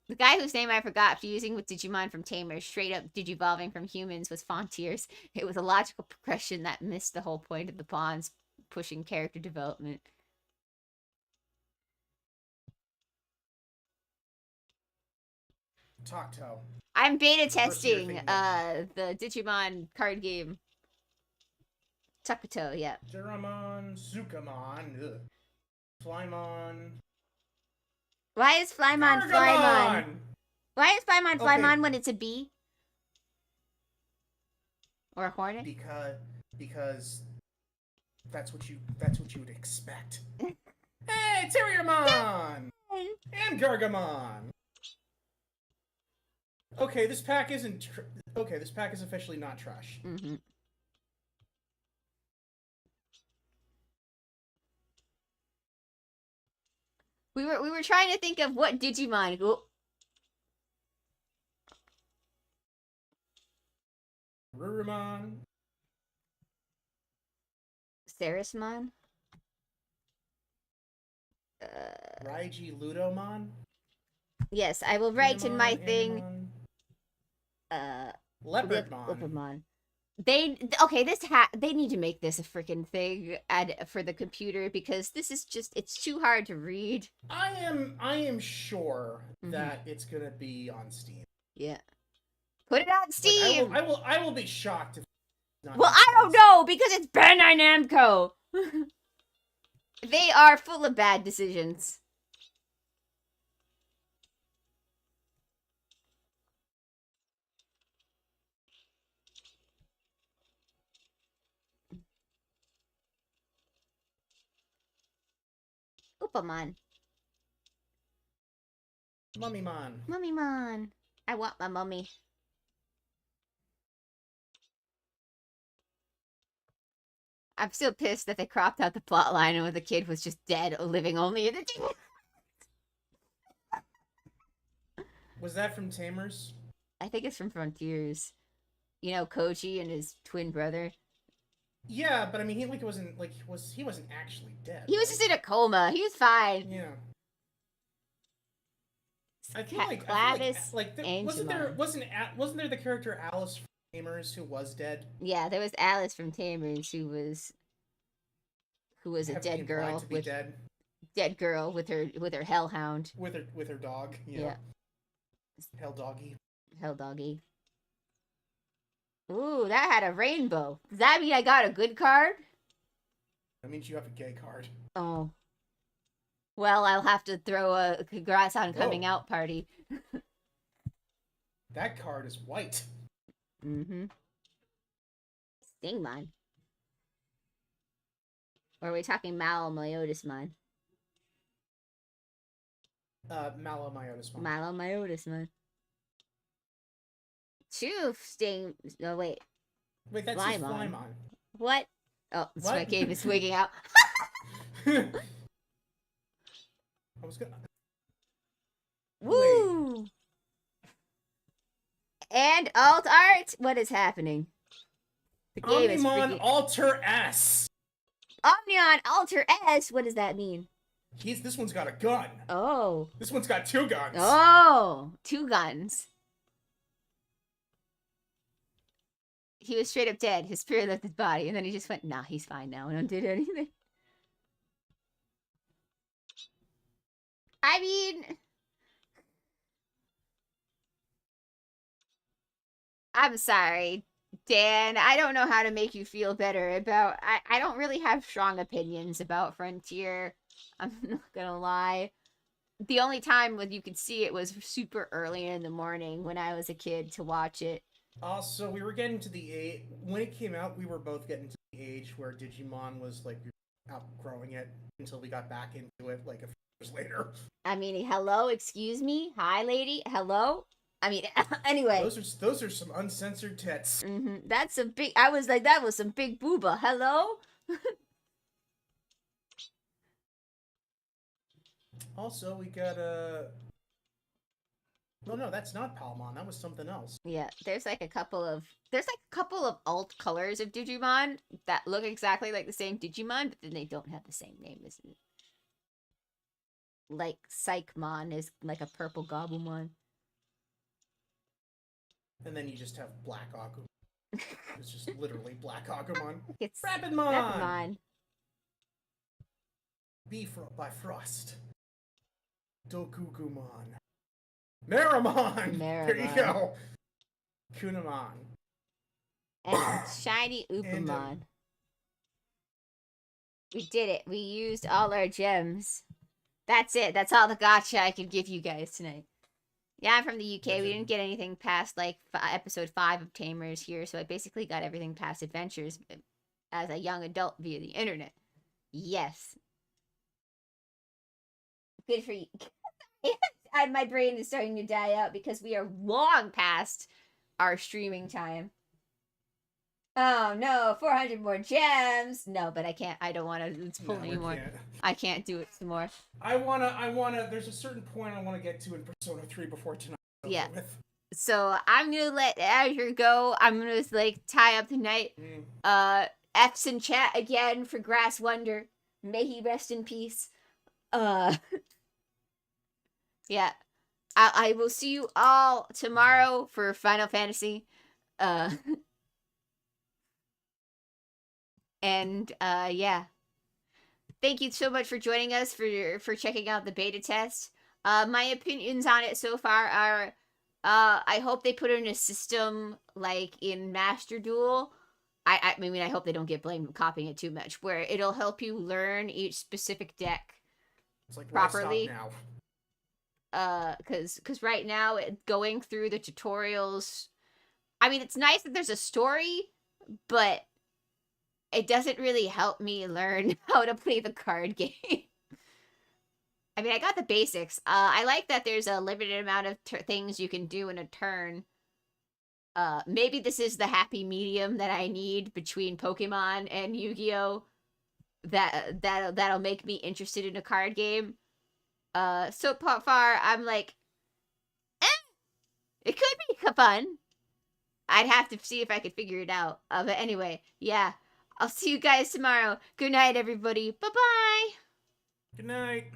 The guy whose name I forgot, fusing with Digimon from Tamers, straight up digivolving from humans was Frontiers. It was a logical progression that missed the whole point of the bonds, pushing character development. Tokto. I'm beta testing the Digimon card game. Takuto, yeah. Duramon, Zukamon, Flymon. Why is Flymon Flymon? Why is Flymon Flymon when it's a bee? Or a hornet? Because that's what you would expect. Hey, Terriermon! And Gargamon! Okay, this pack isn't this pack is officially not trash. Mm-hmm. We were trying to think of what Digimon. Rurumon. Sarismon? Raiji Ludomon? Yes, I will write in my thing. Leopardmon. They need to make this a freaking thing for the computer because this is it's too hard to read. I am sure that it's gonna be on Steam. Yeah. Put it on Steam. I will be shocked if it's not. Well, I don't know because it's Bandai Namco. They are full of bad decisions. Pokemon. Mummymon. Mummymon. I want my mummy. I'm still pissed that they cropped out the plot line and the kid was just dead, living only in the Digimon. Was that from Tamers? I think it's from Frontiers. You know, Koji and his twin brother. Yeah, but I mean, he wasn't actually dead. He was just in a coma. He was fine. Yeah. I feel Clavis like wasn't there the character Alice from Tamers who was dead? Yeah, there was Alice from Tamers who was a dead girl with her hellhound. With her dog. Yeah. Hell doggy. Hell doggy. Ooh, that had a rainbow. Does that mean I got a good card? That means you have a gay card. Oh. Well, I'll have to throw a congrats on coming out party. That card is white. Mm-hmm. Stingmon. Or are we talking Malomyotismon? Malomyotismon. Malomyotismon. Two Sting... Oh, wait. Wait, that's just Flymon. What? Oh, my game is wigging out. I was gonna... Woo! Wait. And alt art? What is happening? The game is Omnimon Alter S! Omnion Alter S? What does that mean? This one's got a gun. Oh. This one's got 2 guns. Oh! 2 guns. He was straight up dead. His spirit left his body, and then he just went, nah, he's fine now, and undid anything. I mean... I'm sorry, Dan. I don't know how to make you feel better about... I don't really have strong opinions about Frontier. I'm not gonna lie. The only time when you could see it was super early in the morning when I was a kid to watch it. Also, we were getting to the age... When it came out, we were both getting to the age where Digimon was, like, outgrowing it until we got back into it, like, a few years later. I mean, hello? Excuse me? Hi, lady? Hello? I mean, anyway. Those are some uncensored tits. Mm-hmm. That's a big... I was like, that was some big booba. Hello? Also, we got a... Well, no, that's not Palmon. That was something else. Yeah, there's like a couple of alt colors of Digimon that look exactly like the same Digimon, but then they don't have the same name, isn't it? Like Psychmon is like a purple Gobumon. And then you just have Black Agumon. It's just literally Black Agumon. It's Rapidmon! Bifrost. Dokugumon. Meramon! There you go! Kunamon. And shiny Upamon. We did it. We used all our gems. That's it. That's all the gacha I can give you guys tonight. Yeah, I'm from the UK. We didn't get anything past, like, episode 5 of Tamers here, so I basically got everything past Adventures as a young adult via the internet. Yes. Good for you. My brain is starting to die out because we are long past our streaming time. Oh no, 400 more gems. No, but I can't. I don't want to pull anymore. I can't do it some more. I wanna. There's a certain point I want to get to in Persona 3 before tonight. Yeah. So I'm gonna let Azure go. I'm gonna tie up the night. F's in chat again for Grass Wonder. May he rest in peace. Yeah. I will see you all tomorrow for Final Fantasy. Yeah. Thank you so much for joining us for checking out the beta test. My opinions on it so far are I hope they put in a system like in Master Duel. I mean I hope they don't get blamed for copying it too much, where it'll help you learn each specific deck properly. Cause right now going through the tutorials, I mean it's nice that there's a story, but it doesn't really help me learn how to play the card game. I mean, I got the basics. I like that there's a limited amount of things you can do in a turn. Maybe this is the happy medium that I need between Pokemon and Yu-Gi-Oh! That'll make me interested in a card game. So far I'm like, it could be fun. I'd have to see if I could figure it out. But anyway, yeah. I'll see you guys tomorrow. Good night, everybody. Bye-bye. Good night.